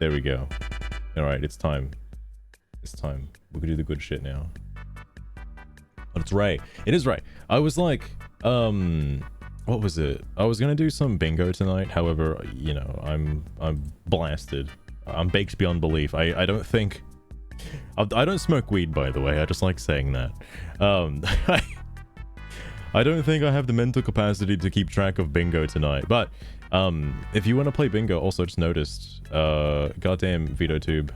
There we go. Alright, it's time. It's time. We can do the good shit now. But it's Ray. It is Ray. I was like, what was it? I was gonna do some bingo tonight. However, you know, I'm blasted. I'm baked beyond belief. I don't think... I don't smoke weed, by the way. I just like saying that. I don't think I have the mental capacity to keep track of bingo tonight. But if you want to play bingo, also just noticed, goddamn veto tube.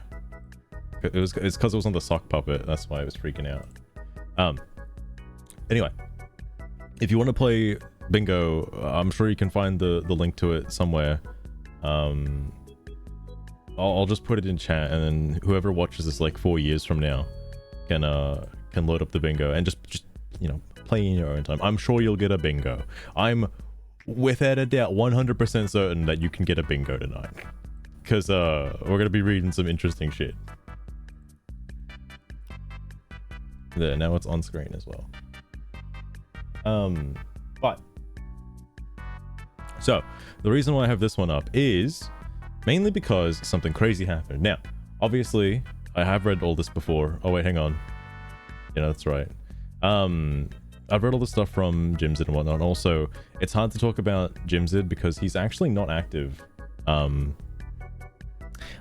It's because it was on the sock puppet. That's why I was freaking out. Anyway, if you want to play bingo, I'm sure you can find the link to it somewhere. I'll just put it in chat, and then whoever watches this like 4 years from now can load up the bingo and just you know, play in your own time. I'm sure you'll get a bingo. I'm without a doubt 100% certain that you can get a bingo tonight, because we're gonna be reading some interesting shit. There, now it's on screen as well. But so the reason why I have this one up is mainly because something crazy happened. Now, obviously, I have read all this before. Oh wait, hang on. Yeah, that's right. I've read all this stuff from Jimsid and whatnot. Also, it's hard to talk about Jimsid because he's actually not active. I'm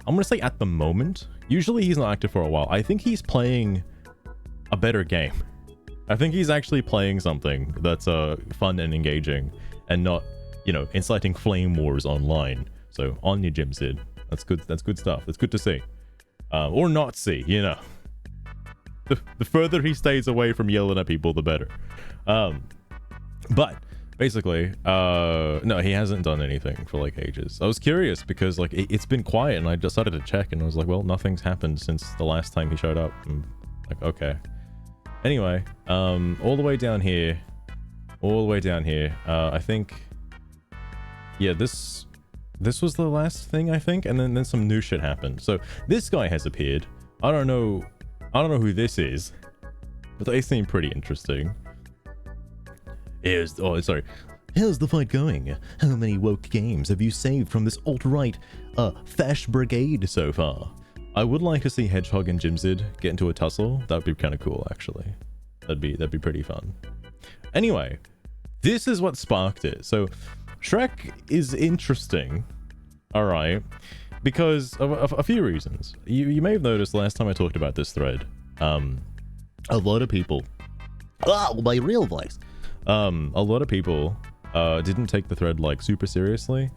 gonna say at the moment. Usually he's not active for a while. I think he's playing a better game. I think he's actually playing something that's fun and engaging, and not, you know, inciting flame wars online. So on your Jimsid, that's good. That's good stuff. That's good to see, or not see. You know, the further he stays away from yelling at people, the better. But basically, no, he hasn't done anything for like ages. I was curious because like it's been quiet, and I decided to check, and I was like, well, nothing's happened since the last time he showed up. I'm like, okay. Anyway, all the way down here, I think, yeah, this was the last thing, I think, and then some new shit happened. So this guy has appeared. I don't know who this is, but they seem pretty interesting. How's the fight going? How many woke games have you saved from this alt-right fash brigade so far? I would like to see Hedgehog and Jimsid get into a tussle. That would be kind of cool, actually. That'd be pretty fun. Anyway, this is what sparked it. So Shrek is interesting, all right, because of a few reasons. You may have noticed last time I talked about this thread, a lot of people, my real voice, a lot of people didn't take the thread like super seriously.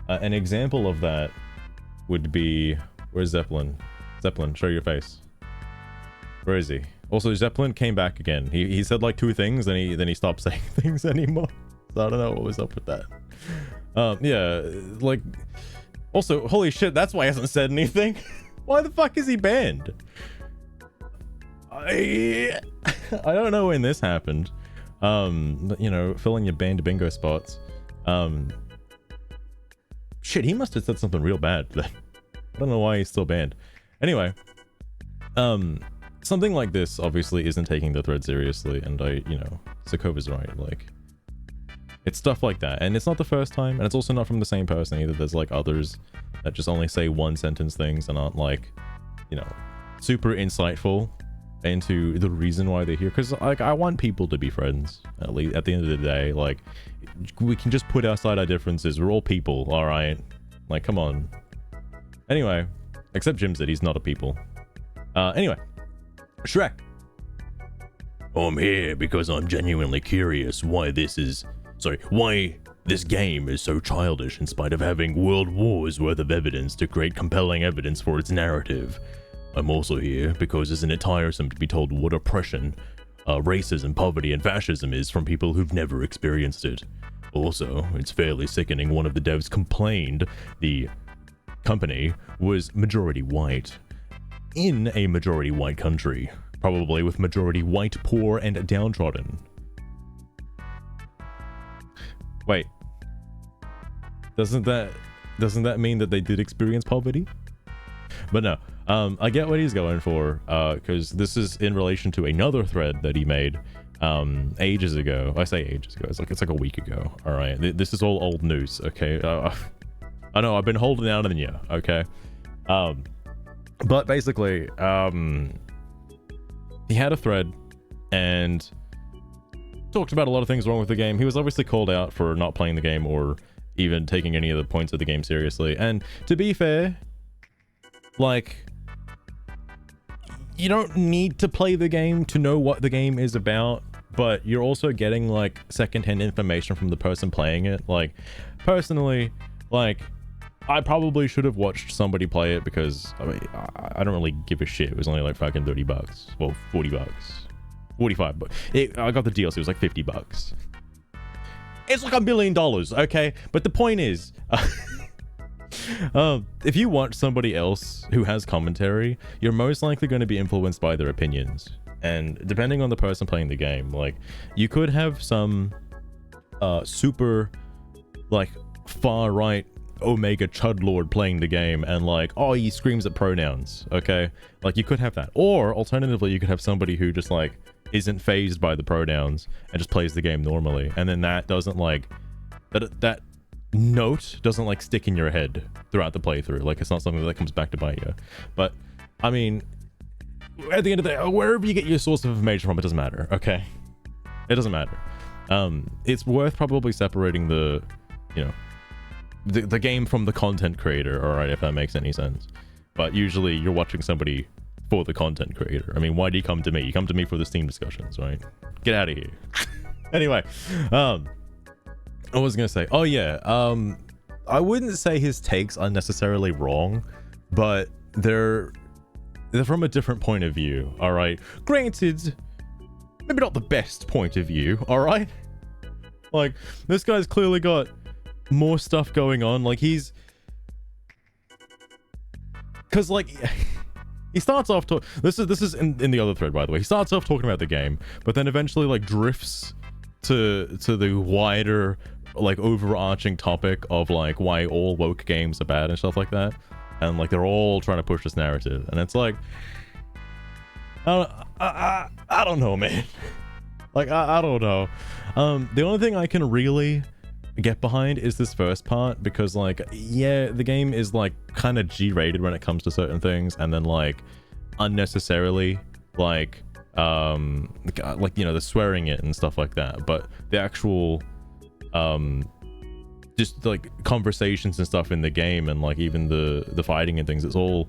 An example of that would be, where's Zeppelin? Zeppelin, show your face. Where is he? Also, Zeppelin came back again. He said like 2 things, then he stopped saying things anymore. So I don't know what was up with that. Yeah, like, also, holy shit, that's why he hasn't said anything. Why the fuck is he banned? I don't know when this happened. But, you know, filling your banned bingo spots. Shit, he must have said something real bad then. I don't know why he's still banned. Anyway, something like this obviously isn't taking the thread seriously, and you know, Sokova's right, like, it's stuff like that, and it's not the first time, and it's also not from the same person either. There's like others that just only say one sentence things and aren't like, you know, super insightful into the reason why they're here, because like I want people to be friends, at least at the end of the day. Like, we can just put aside our differences. We're all people, all right? Like, come on. Anyway, except Jimsid, he's not a people. Anyway, Shrek. I'm here because I'm genuinely curious why this game is so childish in spite of having world wars worth of evidence to create compelling evidence for its narrative. I'm also here because isn't it tiresome to be told what oppression, racism, poverty, and fascism is from people who've never experienced it. Also, it's fairly sickening one of the devs complained the company was majority white. In a majority white country, probably with majority white, poor, and downtrodden. Wait, doesn't that mean that they did experience poverty? But no, I get what he's going for, because this is in relation to another thread that he made ages ago. I say ages ago, it's like a week ago. All right, this is all old news, okay? I know I've been holding out on you, okay? But basically, he had a thread and talked about a lot of things wrong with the game. He was obviously called out for not playing the game or even taking any of the points of the game seriously. And to be fair, like, you don't need to play the game to know what the game is about, but you're also getting like secondhand information from the person playing it. Like, personally, like, I probably should have watched somebody play it because I mean, I don't really give a shit. It was only like fucking $30. Well, $40. 45, but I got the DLC. It was like $50. It's like $1 million, okay? But the point is, if you watch somebody else who has commentary, you're most likely going to be influenced by their opinions. And depending on the person playing the game, like, you could have some super, like, far-right Omega Chud Lord playing the game and like, oh, he screams at pronouns, okay? Like, you could have that. Or, alternatively, you could have somebody who just, like, isn't phased by the pronouns and just plays the game normally, and then that doesn't like that note doesn't like stick in your head throughout the playthrough. Like, it's not something that comes back to bite you. But I mean, at the end of the day, wherever you get your source of information from, it doesn't matter, okay? It doesn't matter. It's worth probably separating the, you know, the game from the content creator, all right, if that makes any sense. But usually you're watching somebody for the content creator. I mean, why do you come to me? You come to me for the Steam discussions, right? Get out of here. Anyway, I was gonna say, oh yeah, I wouldn't say his takes are necessarily wrong, but they're from a different point of view, all right? Granted, maybe not the best point of view, all right? Like, this guy's clearly got more stuff going on. Like, he's, because like he starts off this is in the other thread, by the way. He starts off talking about the game, but then eventually like drifts to the wider, like, overarching topic of like why all woke games are bad and stuff like that, and like they're all trying to push this narrative, and it's like, I don't know, man. Like, I don't know. The only thing I can really get behind is this first part, because like, yeah, the game is like kind of G-rated when it comes to certain things, and then like unnecessarily like you know, the swearing it and stuff like that, but the actual just like conversations and stuff in the game, and like even the fighting and things, it's all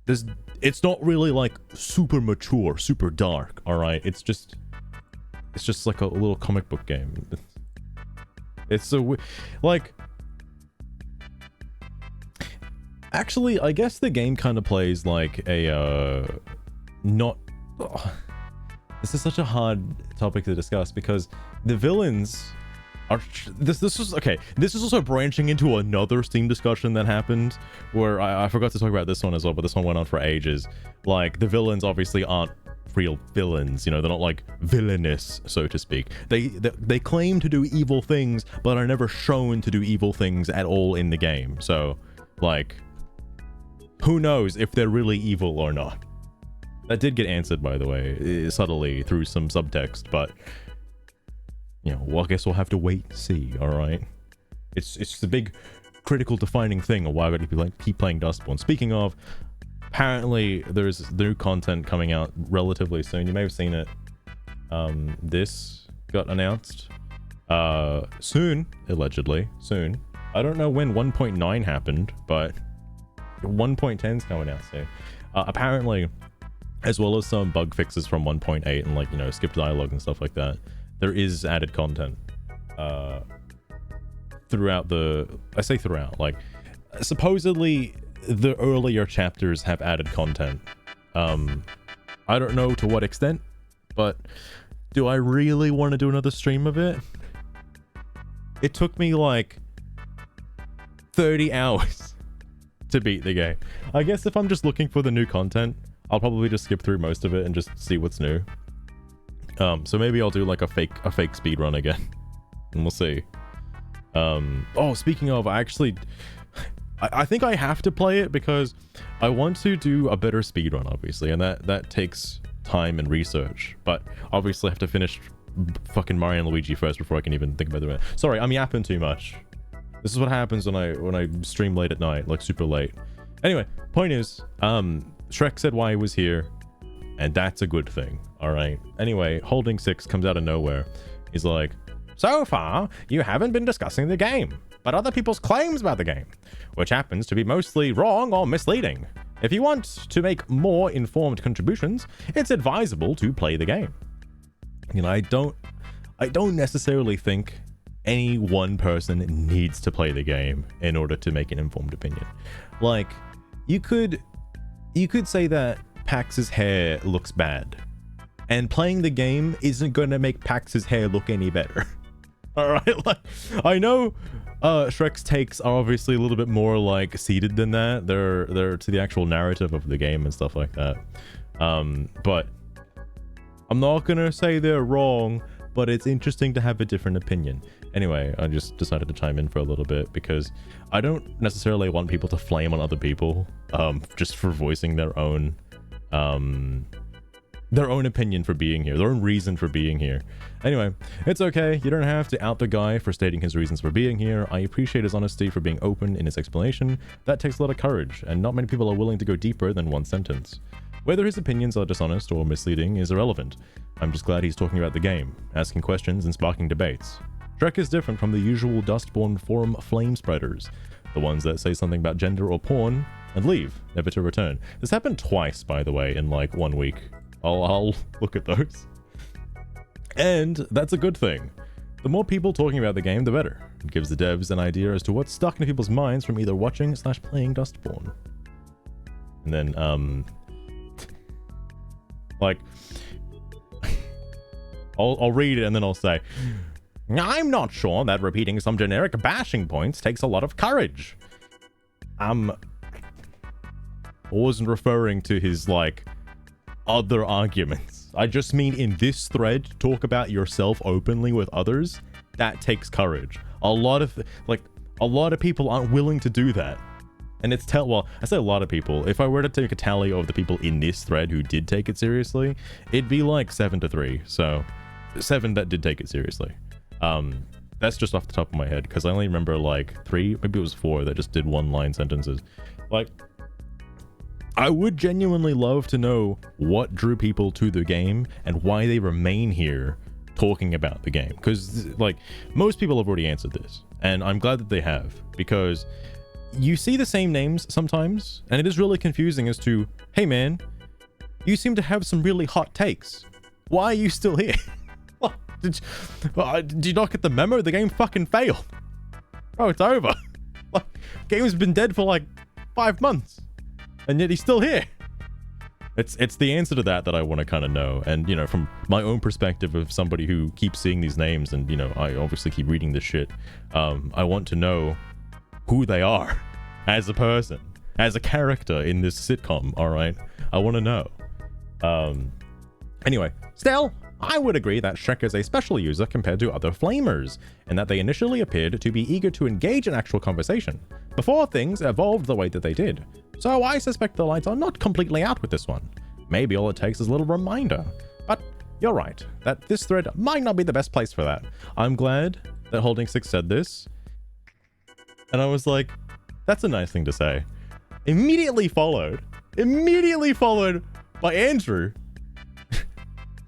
it's not really like super mature, super dark, all right? It's just like a little comic book game. It's so like, actually, I guess the game kind of plays like a not this is such a hard topic to discuss, because the villains are this is okay, this is also branching into another Steam discussion that happened where I forgot to talk about this one as well, but this one went on for ages. Like, the villains obviously aren't real villains, you know, they're not like villainous, so to speak. They claim to do evil things, but are never shown to do evil things at all in the game. So like, who knows if they're really evil or not? That did get answered, by the way, subtly through some subtext, but you know, well, I guess we'll have to wait and see. All right, it's just a big critical defining thing of why I got to keep playing Dustborn. Speaking of, apparently there's new content coming out relatively soon. You may have seen it. This got announced soon, allegedly soon. I don't know when 1.9 happened, but 1.10's coming out soon. Apparently, as well as some bug fixes from 1.8 and like, you know, skipped dialogue and stuff like that, there is added content throughout I say throughout, like, supposedly the earlier chapters have added content. I don't know to what extent, but do I really want to do another stream of it? It took me like 30 hours to beat the game. I guess if I'm just looking for the new content, I'll probably just skip through most of it and just see what's new. So maybe I'll do like a fake speed run again, and we'll see. Oh, speaking of, I think I have to play it because I want to do a better speed run, obviously, and that takes time and research. But obviously, I have to finish fucking Mario and Luigi first before I can even think about it. Sorry, I'm yapping too much. This is what happens when I stream late at night, like super late. Anyway, point is, Shrek said why he was here, and that's a good thing. All right. Anyway, Holding 6 comes out of nowhere. He's like, so far, you haven't been discussing the game, but other people's claims about the game, which happens to be mostly wrong or misleading. If you want to make more informed contributions, it's advisable to play the game. You know, I don't necessarily think any one person needs to play the game in order to make an informed opinion. Like, you could say that Pax's hair looks bad, and playing the game isn't going to make Pax's hair look any better. All right, like, I know Shrek's takes are obviously a little bit more like seated than that. They're to the actual narrative of the game and stuff like that. But I'm not gonna say they're wrong, but it's interesting to have a different opinion. Anyway, I just decided to chime in for a little bit because I don't necessarily want people to flame on other people just for voicing their own opinion for being here, their own reason for being here. Anyway, it's okay. You don't have to out the guy for stating his reasons for being here. I appreciate his honesty for being open in his explanation. That takes a lot of courage, and not many people are willing to go deeper than one sentence. Whether his opinions are dishonest or misleading is irrelevant. I'm just glad he's talking about the game, asking questions and sparking debates. Shrek is different from the usual Dustborn forum flame spreaders, the ones that say something about gender or porn and leave, never to return. This happened twice, by the way, in like 1 week. I'll look at those. And that's a good thing. The more people talking about the game, the better. It gives the devs an idea as to what's stuck in people's minds from either watching / playing Dustborn. And then, like, I'll read it and then I'll say, I'm not sure that repeating some generic bashing points takes a lot of courage. I wasn't referring to his, like, other arguments. I just mean in this thread, talk about yourself openly with others. That takes courage. A lot of people aren't willing to do that. And it's well, I say a lot of people. If I were to take a tally of the people in this thread who did take it seriously, it'd be like 7-3. So 7 that did take it seriously. That's just off the top of my head because I only remember like 3, maybe it was 4 that just did one-line sentences. Like, I would genuinely love to know what drew people to the game and why they remain here talking about the game. Because, like, most people have already answered this, and I'm glad that they have, because you see the same names sometimes, and it is really confusing as to, hey man, you seem to have some really hot takes. Why are you still here? Did you not get the memo? The game fucking failed. Oh, it's over. Like, game's been dead for like 5 months. And yet he's still here. It's the answer to that I want to kind of know. And, you know, from my own perspective of somebody who keeps seeing these names and, you know, I obviously keep reading this shit. I want to know who they are as a person, as a character in this sitcom, all right? I want to know. Anyway, still, I would agree that Shrek is a special user compared to other flamers, and that they initially appeared to be eager to engage in actual conversation, before things evolved the way that they did. So I suspect the lights are not completely out with this one. Maybe all it takes is a little reminder. But you're right, that this thread might not be the best place for that. I'm glad that Holding 6 said this. And I was like, that's a nice thing to say. Immediately followed by Andrew.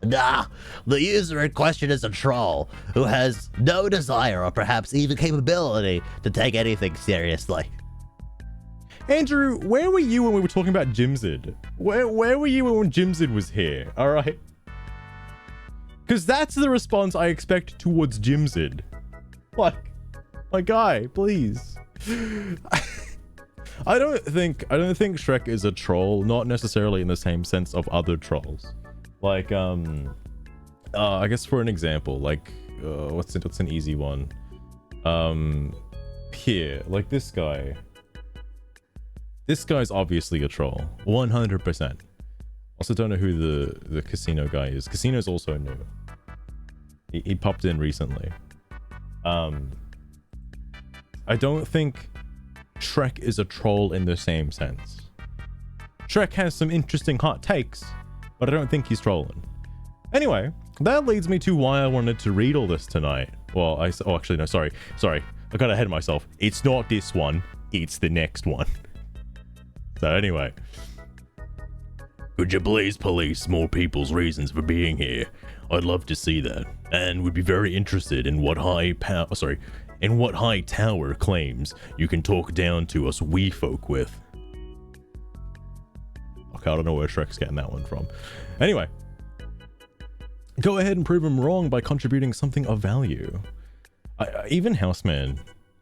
Nah, the user in question is a troll who has no desire or perhaps even capability to take anything seriously. Andrew, where were you when we were talking about Jimsid? Where were you when Jimsid was here? All right. Because that's the response I expect towards Jimsid. Like, my guy, please. I don't think Shrek is a troll, not necessarily in the same sense of other trolls. Like, I guess for an example, like, what's an easy one? Here, like this guy. This guy's obviously a troll, 100%. Also don't know who the casino guy is. Casino's also new. He popped in recently. I don't think Shrek is a troll in the same sense. Shrek has some interesting hot takes, but I don't think he's trolling. Anyway, that leads me to why I wanted to read all this tonight. Well, actually, no, sorry. I got ahead of myself. It's not this one. It's the next one. So anyway. Could you please police more people's reasons for being here? I'd love to see that, and would be very interested in what high tower claims you can talk down to us wee folk with. Okay, I don't know where Shrek's getting that one from. Anyway, go ahead and prove him wrong by contributing something of value. Even Houseman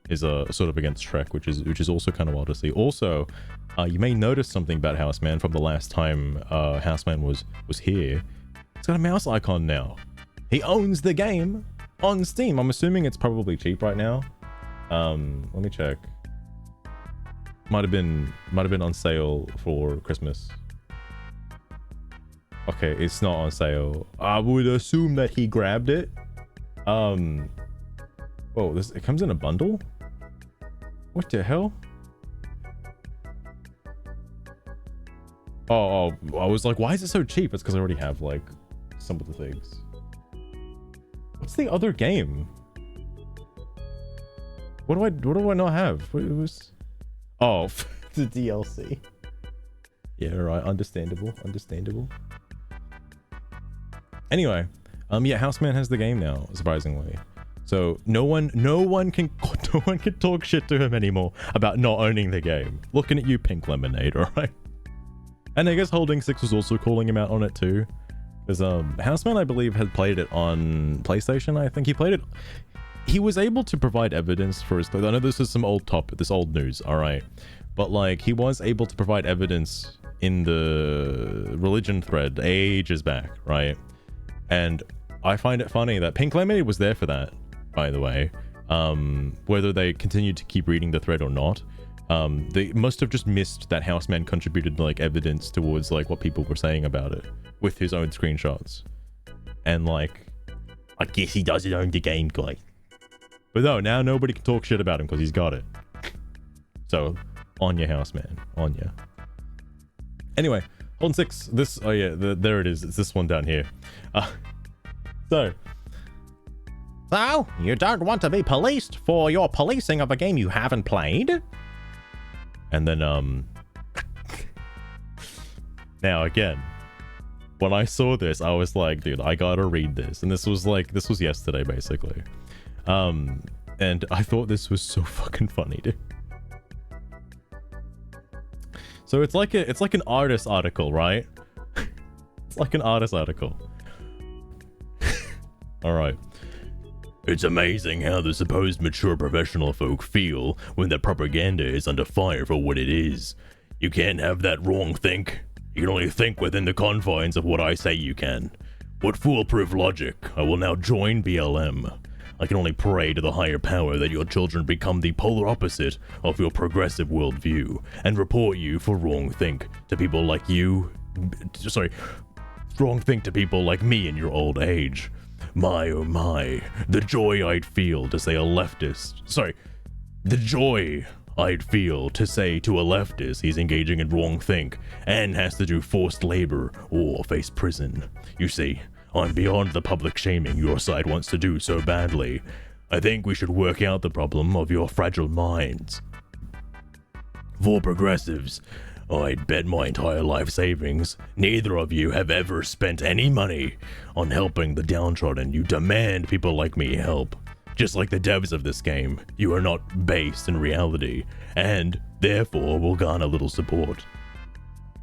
is sort of against Shrek, which is also kind of wild to see. Also, you may notice something about Houseman from the last time Houseman was here. It's got a mouse icon now. He owns the game on Steam. I'm assuming it's probably cheap right now. Let me check. Might have been on sale for Christmas. Okay, it's not on sale. I would assume that he grabbed it. Oh, it comes in a bundle? What the hell? Oh, I was like, why is it so cheap? It's because I already have like some of the things. What's the other game? What do I not have? It was... Oh, the DLC. Yeah, right. Understandable. Anyway, yeah, Houseman has the game now, surprisingly. So no one can talk shit to him anymore about not owning the game. Looking at you, Pink Lemonade, alright? And I guess Holding Six was also calling him out on it too. Because Houseman, I believe, had played it on PlayStation. I think he played it. He was able to provide evidence for his. I know this is some old news, all right, but like he was able to provide evidence in the religion thread ages back, right? And I find it funny that Pink Lemonade was there for that, by the way. Whether they continued to keep reading the thread or not, they must have just missed that Houseman contributed like evidence towards like what people were saying about it with his own screenshots. And like, I guess he doesn't own the game, guy. But no, now nobody can talk shit about him because he's got it. So, on your Houseman, on ya. Anyway, Holding Six. This, oh yeah, there it is. It's this one down here. So, you don't want to be policed for your policing of a game you haven't played? And then, now again, when I saw this, I was like, dude, I gotta read this. And this was yesterday, basically. And I thought this was so fucking funny, dude. So it's like an artist article, right? It's like an artist article. All right. It's amazing how the supposed mature professional folk feel when their propaganda is under fire for what it is. You can't have that wrong think. You can only think within the confines of what I say you can. What foolproof logic? I will now join BLM. I can only pray to the higher power that your children become the polar opposite of your progressive worldview and report you for wrong think to people like you. Sorry, wrong think to people like me in your old age. My oh my, the joy I'd feel to say a leftist. Sorry, the joy I'd feel to say to a leftist he's engaging in wrong think and has to do forced labor or face prison. You see, I'm beyond the public shaming your side wants to do so badly. I think we should work out the problem of your fragile minds. For progressives, I'd bet my entire life savings neither of you have ever spent any money on helping the downtrodden you demand people like me help. Just like the devs of this game, you are not based in reality, and therefore will garner little support.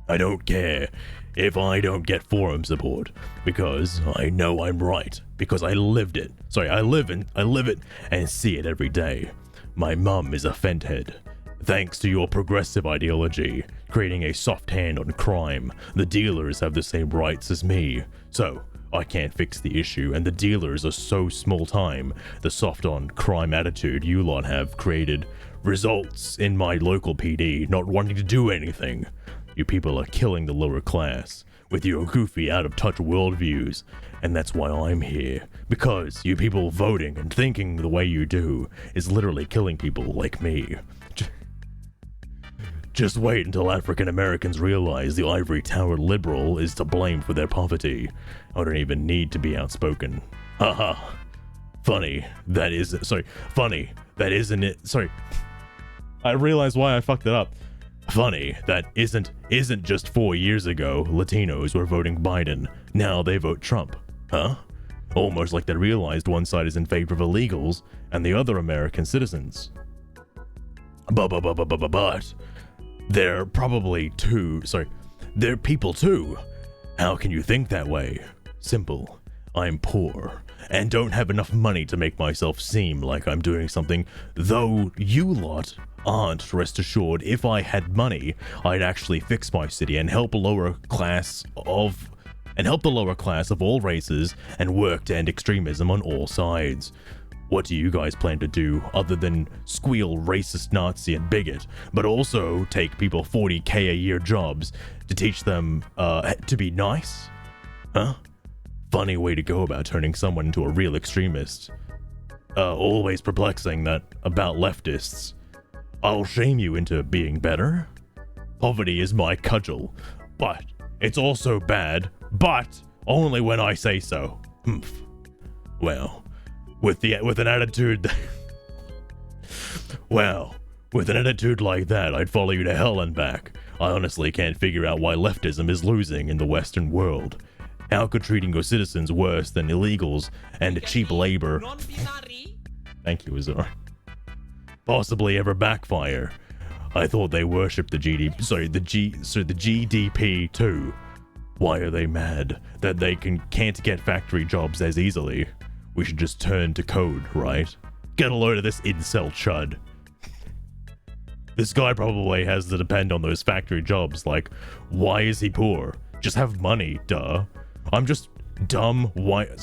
I don't care if I don't get forum support, because I know I'm right, because I lived it. Sorry, I live it and see it every day. My mum is a fenthead. Thanks to your progressive ideology, creating a soft hand on crime, the dealers have the same rights as me. So, I can't fix the issue, and the dealers are so small time. The soft on crime attitude you lot have created results in my local PD not wanting to do anything. You people are killing the lower class with your goofy, out-of-touch worldviews, and that's why I'm here. Because you people voting and thinking the way you do is literally killing people like me. Just wait until African Americans realize the ivory tower liberal is to blame for their poverty. I don't even need to be outspoken. Haha. Funny, that isn't... Sorry, funny, that isn't it... Sorry. I realized why I fucked it up. Funny, that isn't just 4 years ago Latinos were voting Biden. Now they vote Trump. Huh? Almost like they realized one side is in favor of illegals and the other American citizens. But they're probably too... Sorry, they're people too. How can you think that way? Simple. I'm poor and don't have enough money to make myself seem like I'm doing something, though you lot aren't. Rest assured, if I had money, I'd actually fix my city and help the lower class of all races and work to end extremism on all sides. What do you guys plan to do other than squeal racist Nazi and bigot, but also take people 40K a year jobs to teach them to be nice? Huh? Funny way to go about turning someone into a real extremist. Always perplexing that about leftists. I'll shame you into being better. Poverty is my cudgel, but it's also bad, but only when I say so. Well, with an attitude like that, I'd follow you to hell and back. I honestly can't figure out why leftism is losing in the Western world. How could treating your citizens worse than illegals and cheap labor, thank you, Azar, possibly ever backfire? I thought they worshipped the GDP too. Why are they mad that they can't get factory jobs as easily? We should just turn to code, right? Get a load of this incel chud. This guy probably has to depend on those factory jobs. Like, why is he poor? Just have money, duh. I'm just dumb white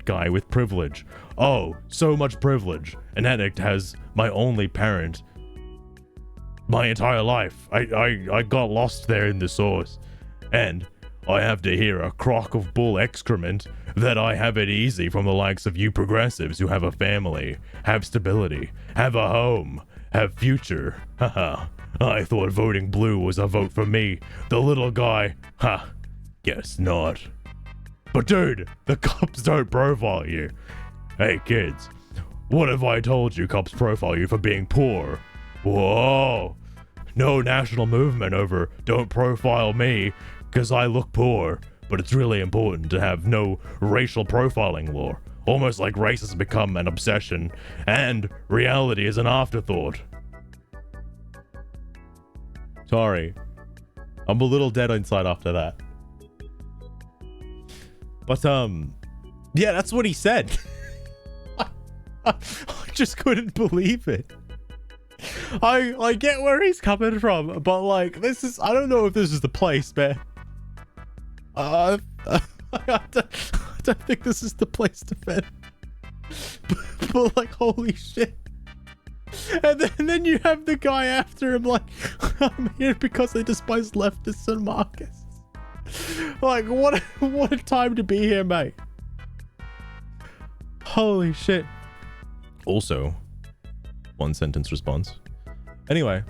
guy with privilege. Oh, so much privilege. An addict has my only parent my entire life. I got lost there in the source. And I have to hear a crock of bull excrement that I have it easy from the likes of you progressives who have a family, have stability, have a home, have future. Haha. I thought voting blue was a vote for me, the little guy. Ha. Guess not. But dude, the cops don't profile you. Hey kids, what have I told you cops profile you for being poor? Whoa. No national movement over don't profile me because I look poor, but it's really important to have no racial profiling law. Almost like race has become an obsession and reality is an afterthought. Sorry. I'm a little dead inside after that. But, yeah, that's what he said. I just couldn't believe it. I get where he's coming from, but, like, this is... I don't know if this is the place, man. I don't think this is the place to vent. But, like, holy shit. And then you have the guy after him, like, I'm here because I despise leftists and Marcus. Like, what a time to be here, mate. Holy shit. Also, one sentence response. Anyway,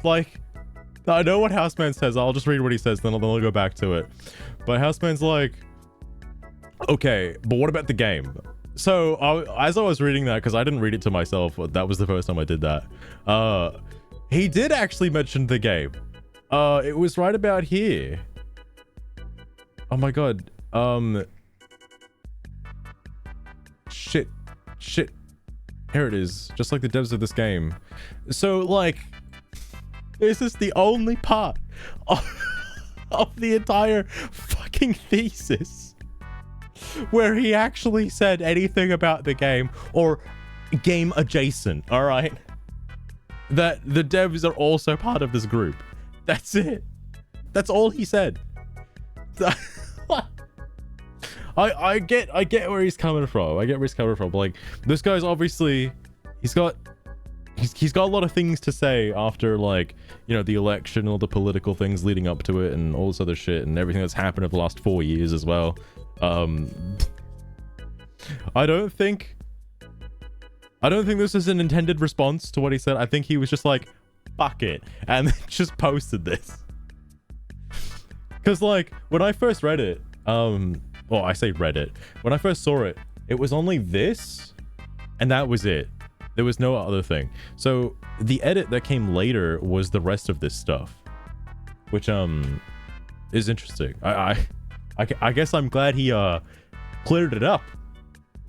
like, I know what Houseman says. I'll just read what he says, then I'll go back to it. But Houseman's like, okay, but what about the game? So, as I was reading that, because I didn't read it to myself, that was the first time I did that. He did actually mention the game. It was right about here. Oh my god. Shit. Here it is. Just like the devs of this game. So, like, this is the only part of the entire fucking thesis where he actually said anything about the game or game adjacent, alright? That the devs are also part of this group. That's it. That's all he said. I get where he's coming from. Like, this guy's obviously he's got a lot of things to say after, like, you know, the election, all the political things leading up to it, and all this other shit, and everything that's happened over the last 4 years as well. I don't think this is an intended response to what he said. I think he was just like, fuck it, and then just posted this. Because, like, when I first read it, well, I say Reddit. When I first saw it, it was only this, and that was it. There was no other thing. So the edit that came later was the rest of this stuff, which is interesting. I guess I'm glad he cleared it up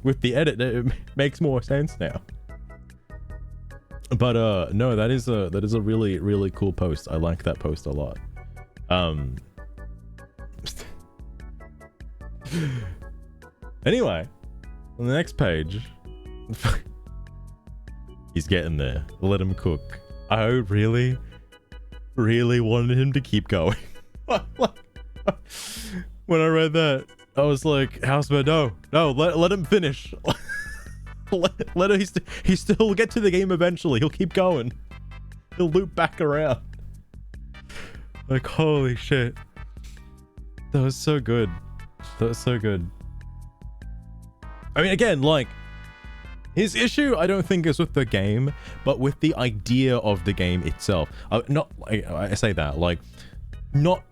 with the edit. It makes more sense now. But no, that is a really, really cool post. I like that post a lot. Anyway, on the next page, he's getting there. Let him cook. I really, really wanted him to keep going. When I read that, I was like, Houseman, no, let him finish. let him, he still will get to the game eventually. He'll keep going. He'll loop back around. Like, holy shit. That was so good. That was so good. I mean, again, like, his issue, I don't think, is with the game, but with the idea of the game itself. Not, I say that, like, not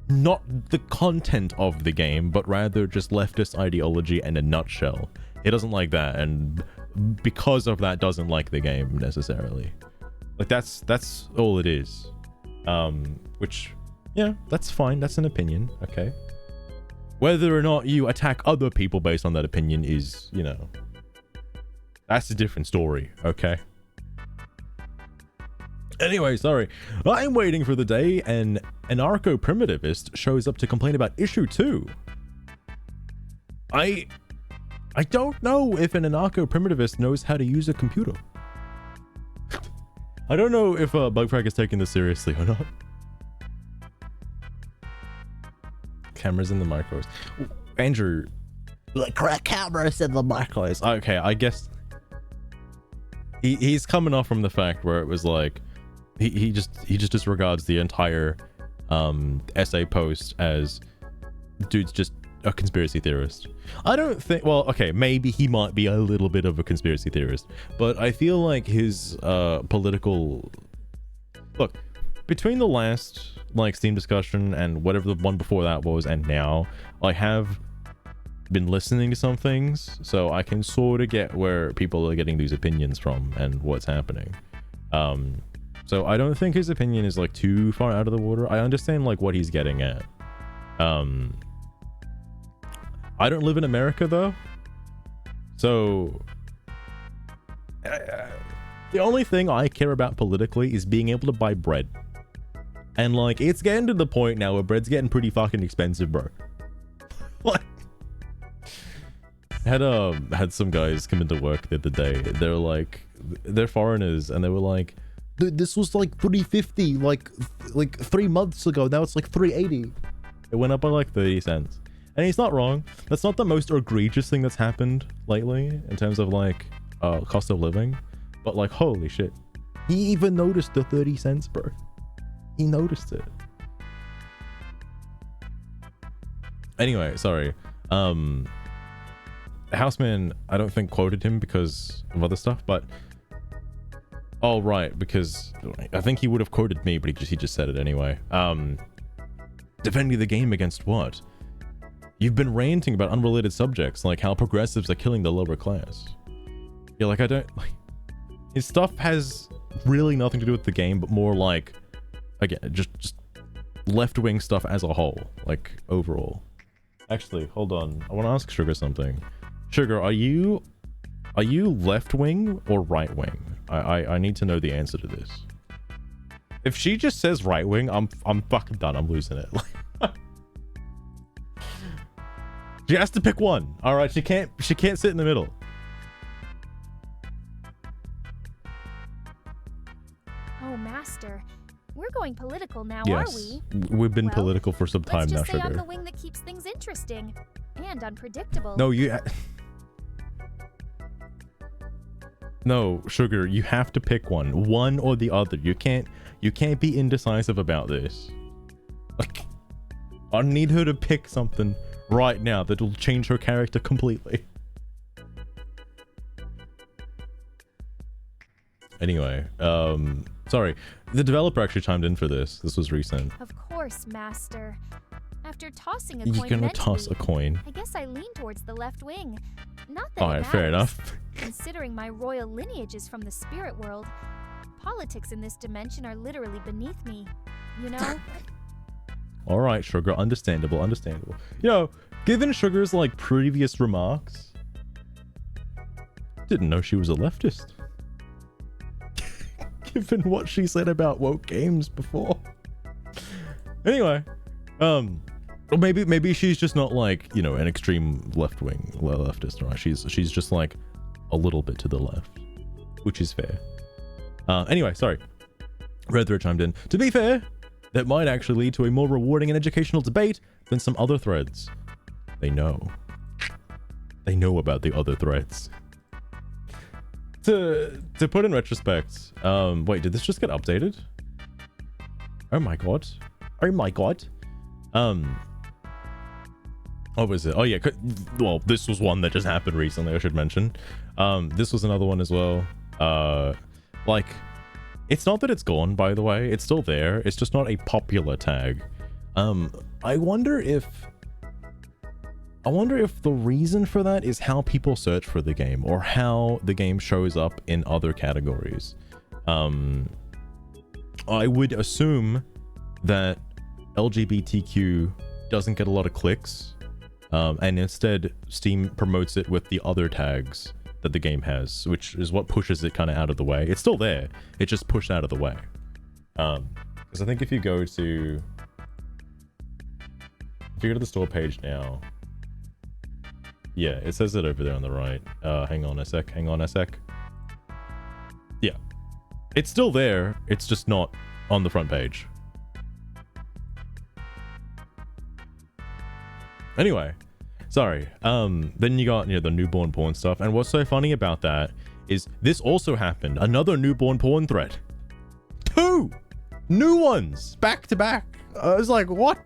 the content of the game, but rather just leftist ideology in a nutshell. He doesn't like that, and because of that, doesn't like the game necessarily. Like, that's all it is. Which, yeah, that's fine. That's an opinion. Okay. Whether or not you attack other people based on that opinion is, you know, that's a different story. Okay. Anyway, sorry. I'm waiting for the day an anarcho-primitivist shows up to complain about issue 2. I don't know if an anarcho-primitivist knows how to use a computer. I don't know if Bugfrag is taking this seriously or not. Cameras in the micros. Andrew. The correct cameras in the micros. Okay, I guess he's coming off from the fact where it was like he just disregards the entire essay post as dude's just a conspiracy theorist. I don't think, well, okay, maybe he might be a little bit of a conspiracy theorist, but I feel like his political look between the last like Steam discussion and whatever the one before that was and now, I have been listening to some things, so I can sort of get where people are getting these opinions from and what's happening. So I don't think his opinion is like too far out of the water. I understand like what he's getting at. I don't live in America though, so the only thing I care about politically is being able to buy bread. And like, it's getting to the point now where bread's getting pretty fucking expensive, bro. Like, had some guys come into work the other day. They're like, they're foreigners, and they were like, dude, this was like $3.50 like 3 months ago. Now it's like $3.80. It went up by like 30 cents. And he's not wrong. That's not the most egregious thing that's happened lately in terms of like cost of living. But like, holy shit. He even noticed the 30 cents, bro. He noticed it. Anyway, sorry. Houseman, I don't think quoted him because of other stuff, but oh right, because I think he would have quoted me, but he just said it anyway. Defending the game against what? You've been ranting about unrelated subjects, like how progressives are killing the lower class. Yeah, like I don't like his stuff has really nothing to do with the game, but more like, again, just left-wing stuff as a whole, like overall. Actually, hold on. I want to ask Sugar something. Sugar, are you left-wing or right-wing? I need to know the answer to this. If she just says right-wing, I'm fucking done. I'm losing it. She has to pick one. All right, she can't sit in the middle. Oh, Master. We're going political now, Yes, are we? We've been Well, political for some time Let's now, just stay on Sugar. the wing that keeps things interesting and unpredictable. No, no, Sugar, you have to pick one or the other. You can't be indecisive about this. Like, I need her to pick something right now that will change her character completely. Anyway, sorry, the developer actually chimed in for this. This was recent. Of course, Master. After After tossing a You're coin gonna mentally, toss a coin. I guess I lean towards the left wing. Not that Alright, fair matters. enough. Considering my royal lineage is from the spirit world, politics in this dimension are literally beneath me. You know? Alright, Sugar. Understandable, understandable. Given Sugar's, like, previous remarks, didn't know she was a leftist. Given what she said about woke games before. Anyway, or maybe she's just not like, an extreme leftist, right? She's just like a little bit to the left, which is fair. Anyway, sorry. Red Thread chimed in. To be fair, that might actually lead to a more rewarding and educational debate than some other threads. They know. They know about the other threads. To put in retrospect, wait, did this just get updated? Oh my god. Oh my god. What was it? Oh yeah, well, this was one that just happened recently, I should mention. This was another one as well. Like, it's not that it's gone, by the way. It's still there. It's just not a popular tag. I wonder if the reason for that is how people search for the game or how the game shows up in other categories. I would assume that LGBTQ doesn't get a lot of clicks, and instead Steam promotes it with the other tags that the game has, which is what pushes it kind of out of the way. It's still there, it's just pushed out of the way. Because I think if you go to the store page now, yeah, it says it over there on the right. Hang on a sec. Yeah, it's still there, it's just not on the front page. Anyway, sorry. Then you got the newborn porn stuff, and what's so funny about that is this also happened. Another newborn porn thread. 2 new ones back to back. I was like, what?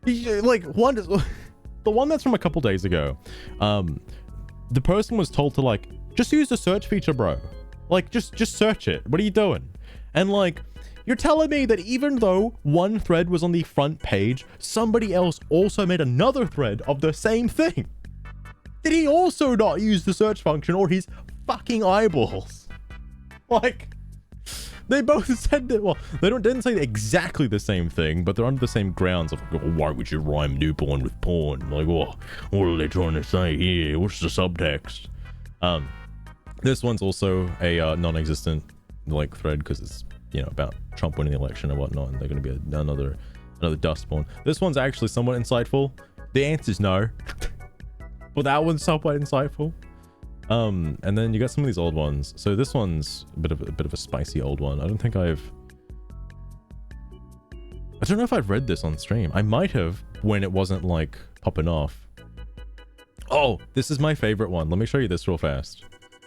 Like, one, the one that's from a couple days ago. The person was told to, like, just use the search feature, bro. Like, just search it. What are you doing? And like, you're telling me that even though one thread was on the front page, somebody else also made another thread of the same thing? Did he also not use the search function, or his fucking eyeballs? Like, they both said that, well, they didn't say exactly the same thing, but they're under the same grounds of, like, why would you rhyme newborn with porn? Like, what are they trying to say here? What's the subtext? This one's also a non-existent, like, thread, because it's, about Trump winning the election and whatnot, and they're going to be another Dustborn. This one's actually somewhat insightful. The answer's no. But that one's somewhat insightful. And then you got some of these old ones. So this one's a bit of a spicy old one. I don't know if I've read this on stream. I might have when it wasn't, like, popping off. Oh, this is my favorite one. Let me show you this real fast.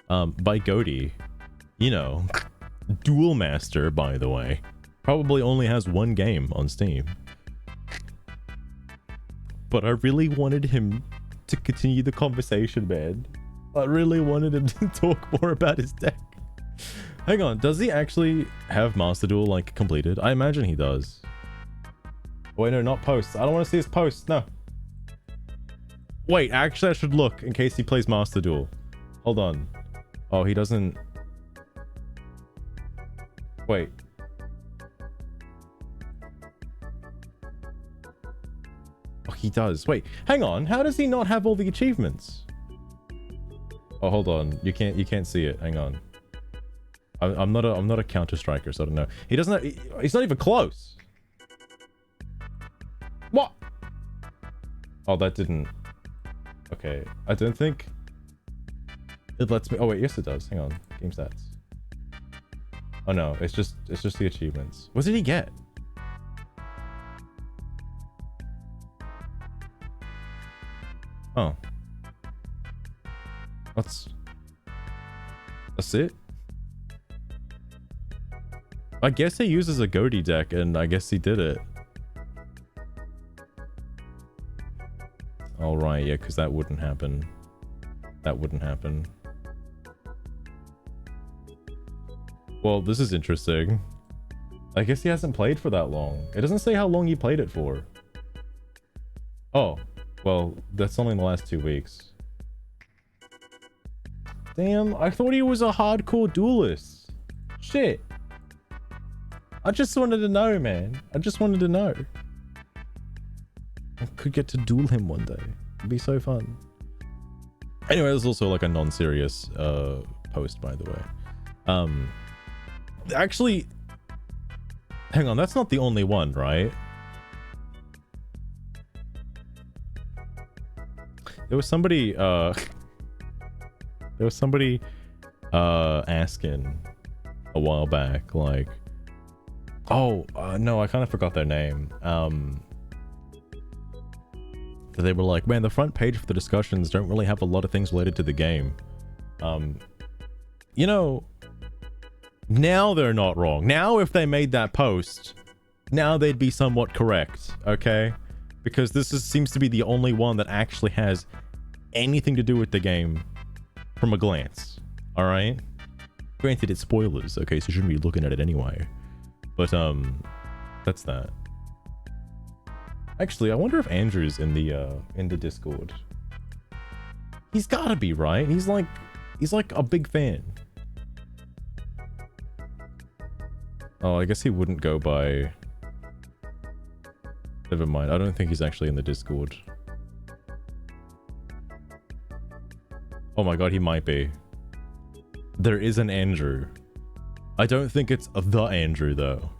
By Goaty. Duel Master, by the way. Probably only has one game on Steam. But I really wanted him to continue the conversation, man. I really wanted him to talk more about his deck. Hang on, does he actually have Master Duel, like, completed? I imagine he does. Wait, no, not posts. I don't want to see his posts, no. Wait, actually I should look in case he plays Master Duel. Hold on. Oh, he doesn't... Wait. Oh, he does. Wait, hang on. How does he not have all the achievements? Oh, hold on. You can't see it. Hang on. I'm not a counter striker, so I don't know. He doesn't. He's not even close. What? Oh, that didn't. Okay, I don't think it lets me. Oh wait, yes it does. Hang on. Game stats. Oh no, it's just the achievements. What did he get? Oh. That's it? I guess he uses a Goaty deck, and I guess he did it. Alright, yeah, because that wouldn't happen. That wouldn't happen. Well, this is interesting. I guess he hasn't played for that long. It doesn't say how long he played it for. Oh, well, that's only in the last 2 weeks. Damn, I thought he was a hardcore duelist. Shit. I just wanted to know, man. I just wanted to know. I could get to duel him one day. It'd be so fun. Anyway, there's also like a non-serious post, by the way. Actually, hang on, that's not the only one, right? There was somebody asking a while back, like, oh no, I kind of forgot their name. They were like, man, the front page for the discussions don't really have a lot of things related to the game. You know, now they're not wrong. Now if they made that post, now they'd be somewhat correct, okay? Because this seems to be the only one that actually has anything to do with the game from a glance, all right? Granted, it's spoilers, okay, so you shouldn't be looking at it anyway. But that's that. Actually, I wonder if Andrew's in the Discord. He's gotta be, right? He's like a big fan. Oh, I guess he wouldn't go by... Never mind, I don't think he's actually in the Discord. Oh my god, he might be. There is an Andrew. I don't think it's the Andrew, though.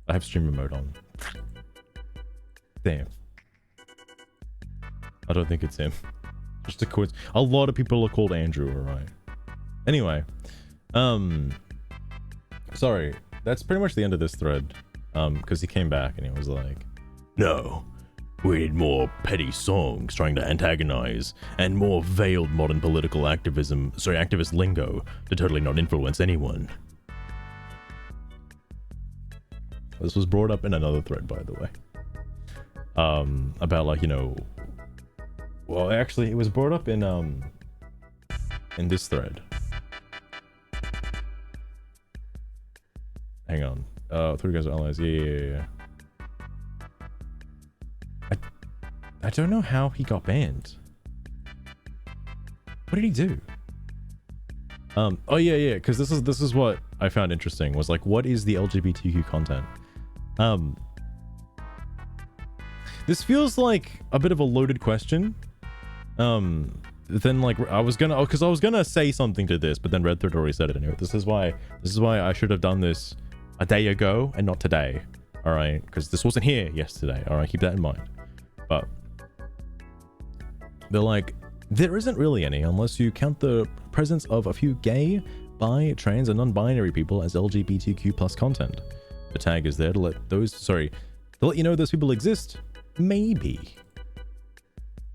I have streamer mode on. Damn. I don't think it's him. Just a coincidence. A lot of people are called Andrew, alright. Anyway. Sorry. That's pretty much the end of this thread. Because he came back and he was like, no. We need more petty songs trying to antagonize, and more veiled modern political activism, activist lingo to totally not influence anyone. This was brought up in another thread, by the way. About like, you know... Well, actually, it was brought up in this thread. Hang on. Three guys are allies. Yeah. I don't know how he got banned. What did he do? Oh yeah, because this is what I found interesting, was like, what is the LGBTQ content? This feels like a bit of a loaded question. Then like I was gonna say something to this, but then Red Thread already said it anyway. This is why I should have done this a day ago and not today. All right, because this wasn't here yesterday. All right, keep that in mind. But they're like, there isn't really any unless you count the presence of a few gay, bi, trans, and non-binary people as LGBTQ plus content. The tag is there to let you know those people exist. Maybe.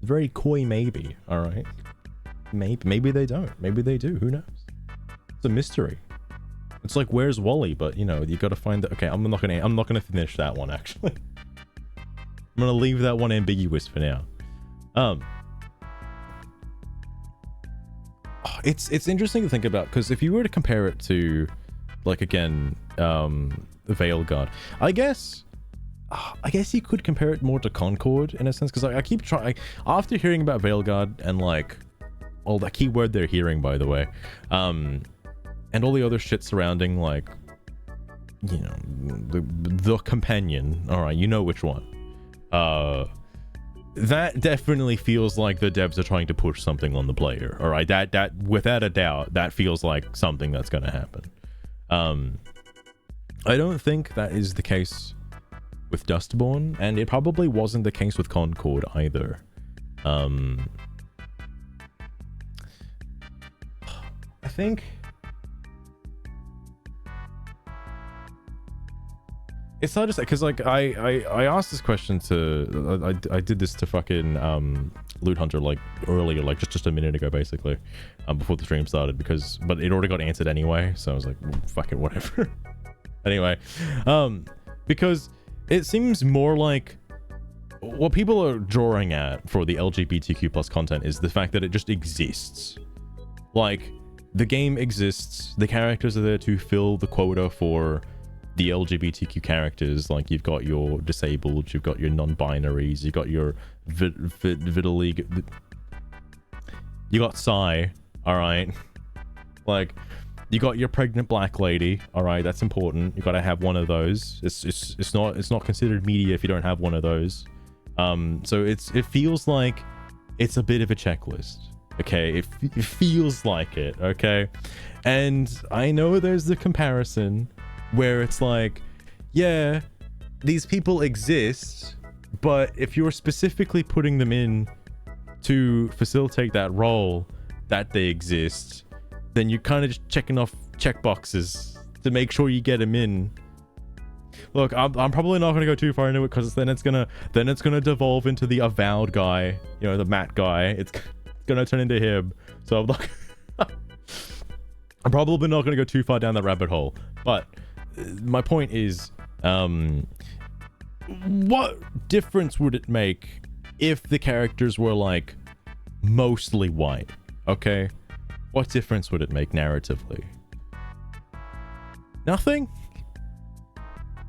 Very coy maybe, alright? Maybe they don't. Maybe they do. Who knows? It's a mystery. It's like, where's Wally? But, you know, you gotta find the... Okay, I'm not gonna finish that one, actually. I'm gonna leave that one ambiguous for now. It's interesting to think about, because if you were to compare it to, like, again, Veil Guard, I guess you could compare it more to Concord in a sense, because I keep trying, after hearing about Veil Guard and like all that keyword they're hearing, by the way, and all the other shit surrounding, like, you know, the companion, all right, you know which one, that definitely feels like the devs are trying to push something on the player, all right, that without a doubt, that feels like something that's going to happen. I don't think that is the case with Dustborn, and it probably wasn't the case with Concord either. I think it's hard to say, because like I asked this question to I did this to fucking Loot Hunter like earlier, like just a minute ago, basically, before the stream started, but it already got answered anyway, so I was like, fuck it, whatever. Anyway, because it seems more like what people are drawing at for the LGBTQ plus content is the fact that it just exists. Like, the game exists, the characters are there to fill the quota for the LGBTQ characters. Like you've got your disabled, you've got your non-binaries, you've got your vitiligo, you got Psy, all right. Like you got your pregnant black lady, all right. That's important. You got to have one of those. It's not considered media if you don't have one of those. So it feels like it's a bit of a checklist. Okay, it feels like it. Okay, and I know there's the comparison where it's like, yeah, these people exist, but if you're specifically putting them in to facilitate that role that they exist, then you're kind of just checking off checkboxes to make sure you get them in. Look, I'm probably not gonna go too far into it because then it's gonna devolve into the avowed guy, you know, the Matt guy. It's gonna turn into him. So I'm like, I'm probably not gonna go too far down that rabbit hole. But my point is, what difference would it make if the characters were like mostly white? Okay, what difference would it make narratively? Nothing.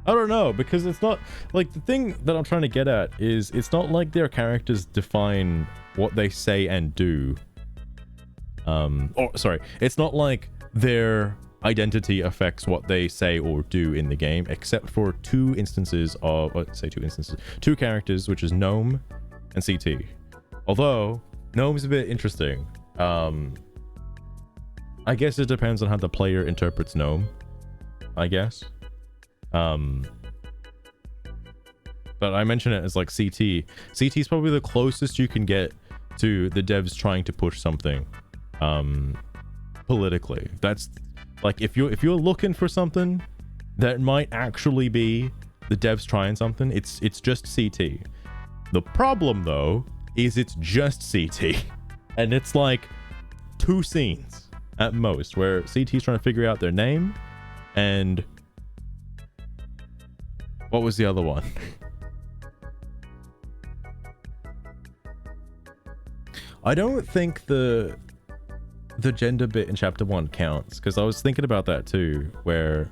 I don't know, because it's not like, the thing that I'm trying to get at is it's not like their characters define what they say and do. It's not like their identity affects what they say or do in the game, except for two characters, which is Gnome and Seethe. Although Gnome's a bit interesting. I guess it depends on how the player interprets Gnome, I guess. But I mention it as like Seethe. Seethe is probably the closest you can get to the devs trying to push something politically. That's like, if you're looking for something that might actually be the devs trying something, it's just Seethe. The problem though is it's just Seethe, and it's like 2 scenes at most where Seethe's trying to figure out their name, and what was the other one? I don't think the gender bit in chapter 1 counts, because I was thinking about that too, where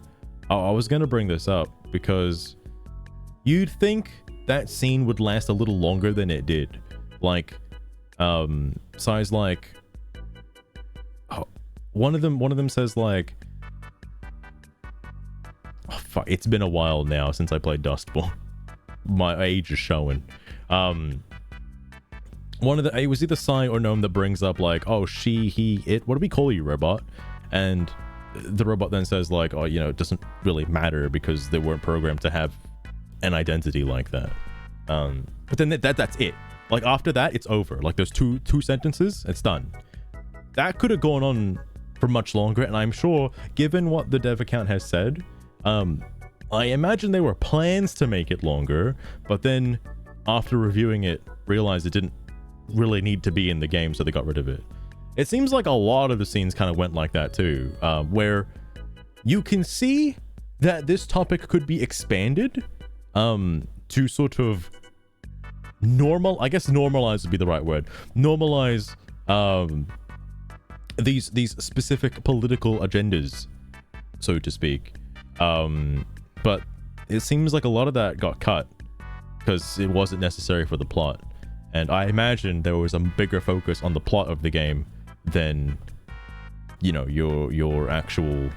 I was going to bring this up because you'd think that scene would last a little longer than it did. Like, Psy's like, one of them says like, oh, fuck, it's been a while now since I played Dustborn. My age is showing. It was either Psy or Gnome that brings up like, oh, she, he, it, what do we call you, robot? And the robot then says like, oh, you know, it doesn't really matter because they weren't programmed to have an identity like that. But then that's it. Like after that, it's over. Like there's two sentences, it's done. That could have gone on for much longer, and I'm sure, given what the dev account has said, I imagine there were plans to make it longer, but then after reviewing it, realized it didn't really need to be in the game, so they got rid of it. It seems like a lot of the scenes kind of went like that too, where you can see that this topic could be expanded to sort of normalize would be the right word. Normalize these specific political agendas, so to speak. But it seems like a lot of that got cut because it wasn't necessary for the plot. And I imagine there was a bigger focus on the plot of the game than, you know, your actual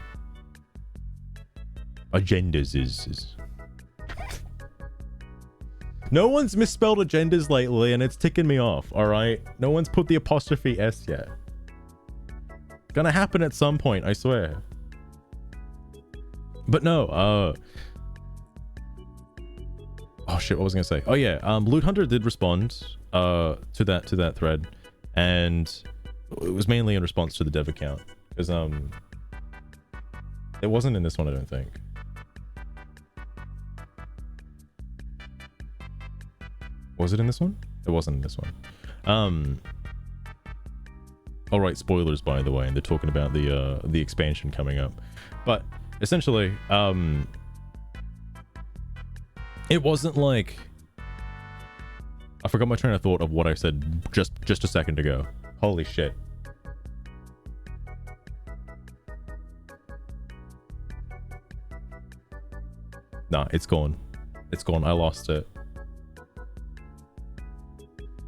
agendas is. No one's misspelled agendas lately, and it's ticking me off, alright? No one's put the apostrophe S yet. Gonna happen at some point, I swear. But no, oh shit, what was I gonna say? Oh yeah, Loot Hunter did respond to that thread, and it was mainly in response to the dev account, because it wasn't in this one, I don't think. Was it in this one? It wasn't in this one. All right, spoilers by the way, and they're talking about the expansion coming up, but essentially, it wasn't like, I forgot my train of thought of what I said just a second ago. Holy shit. Nah, it's gone. It's gone. I lost it.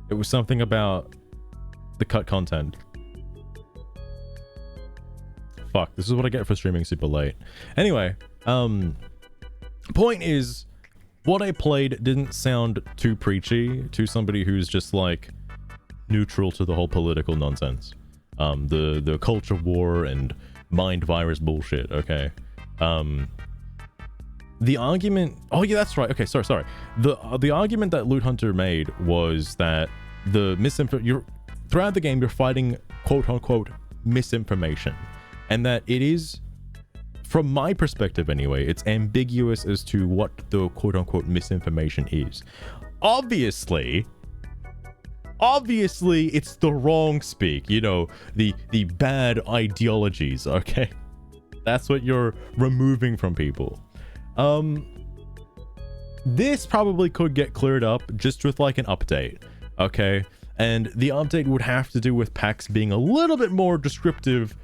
It was something about the cut content. Fuck, this is what I get for streaming super late. Anyway, point is, what I played didn't sound too preachy to somebody who's just like neutral to the whole political nonsense. The culture war and mind virus bullshit, okay? The argument... Oh yeah, that's right. Okay, sorry. The argument that Loot Hunter made was that the throughout the game, you're fighting quote-unquote misinformation. And that it is, from my perspective anyway, it's ambiguous as to what the quote-unquote misinformation is. Obviously, it's the wrong speak, you know, the bad ideologies, okay? That's what you're removing from people. This probably could get cleared up just with like an update, okay? And the update would have to do with PAX being a little bit more descriptive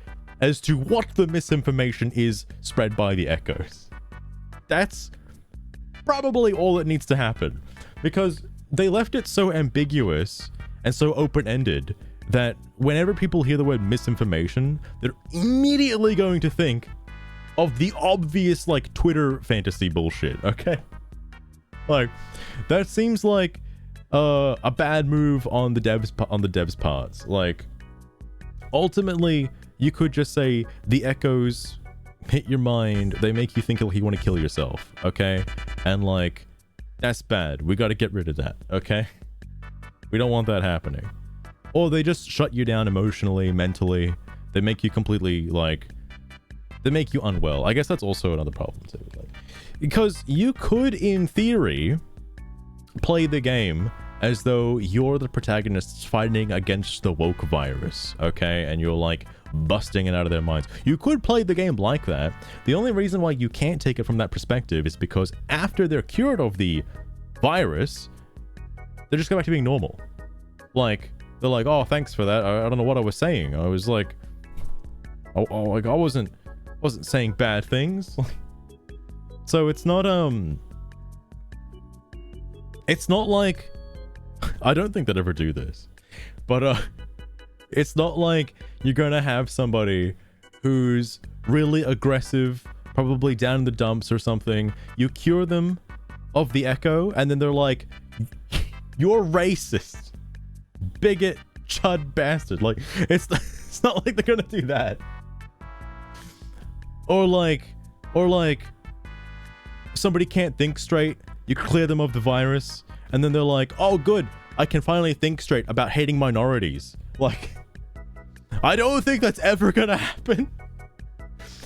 as to what the misinformation is spread by the echoes. That's probably all that needs to happen, because they left it so ambiguous and so open-ended that whenever people hear the word misinformation, they're immediately going to think of the obvious like Twitter fantasy bullshit, okay? Like, that seems like a bad move on the devs' parts. Like, ultimately, you could just say the echoes hit your mind, they make you think you want to kill yourself, okay? And like, that's bad. We got to get rid of that, okay? We don't want that happening. Or they just shut you down emotionally, mentally. They make you completely like, they make you unwell. I guess that's also another problem too. Like, because you could, in theory, play the game as though you're the protagonists fighting against the woke virus, okay? And you're like busting it out of their minds. You could play the game like that. The only reason why you can't take it from that perspective is because after they're cured of the virus, they just go back to being normal. Like, they're like, oh, thanks for that. I don't know what I was saying. I was like, like I wasn't saying bad things. So it's not like, I don't think they'd ever do this, but it's not like you're gonna have somebody who's really aggressive, probably down in the dumps or something. You cure them of the echo, and then they're like, you're racist, bigot, chud bastard. Like, it's not like they're gonna do that. Or like somebody can't think straight, you clear them of the virus, and then they're like, oh good, I can finally think straight about hating minorities. Like, I don't think that's ever gonna happen.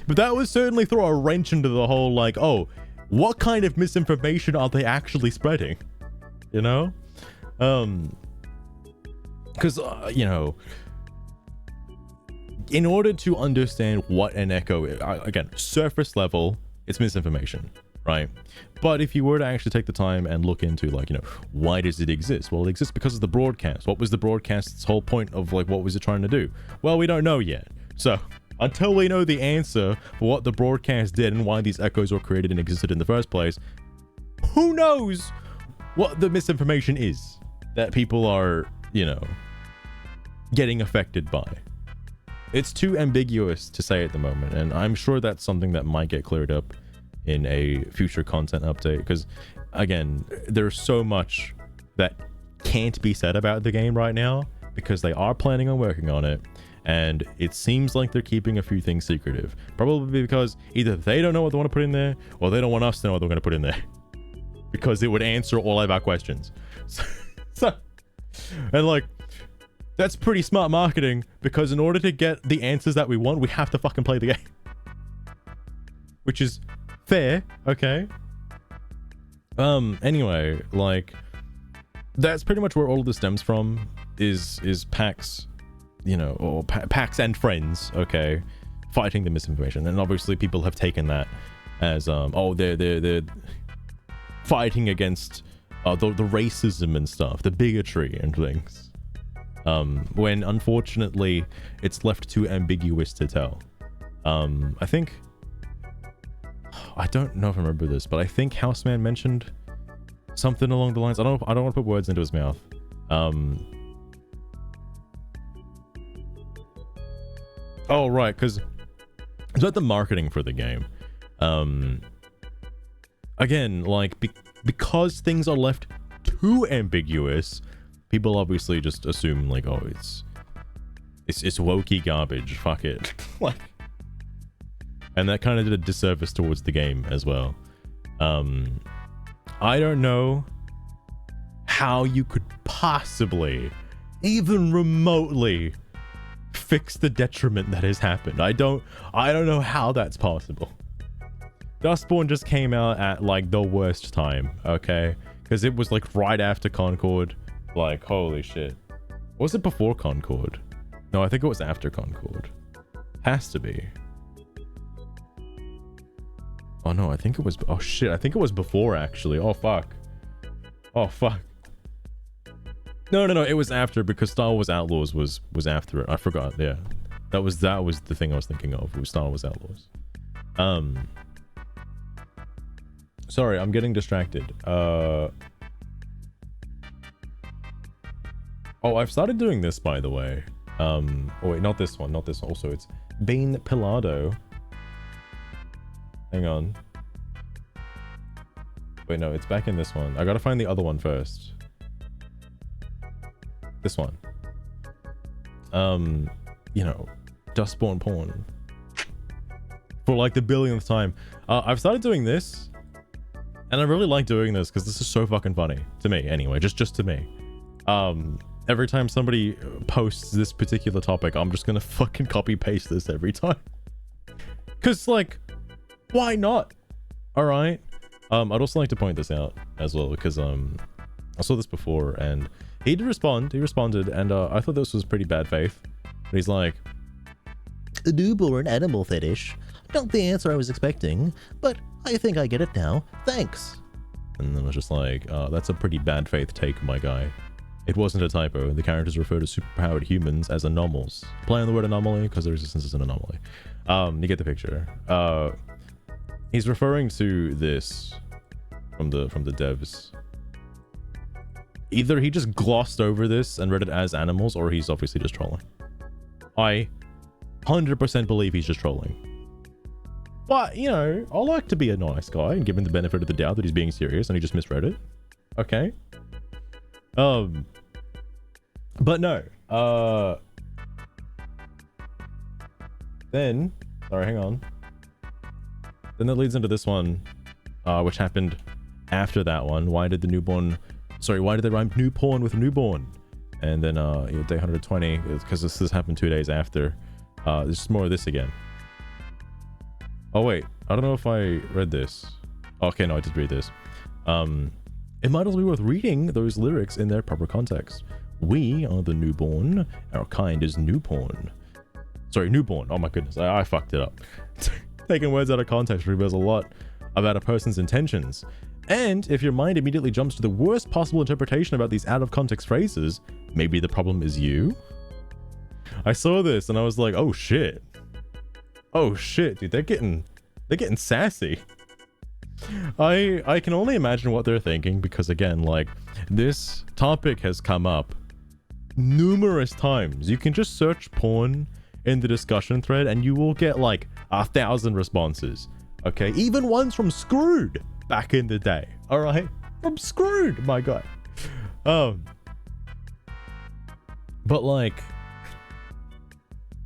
But that would certainly throw a wrench into the whole, like, oh, what kind of misinformation are they actually spreading? You know? Because, you know, in order to understand what an echo is, again, surface level, it's misinformation, right? But if you were to actually take the time and look into, like, you know, why does it exist? Well, it exists because of the broadcast. What was the broadcast's whole point of, like, what was it trying to do? Well, we don't know yet. So until we know the answer for what the broadcast did and why these echoes were created and existed in the first place, who knows what the misinformation is that people are, you know, getting affected by. It's too ambiguous to say at the moment, and I'm sure that's something that might get cleared up in a future content update, because again, there's so much that can't be said about the game right now because they are planning on working on it, and it seems like they're keeping a few things secretive, probably because either they don't know what they want to put in there, or they don't want us to know what they're going to put in there, because it would answer all of our questions. So and like, that's pretty smart marketing, because in order to get the answers that we want, we have to fucking play the game. Which is fair, okay? Anyway, like, that's pretty much where all of this stems from, is PAX, you know, or PAX and friends, okay, fighting the misinformation. And obviously people have taken that as, oh, they're fighting against the racism and stuff, the bigotry and things. When unfortunately it's left too ambiguous to tell. I think I don't know if I remember this, but I think Houseman mentioned something along the lines. I don't want to put words into his mouth. Oh, right, because it's about the marketing for the game. Again, like, because things are left too ambiguous, people obviously just assume, like, oh, it's wokey garbage, fuck it. Like, and that kind of did a disservice towards the game as well. I don't know how you could possibly, even remotely, fix the detriment that has happened. I don't know how that's possible. Dustborn just came out at like the worst time, okay? Because it was like right after Concord. Like, holy shit. Was it before Concord? No, I think it was after Concord. Has to be. Oh no, I think it was, oh shit, I think it was before actually. Oh fuck. Oh fuck. No, it was after, because Star Wars Outlaws was after it. I forgot, yeah. That was the thing I was thinking of. It was Star Wars Outlaws. Sorry, I'm getting distracted. Oh, I've started doing this, by the way. Oh wait, not this one. Also, it's Bane Pilado. Hang on. Wait, no, it's back in this one. I gotta find the other one first. This one. You know, Dustborn porn. For like the billionth time. I've started doing this, and I really like doing this because this is so fucking funny. To me, anyway. Just to me. Every time somebody posts this particular topic, I'm just gonna fucking copy paste this every time. Cause like, why not? Alright. I'd also like to point this out as well, because I saw this before and he did respond. He responded, and I thought this was pretty bad faith. But he's like, A newborn animal fetish. Not the answer I was expecting, but I think I get it now. Thanks. And then I was just like, that's a pretty bad faith take, my guy. It wasn't a typo. The characters refer to superpowered humans as anomals. Play on the word anomaly because the resistance is an anomaly. You get the picture. He's referring to this from the devs. Either he just glossed over this and read it as animals, or he's obviously just trolling. I 100% believe he's just trolling. But, you know, I like to be a nice guy and give him the benefit of the doubt that he's being serious and he just misread it. Okay. But no. Then, sorry, hang on. Then that leads into this one, which happened after that one. Why did they rhyme new porn with newborn? And then, day 120, because this happened 2 days after. There's more of this again. Oh, wait. I don't know if I read this. Okay, no, I did read this. It might also be worth reading those lyrics in their proper context. We are the newborn. Our kind is new porn. Sorry, newborn. Oh my goodness. I fucked it up. Taking words out of context reveals a lot about a person's intentions. And if your mind immediately jumps to the worst possible interpretation about these out of context phrases, maybe the problem is you? I saw this and I was like, oh shit. Oh shit, dude, they're getting sassy. I can only imagine what they're thinking because, again, like, this topic has come up numerous times. You can just search porn in the discussion thread and you will get like 1,000 responses. Okay, even ones from Screwed back in the day. All right, from Screwed, my god. But like,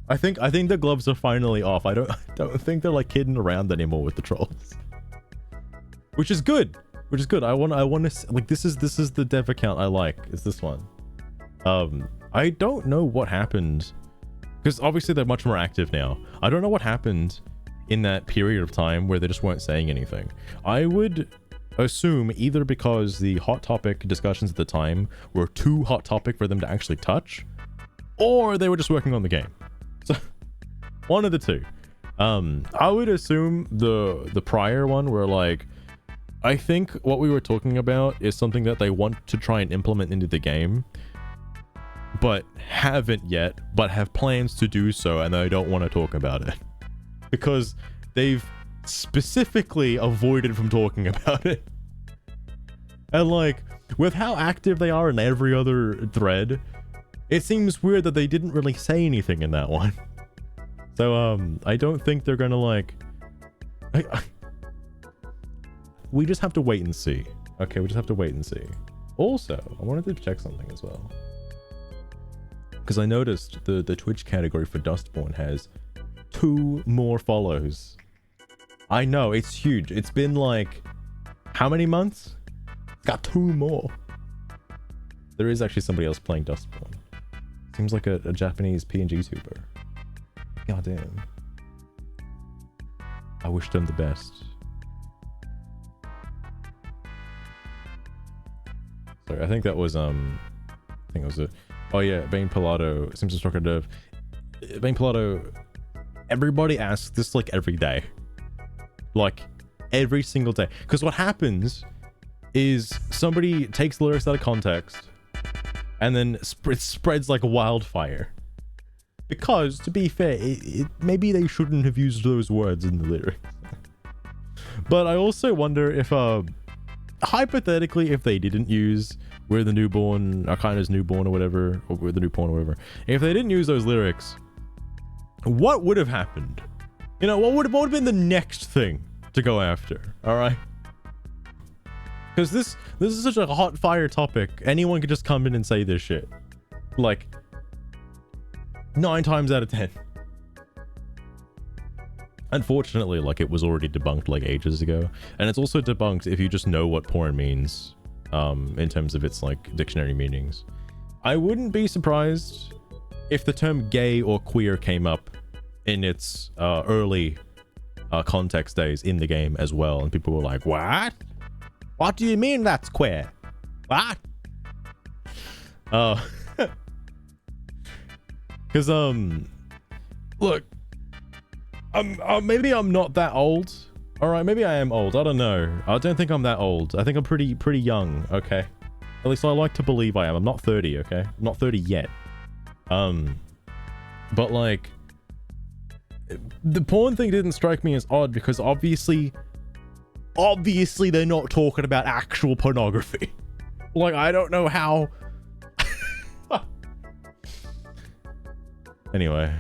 I think the gloves are finally off. I don't think they're like kidding around anymore with the trolls. Which is good. I want to like, this is the dev account I like. It's this one. I don't know what happened, because obviously they're much more active now. I don't know what happened in that period of time where they just weren't saying anything. I would assume either because the hot topic discussions at the time were too hot topic for them to actually touch, or they were just working on the game. So one of the two. I would assume the prior one where, like, I think what we were talking about is something that they want to try and implement into the game, but haven't yet, but have plans to do so, and they don't want to talk about it. Because they've specifically avoided from talking about it. And like, with how active they are in every other thread, it seems weird that they didn't really say anything in that one. So, I don't think they're gonna like... we just have to wait and see. Okay, we just have to wait and see. Also, I wanted to check something as well. Because I noticed the Twitch category for Dustborn has 2 more follows. I know, it's huge. It's been like... how many months? Got 2 more. There is actually somebody else playing Dustborn. Seems like a Japanese PNG tuber. God damn. I wish them the best. Sorry, I think that was I think it was oh yeah, Bane Pilato, Simpsons Talker Dev. Bane Pilato, everybody asks this like every day. Like every single day. Because what happens is somebody takes the lyrics out of context and then it spreads like wildfire. Because, to be fair, maybe they shouldn't have used those words in the lyrics. But I also wonder if, hypothetically, if they didn't use "We're the Newborn," Akaina's Newborn or whatever, or "We're the New Porn" or whatever, if they didn't use those lyrics, what would have happened? You know, what would have been the next thing to go after? All right. Because this is such a hot fire topic. Anyone could just come in and say this shit. Like, 9 times out of 10. Unfortunately, like, it was already debunked like ages ago. And it's also debunked if you just know what porn means, in terms of its like dictionary meanings. I wouldn't be surprised if the term gay or queer came up in its early context days in the game as well. And people were like, what? What do you mean that's queer? What? Because, look, maybe I'm not that old. All right, maybe I am old. I don't know. I don't think I'm that old. I think I'm pretty young, okay? At least I like to believe I am. I'm not 30, okay? I'm not 30 yet. But, like, the porn thing didn't strike me as odd because obviously they're not talking about actual pornography. Like, I don't know how... Anyway.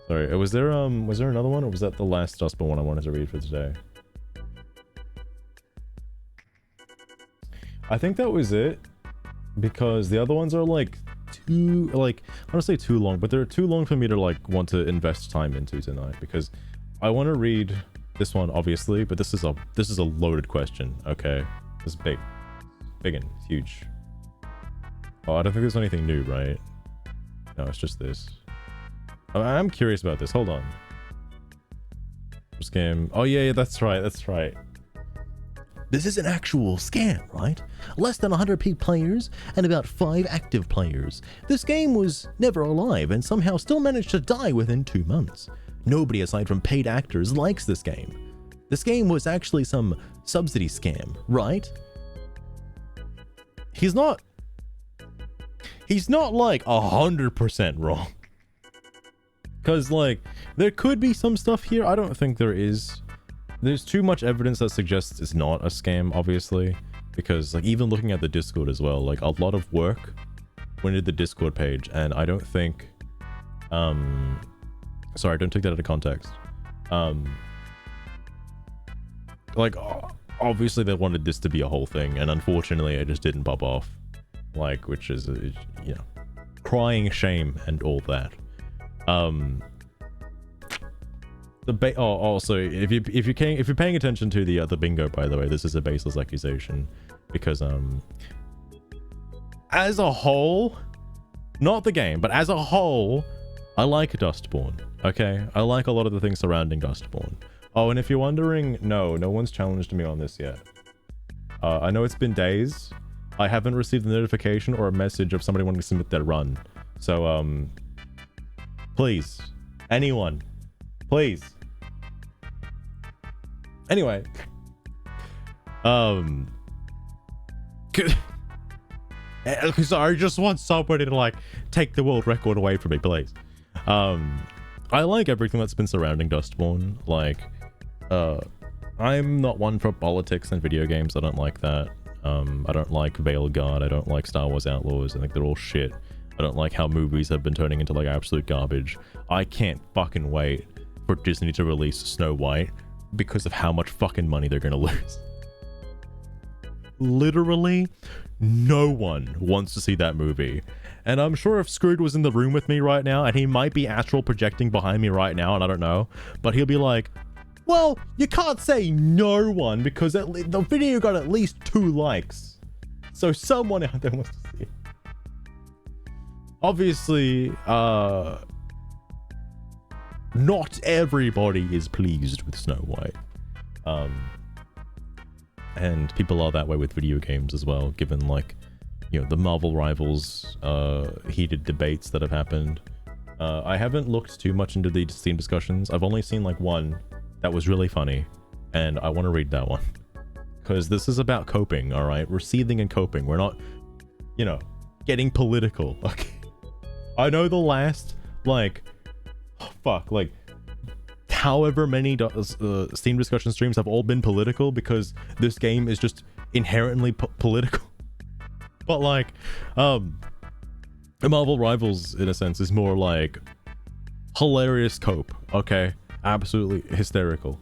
Sorry, was there another one, or was that the last Dustborn one I wanted to read for today? I think that was it, because the other ones are like too, like, I don't say too long, but they're too long for me to like want to invest time into tonight, because I want to read this one obviously, but this is a loaded question. Okay, this is big and huge. Oh, I don't think there's anything new, right? No, it's just this. I'm curious about this. Hold on. Scam. Oh yeah, that's right. This is an actual scam, right? Less than 100 peak players and about 5 active players. This game was never alive and somehow still managed to die within 2 months. Nobody aside from paid actors likes this game. This game was actually some subsidy scam, right? He's not like 100% wrong. Because, like, there could be some stuff here. I don't think there is. There's too much evidence that suggests it's not a scam, obviously. Because, like, even looking at the Discord as well, like, a lot of work went into the Discord page, and I don't think... Sorry, don't take that out of context. Like, obviously they wanted this to be a whole thing, and unfortunately it just didn't pop off. Like, which is, you know, crying shame and all that. Also, if you're paying attention to the bingo, by the way, this is a baseless accusation, because as a whole, not the game, but as a whole, I like Dustborn. Okay, I like a lot of the things surrounding Dustborn. Oh, and if you're wondering, no one's challenged me on this yet. I know it's been days. I haven't received a notification or a message of somebody wanting to submit their run. So, please, anyone, please. Anyway, Because I just want somebody to like take the world record away from me, please. I like everything that's been surrounding Dustborn. Like, I'm not one for politics and video games. I don't like that. I don't like Veilguard. I don't like Star Wars Outlaws. I think they're all shit. I don't like how movies have been turning into like absolute garbage. I can't fucking wait for Disney to release Snow White because of how much fucking money they're gonna lose. Literally, no one wants to see that movie. And I'm sure if Scrooge was in the room with me right now, and he might be astral projecting behind me right now, and I don't know, but he'll be like, well, you can't say no one because the video got at least 2 likes. So someone out there wants to see it. Obviously, not everybody is pleased with Snow White. And people are that way with video games as well, given like, you know, the Marvel Rivals heated debates that have happened. I haven't looked too much into the Steam discussions. I've only seen like one that was really funny, and I want to read that one. Because this is about coping, alright? We're seething and coping. We're not, you know, getting political. Okay. I know the last, like, like, however many Steam discussion streams have all been political because this game is just inherently political. But like, Marvel Rivals, in a sense, is more like hilarious cope, okay? Absolutely hysterical.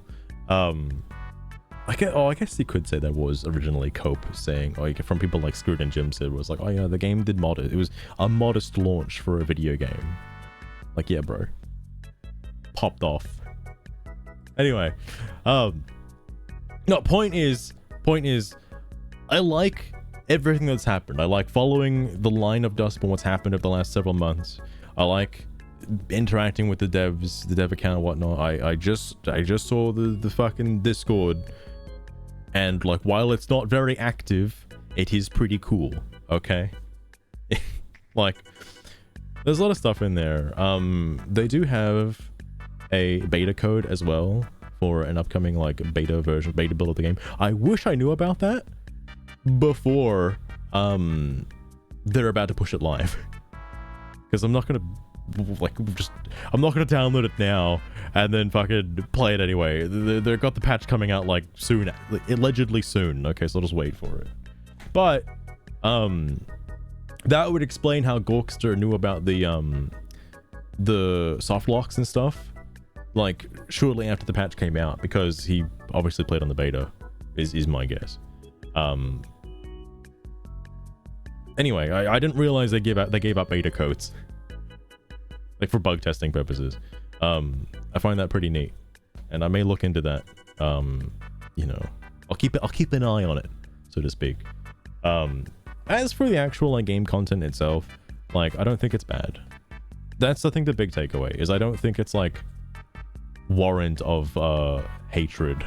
I guess you could say there was originally cope saying, like, from people like Screwed and Jimsid was like, oh yeah, the game did modest. It was a modest launch for a video game. Like, yeah, bro. Popped off. Anyway, no, point is, I like everything that's happened. I like following the line of Dustborn, what's happened over the last several months. I like interacting with the devs, the dev account and whatnot. I just saw the fucking Discord, and like, while it's not very active, it is pretty cool, okay? Like, there's a lot of stuff in there. They do have a beta code as well for an upcoming like beta build of the game. I wish I knew about that before they're about to push it live, because I'm not gonna I'm not gonna download it now and then fucking play it anyway. They've got the patch coming out like soon, allegedly soon. Okay, so I'll just wait for it. But that would explain how Gorkster knew about the soft locks and stuff like shortly after the patch came out, because he obviously played on the beta, is my guess. Anyway, I didn't realize they gave out beta codes, like, for bug testing purposes. I find that pretty neat, and I may look into that. You know, I'll keep an eye on it, so to speak. As for the actual like game content itself, like, I don't think it's bad. That's I think the big takeaway is I don't think it's like warrant of hatred.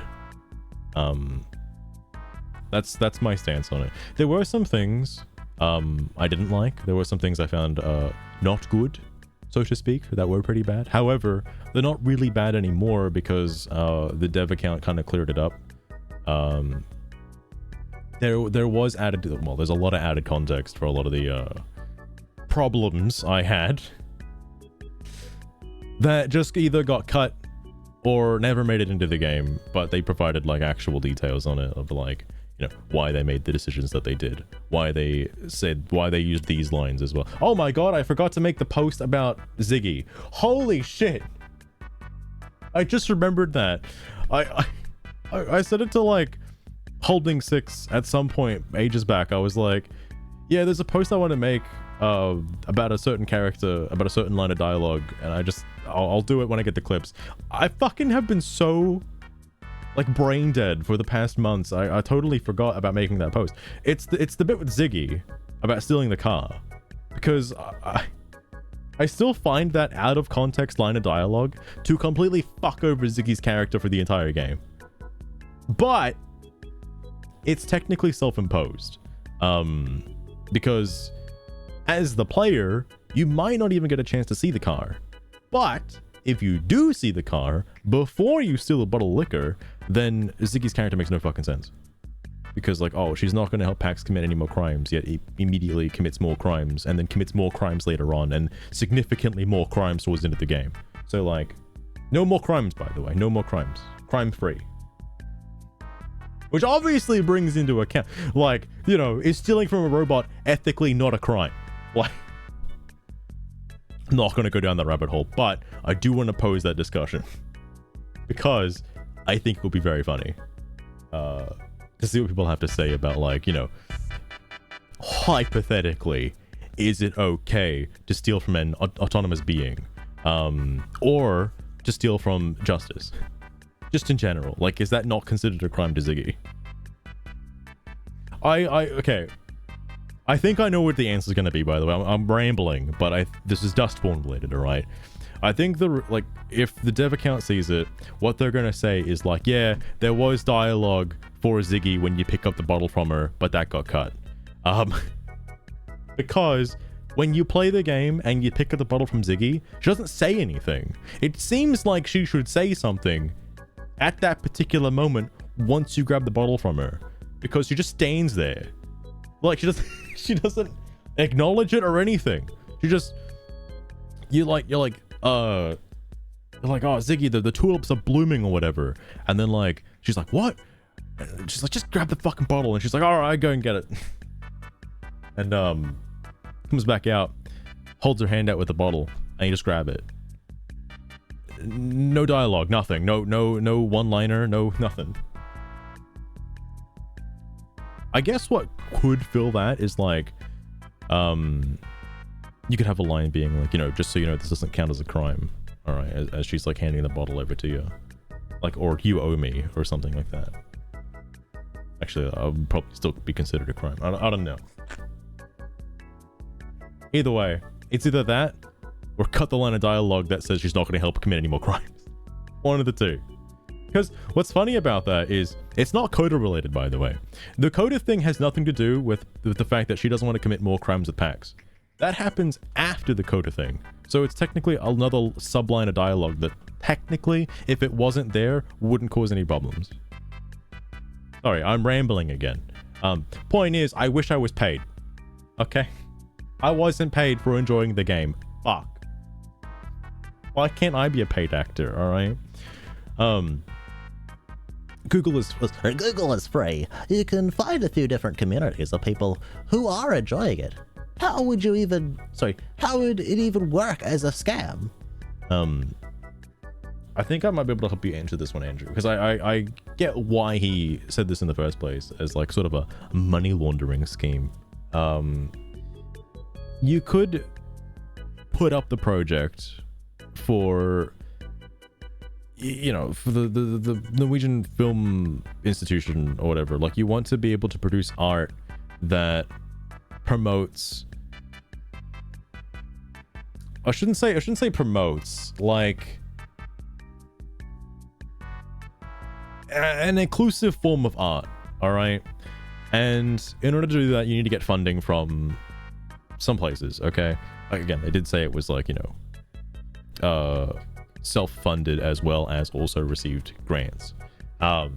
That's my stance on it. There were some things I didn't like. There were some things I found not good, so to speak, that were pretty bad. However, they're not really bad anymore because the dev account kind of cleared it up. There was added, well, there's a lot of added context for a lot of the problems I had that just either got cut or never made it into the game, but they provided like actual details on it of like, you know, why they made the decisions that they did, why they used these lines as well. Oh my god, I forgot to make the post about Ziggy. Holy shit, I just remembered that. I said it to like Holding 6 at some point ages back. I was like, yeah, there's a post I want to make about a certain character, about a certain line of dialogue, and I'll do it when I get the clips. I fucking have been so like brain dead for the past months. I totally forgot about making that post. It's the bit with Ziggy about stealing the car, because I still find that out of context line of dialogue to completely fuck over Ziggy's character for the entire game. But it's technically self-imposed, because as the player, you might not even get a chance to see the car. But if you do see the car before you steal a bottle of liquor, then Ziggy's character makes no fucking sense. because like, oh, she's not going to help Pax commit any more crimes, yet he immediately commits more crimes and then commits more crimes later on and significantly more crimes towards the end of the game. So like, no more crimes, by the way, no more crimes, crime free. Which obviously brings into account, like, you know, is stealing from a robot ethically not a crime? Like, I'm not going to go down that rabbit hole, but I do want to pose that discussion because I think it will be very funny to see what people have to say about, like, you know, hypothetically, is it okay to steal from an autonomous being, or to steal from justice? Just in general, like, is that not considered a crime to Ziggy? Okay. I think I know what the answer is going to be, by the way. I'm rambling, but this is Dustborn related, alright? I think if the dev account sees it, what they're going to say is like, yeah, there was dialogue for Ziggy when you pick up the bottle from her, but that got cut. Because when you play the game and you pick up the bottle from Ziggy, she doesn't say anything. It seems like she should say something at that particular moment once you grab the bottle from her, because she just stands there. Like, she doesn't acknowledge it or anything. You're like, oh, Ziggy, the tulips are blooming or whatever. And then like, she's like, what? And she's like, just grab the fucking bottle. And she's like, all right, go and get it. And comes back out, holds her hand out with the bottle, and you just grab it. No dialogue, nothing. No one-liner, no nothing. I guess what could fill that is like, you could have a line being like, you know, just so you know, this doesn't count as a crime. All right, as she's like handing the bottle over to you, like, or you owe me or something like that. Actually, I would probably still be considered a crime. I don't know. Either way, it's either that or cut the line of dialogue that says she's not going to help commit any more crimes. One of the two. Because what's funny about that is it's not Coda related, by the way. The Coda thing has nothing to do with the fact that she doesn't want to commit more crimes with Pax. That happens after the Coda thing. So it's technically another subline of dialogue that technically, if it wasn't there, wouldn't cause any problems. Sorry, I'm rambling again. Point is, I wish I was paid. Okay? I wasn't paid for enjoying the game. Fuck. Why can't I be a paid actor, alright? Google is free. You can find a few different communities of people who are enjoying it. How would it even work as a scam? I think I might be able to help you answer this one, Andrew, because I get why he said this in the first place as like sort of a money laundering scheme. You could put up the project for, you know, for the Norwegian Film Institution or whatever. Like, you want to be able to produce art that promotes, I shouldn't say promotes, like an inclusive form of art, all right? And in order to do that, you need to get funding from some places, okay? Like, again, they did say it was like, you know, self-funded as well as also received grants. Now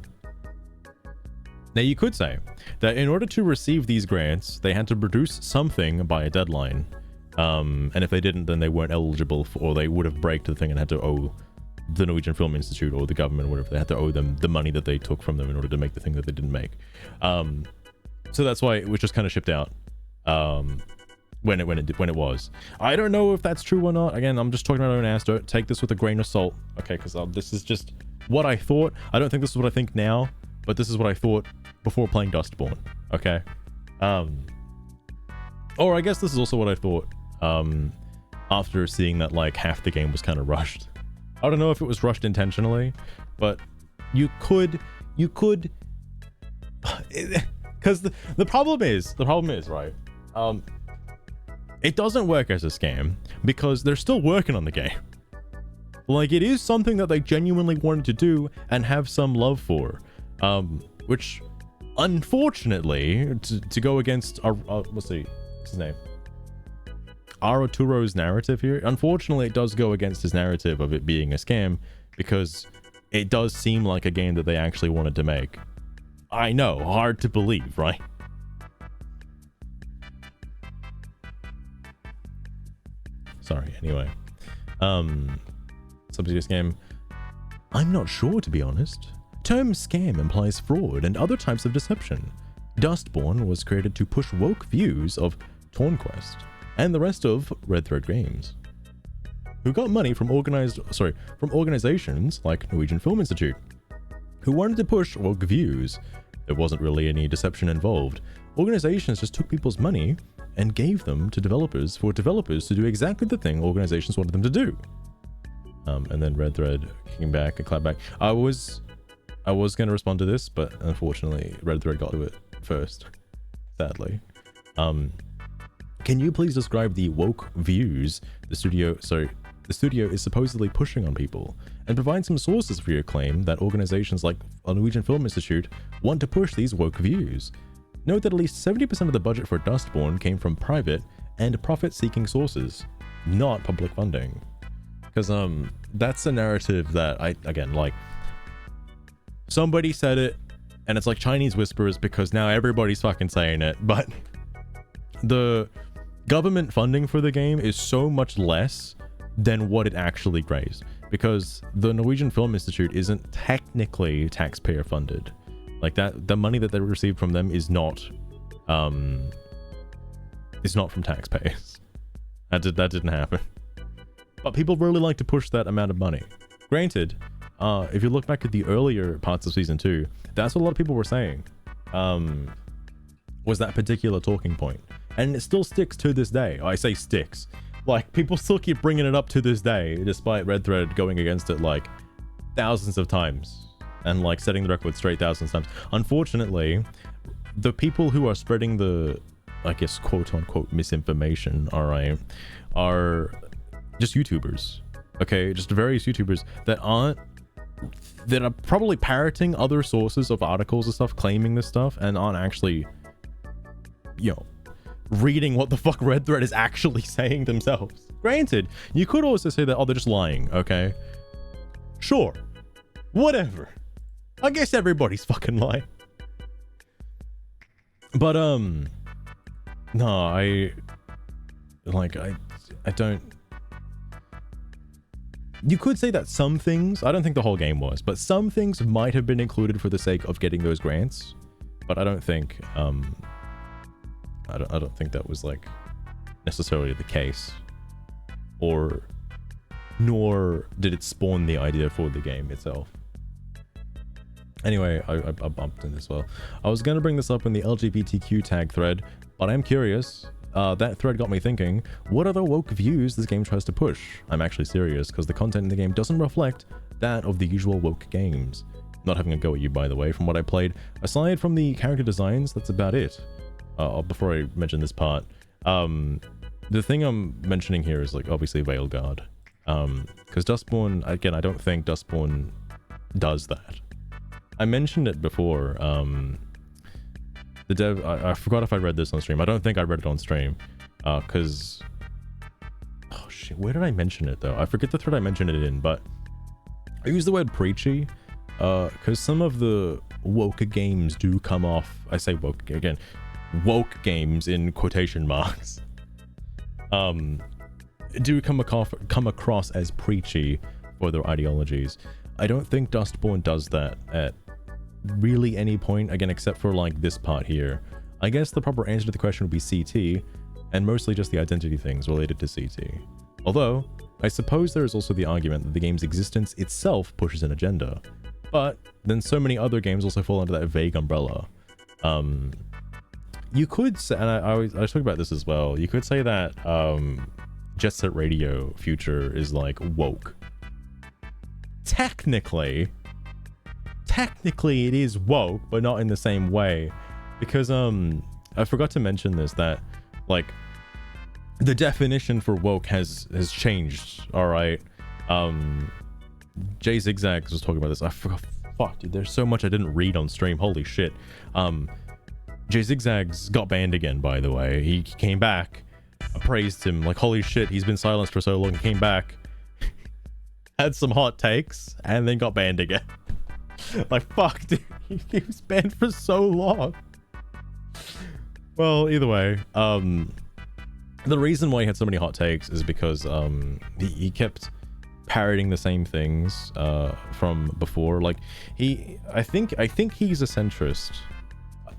you could say that in order to receive these grants, they had to produce something by a deadline. And if they didn't, then they weren't eligible for, or they would have braked the thing and had to owe the Norwegian Film Institute or the government or whatever. They had to owe them the money that they took from them in order to make the thing that they didn't make. So that's why it was just kind of shipped out when it was. I don't know if that's true or not. Again, I'm just talking about my own ass. Don't take this with a grain of salt, okay? Because this is just what I thought. I don't think this is what I think now, but this is what I thought before playing Dustborn, okay? Or I guess this is also what I thought after seeing that like half the game was kind of rushed. I don't know if it was rushed intentionally, but you could because the problem is right, it doesn't work as a scam because they're still working on the game. Like, it is something that they genuinely wanted to do and have some love for, which unfortunately to go against what's his name, Arturo's narrative here, unfortunately it does go against his narrative of it being a scam, because it does seem like a game that they actually wanted to make. I know, hard to believe, right? Sorry, anyway. Subsidious game. I'm not sure, to be honest. Term scam implies fraud and other types of deception. Dustborn was created to push woke views of Tornquest and the rest of Red Thread Games, who got money from organizations like Norwegian Film Institute, who wanted to push woke views. There wasn't really any deception involved. Organizations just took people's money and gave them to developers for developers to do exactly the thing organizations wanted them to do. And then Red Thread came back and clapped back. I was going to respond to this, but unfortunately Red Thread got to it first, sadly. Can you please describe the woke views the studio is supposedly pushing on people, and provide some sources for your claim that organizations like the Norwegian Film Institute want to push these woke views? Note that at least 70% of the budget for Dustborn came from private and profit-seeking sources, not public funding. Because that's a narrative that somebody said it, and it's like Chinese whispers because now everybody's fucking saying it, but the government funding for the game is so much less than what it actually raised, because the Norwegian Film Institute isn't technically taxpayer funded. Like that, the money that they received from them is not from taxpayers. That didn't happen. But people really like to push that amount of money. Granted, if you look back at the earlier parts of season 2, that's what a lot of people were saying. Was that particular talking point, and it still sticks to this day. I say sticks, like people still keep bringing it up to this day, despite Red Thread going against it like thousands of times and like setting the record straight thousands of times. Unfortunately, the people who are spreading the, I guess, quote unquote misinformation, all right, are just YouTubers, okay, just various YouTubers that are probably parroting other sources of articles and stuff claiming this stuff, and aren't actually, reading what the fuck Red Thread is actually saying themselves. Granted, you could also say that, oh, they're just lying, okay? Sure. Whatever. I guess everybody's fucking lying. But, no, I don't... You could say that some things, I don't think the whole game was, but some things might have been included for the sake of getting those grants, but I don't think, I don't think that was like necessarily the case, nor did it spawn the idea for the game itself. Anyway, I bumped in this well. I was going to bring this up in the LGBTQ tag thread, but I'm curious. That thread got me thinking, what are the woke views this game tries to push? I'm actually serious, because the content in the game doesn't reflect that of the usual woke games. Not having a go at you, by the way, from what I played. Aside from the character designs, that's about it. Before I mention this part, the thing I'm mentioning here is like obviously Veilguard, because Dustborn, again, I don't think Dustborn does that. I mentioned it before. The dev, I forgot if I read this on stream. I don't think I read it on stream, because oh shit, where did I mention it though? I forget the thread I mentioned it in, but I use the word preachy because some of the woke games do come off, I say woke again, woke games in quotation marks, do come across as preachy for their ideologies. I don't think Dustborn does that at really any point, again, except for like this part here. I guess the proper answer to the question would be Seethe, and mostly just the identity things related to Seethe. Although, I suppose there is also the argument that the game's existence itself pushes an agenda, but then so many other games also fall under that vague umbrella. You could say, and I talk about this as well, you could say that Jet Set Radio Future is like woke. Technically it is woke, but not in the same way, because I forgot to mention this, that like the definition for woke has changed. All right, Jay Zigzags was talking about this. I forgot. Fuck, dude, there's so much I didn't read on stream. Holy shit. Jay Zigzags got banned again, by the way. He came back. I praised him like, holy shit, he's been silenced for so long. He came back, had some hot takes, and then got banned again. Like, fuck, dude. He was banned for so long. Well, either way, the reason why he had so many hot takes is because he kept parroting the same things from before. Like I think he's a centrist,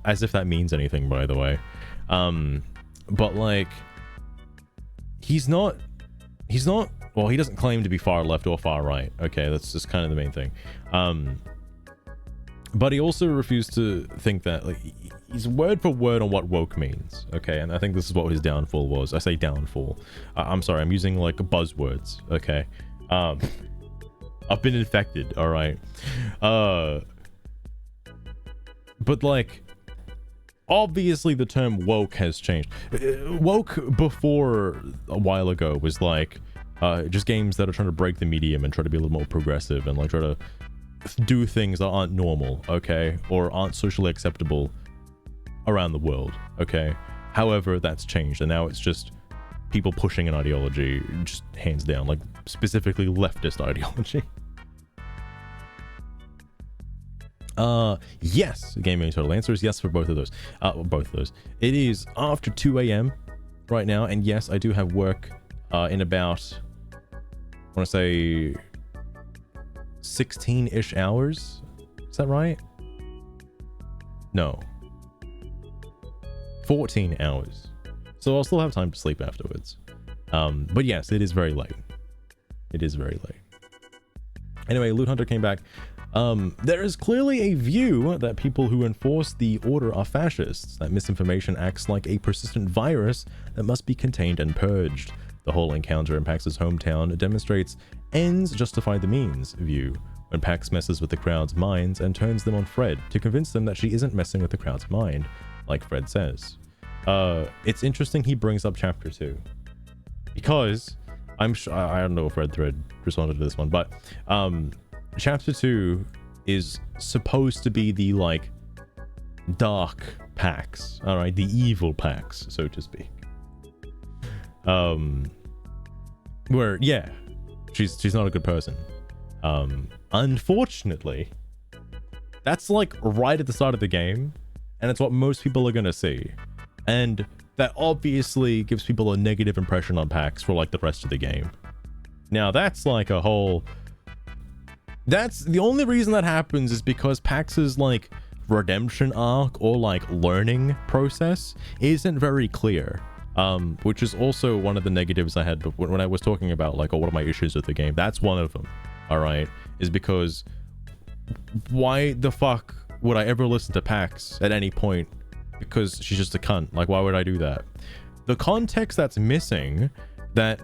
as if that means anything, by the way. But like he's not well, he doesn't claim to be far left or far right. Okay, that's just kind of the main thing. But he also refused to think that, like, he's word for word on what woke means. Okay, and I think this is what his downfall was. I say downfall. I'm sorry, I'm using like buzzwords. Okay. I've been infected, all right. But like, obviously the term woke has changed. Woke before a while ago was like just games that are trying to break the medium and try to be a little more progressive and like try to do things that aren't normal, okay, or aren't socially acceptable around the world. Okay, however, that's changed, and now it's just people pushing an ideology, just hands down, like specifically leftist ideology. Yes, gaming total answer is yes for both of those. It is after 2 a.m. right now, and yes, I do have work in about, I want to say 16-ish hours. Is that right? No, 14 hours. So I'll still have time to sleep afterwards. But yes, it is very late. It is very late. Anyway, Loot Hunter came back. There is clearly a view that people who enforce the order are fascists, that misinformation acts like a persistent virus that must be contained and purged. The whole encounter in Pax's hometown demonstrates ends justify the means view, when Pax messes with the crowd's minds and turns them on Fred to convince them that she isn't messing with the crowd's mind, like Fred says. It's interesting he brings up chapter 2, because I'm sure, I don't know if Red Thread responded to this one, but chapter 2 is supposed to be the like dark Pax, all right, the evil Pax, so to speak. Where yeah, she's not a good person. Unfortunately, that's like right at the start of the game, and it's what most people are gonna see, and that obviously gives people a negative impression on Pax for like the rest of the game. Now that's like a whole, that's the only reason that happens is because Pax's like redemption arc or like learning process isn't very clear, which is also one of the negatives I had when I was talking about like, oh, what are my issues with the game. That's one of them, all right, is because why the fuck would I ever listen to Pax at any point? Because she's just a cunt. Like, why would I do that? The context that's missing, that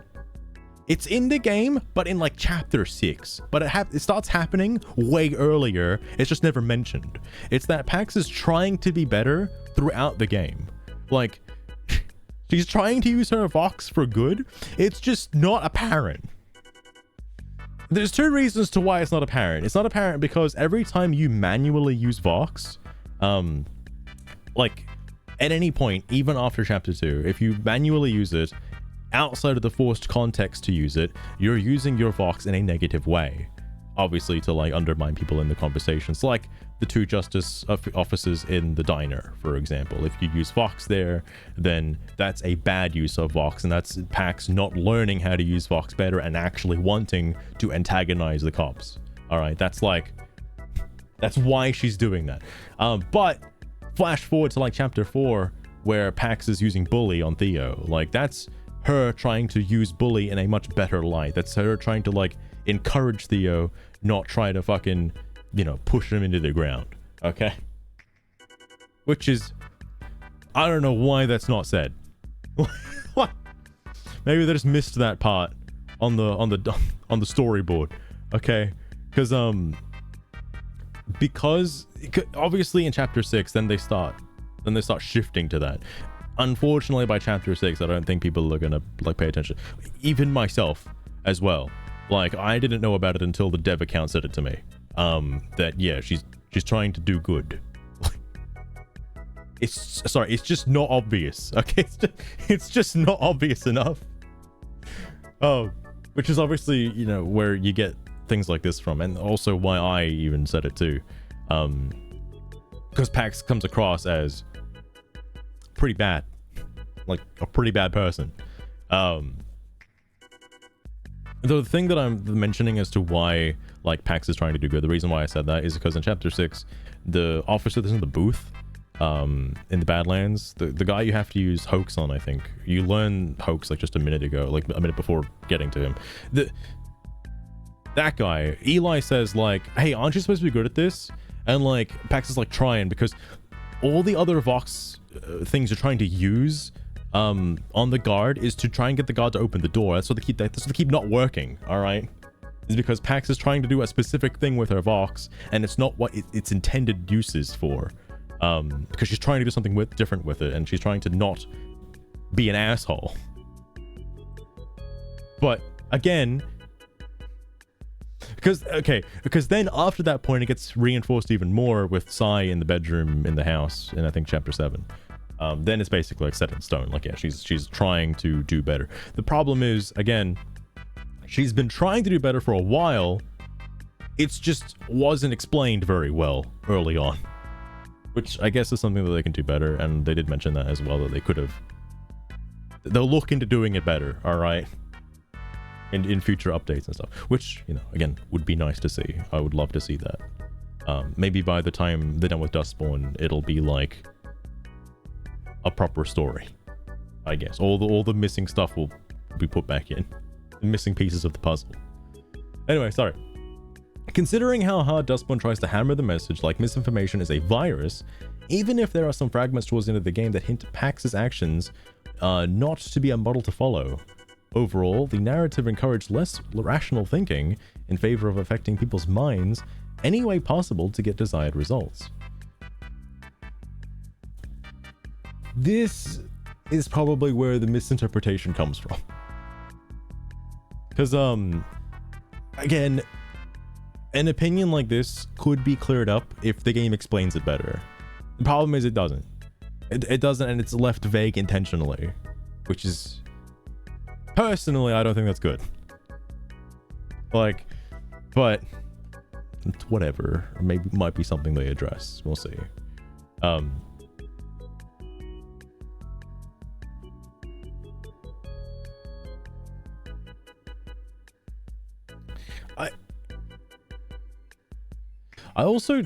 it's in the game, but in like chapter 6, but it starts happening way earlier. It's just never mentioned. It's that Pax is trying to be better throughout the game. Like, she's trying to use her Vox for good. It's just not apparent. There's two reasons to why it's not apparent. It's not apparent because every time you manually use Vox, like at any point, even after chapter 2, if you manually use it outside of the forced context to use it, you're using your Vox in a negative way, obviously to like undermine people in the conversations, like the two justice officers in the diner, for example. If you use Vox there, then that's a bad use of Vox, and that's Pax not learning how to use Vox better and actually wanting to antagonize the cops. All right, that's why she's doing that. But flash forward to like chapter 4, where Pax is using bully on Theo. Like, that's her trying to use bully in a much better light. That's her trying to like encourage Theo, not try to fucking, you know, push him into the ground. Okay, which is, I don't know why that's not said. What? Maybe they just missed that part on the storyboard. Okay, because obviously in chapter 6, then they start shifting to that. Unfortunately, by chapter 6, I don't think people are gonna like pay attention. Even myself as well. Like, I didn't know about it until the dev account said it to me. That yeah, she's trying to do good. It's just not obvious. Okay, it's just not obvious enough. Oh, which is obviously, you know, where you get things like this from, and also why I even said it too. because Pax comes across as pretty bad, like a pretty bad person. The thing that I'm mentioning as to why like Pax is trying to do good, the reason why I said that is because in chapter 6, the officer that's in the booth in the Badlands, the guy you have to use hoax on, I think you learn hoax like just a minute ago, like a minute before getting to him. That guy, Eli says like, hey, aren't you supposed to be good at this? And like Pax is like trying, because all the other Vox things you're trying to use on the guard is to try and get the guard to open the door. That's what they keep not working. All right, is because Pax is trying to do a specific thing with her Vox, and it's not what its intended uses for. Because she's trying to do something different with it, and she's trying to not be an asshole. But again, because then after that point it gets reinforced even more with Sai in the bedroom in the house in I think chapter 7. Then it's basically like set in stone. Like, yeah, she's trying to do better. The problem is, again, she's been trying to do better for a while. It's just wasn't explained very well early on, which I guess is something that they can do better. And they did mention that as well, that they could have. They'll look into doing it better. All right. In future updates and stuff, which, you know, again, would be nice to see. I would love to see that. Maybe by the time they're done with Dustborn, it'll be like a proper story, I guess. All the missing stuff will be put back in, the missing pieces of the puzzle. Anyway, sorry. Considering how hard Dustborn tries to hammer the message like misinformation is a virus, even if there are some fragments towards the end of the game that hint at Pax's actions not to be a model to follow, overall, the narrative encouraged less rational thinking in favor of affecting people's minds any way possible to get desired results. This is probably where the misinterpretation comes from. Because, again, an opinion like this could be cleared up if the game explains it better. The problem is it doesn't. It doesn't, and it's left vague intentionally, which is... Personally, I don't think that's good. Like, but whatever. Maybe might be something they address. We'll see. I also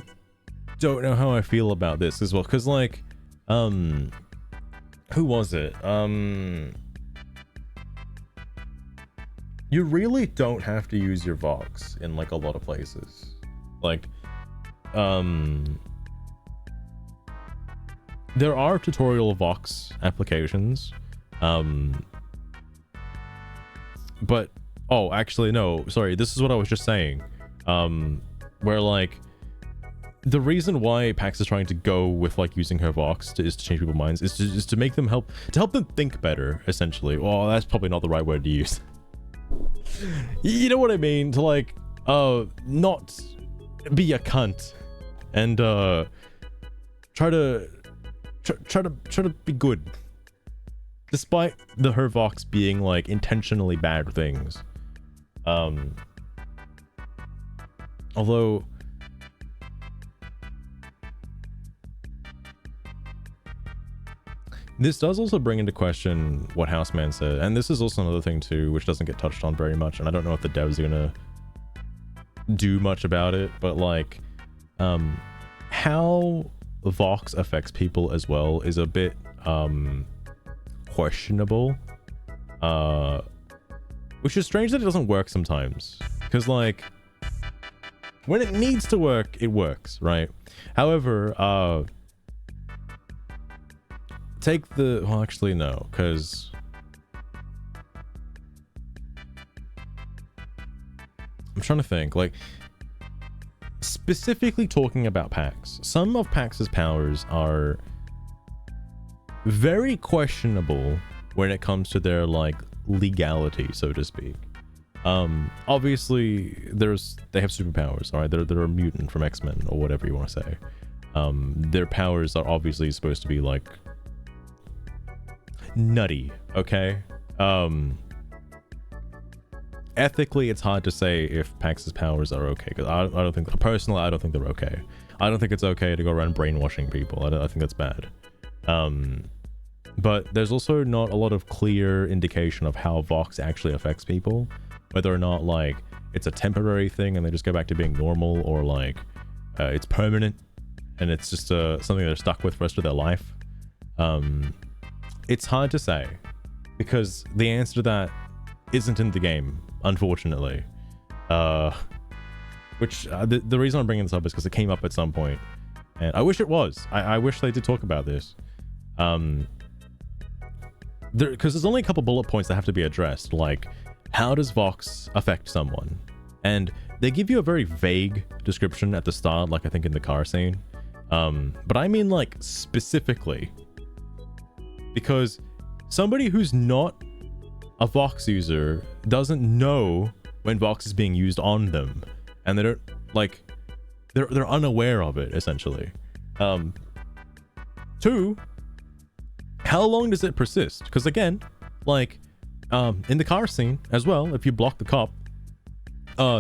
don't know how I feel about this as well, because like, who was it? You really don't have to use your Vox in like a lot of places. Like, there are tutorial Vox applications, but oh, actually no, sorry, this is what I was just saying, where like the reason why Pax is trying to go with like using her Vox is to change people's minds, is to make them help them think better, essentially. Well, that's probably not the right word to use. You know what I mean? To like not be a cunt and try to be good, despite her Vox being like intentionally bad things. Although this does also bring into question what Houseman said, and this is also another thing too, which doesn't get touched on very much, and I don't know if the devs are gonna do much about it, but like, how Vox affects people as well is a bit questionable, which is strange that it doesn't work sometimes, because like, when it needs to work, it works, right? However, take the, well, actually no, because I'm trying to think, like, specifically talking about Pax, some of Pax's powers are very questionable when it comes to their like legality, so to speak. Obviously they have superpowers, all right? They're a mutant from X-Men or whatever you want to say. Their powers are obviously supposed to be like nutty, okay? Ethically, it's hard to say if Pax's powers are okay, because I don't think, personally, I don't think they're okay. I don't think it's okay to go around brainwashing people. I think that's bad. But there's also not a lot of clear indication of how Vox actually affects people, whether or not like it's a temporary thing and they just go back to being normal, or like it's permanent and it's just something they're stuck with for the rest of their life. It's hard to say because the answer to that isn't in the game, unfortunately. Which the reason I'm bringing this up is because it came up at some point, and I wish it was. I wish they did talk about this. Because there's only a couple bullet points that have to be addressed, like how does Vox affect someone? And they give you a very vague description at the start, like I think in the car scene. But I mean like specifically, because somebody who's not a Vox user doesn't know when Vox is being used on them, and they don't like they're unaware of it essentially. 2, how long does it persist? Because again, like in the car scene as well, if you block the cop,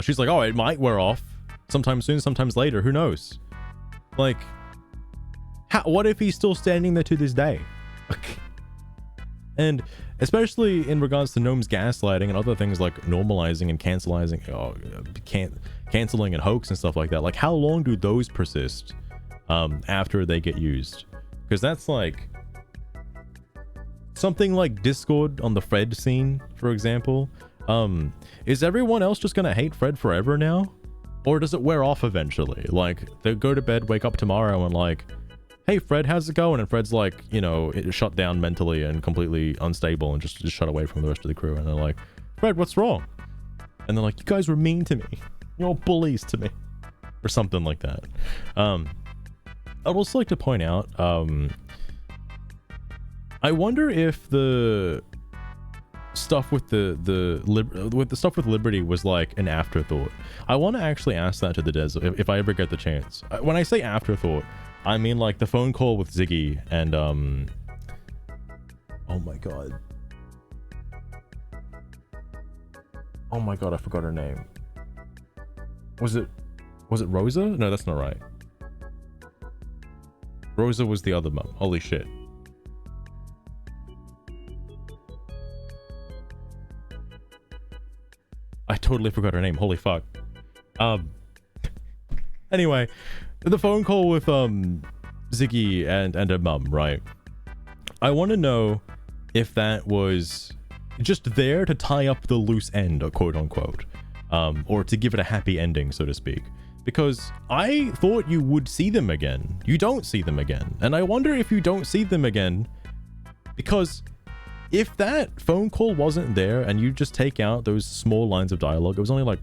she's like, oh, it might wear off sometime soon, sometimes later, who knows? Like, what if he's still standing there to this day? And especially in regards to Gnome's gaslighting and other things like normalizing and canceling and hoax and stuff like that, like how long do those persist after they get used? Because that's like something like Discord on the Fred scene, for example. Is everyone else just gonna hate Fred forever now? Or does it wear off eventually? Like, they go to bed, wake up tomorrow, and like, hey Fred, how's it going? And Fred's like, you know, shut down mentally and completely unstable and just shut away from the rest of the crew. And they're like, Fred, what's wrong? And they're like, you guys were mean to me. You're all bullies to me. Or something like that. I'd also like to point out, I wonder if the stuff with the stuff with Liberty was like an afterthought. I want to actually ask that to the Des if I ever get the chance. When I say afterthought, I mean like the phone call with Ziggy and oh my god, I forgot her name. Was it Rosa? No, that's not right. Rosa was the other mum. Holy shit. I totally forgot her name. Holy fuck. Anyway, the phone call with Ziggy and her mum, right? I want to know if that was just there to tie up the loose end, or quote unquote, or to give it a happy ending, so to speak. Because I thought you would see them again. You don't see them again. And I wonder if you don't see them again because if that phone call wasn't there and you just take out those small lines of dialogue, it was only like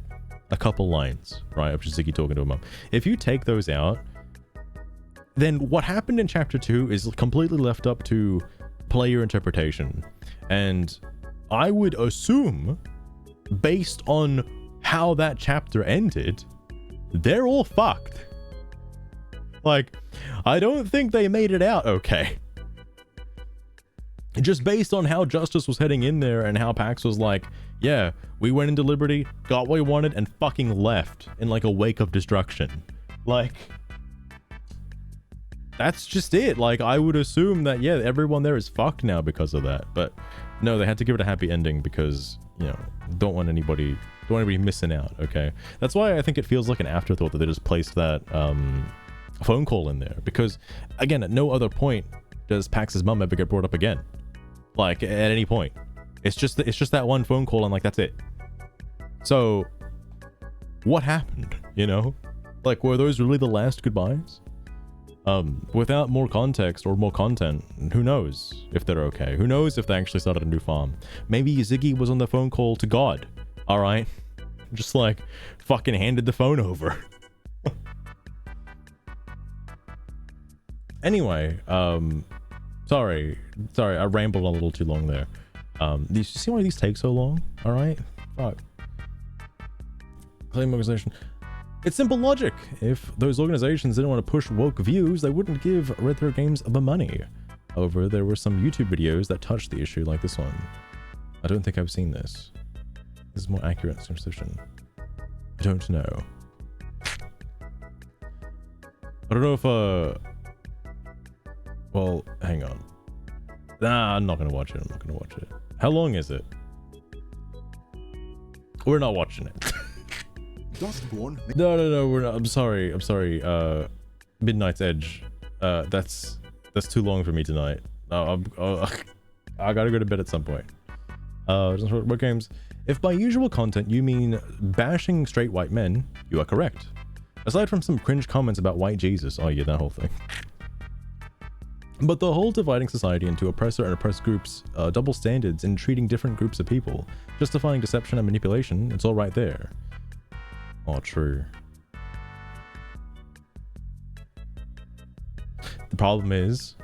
a couple lines, right? Of just Ziggy talking to her mom. If you take those out, then what happened in chapter 2 is completely left up to player interpretation. And I would assume, based on how that chapter ended, they're all fucked. Like, I don't think they made it out okay. Just based on how Justice was heading in there and how Pax was like, yeah, we went into Liberty, got what we wanted, and fucking left in like a wake of destruction. Like, that's just it. Like, I would assume that, yeah, everyone there is fucked now because of that. But no, they had to give it a happy ending because, you know, don't want anybody missing out, okay? That's why I think it feels like an afterthought that they just placed that phone call in there. Because, again, at no other point does Pax's mum ever get brought up again. Like, at any point. It's just that one phone call and, like, that's it. So, what happened, you know? Like, were those really the last goodbyes? Without more context or more content, who knows if they're okay? Who knows if they actually started a new farm? Maybe Ziggy was on the phone call to God, alright? Just, like, fucking handed the phone over. Anyway, sorry, I rambled a little too long there. You see why these take so long? All right, fuck. Claim organization. It's simple logic. If those organizations didn't want to push woke views, they wouldn't give retro games the money. However, there were some YouTube videos that touched the issue, like this one. I don't think I've seen this. This is more accurate substitution. I don't know. I don't know if well, hang on. Nah, I'm not gonna watch it. I'm not gonna watch it. How long is it? We're not watching it. Dustborn. No, we're not. I'm sorry. Midnight's Edge. That's too long for me tonight. I gotta go to bed at some point. What games? If by usual content you mean bashing straight white men, you are correct. Aside from some cringe comments about white Jesus. Oh yeah, that whole thing. But the whole dividing society into oppressor and oppressed groups, double standards in treating different groups of people, justifying deception and manipulation, it's all right there. Oh, true. The problem is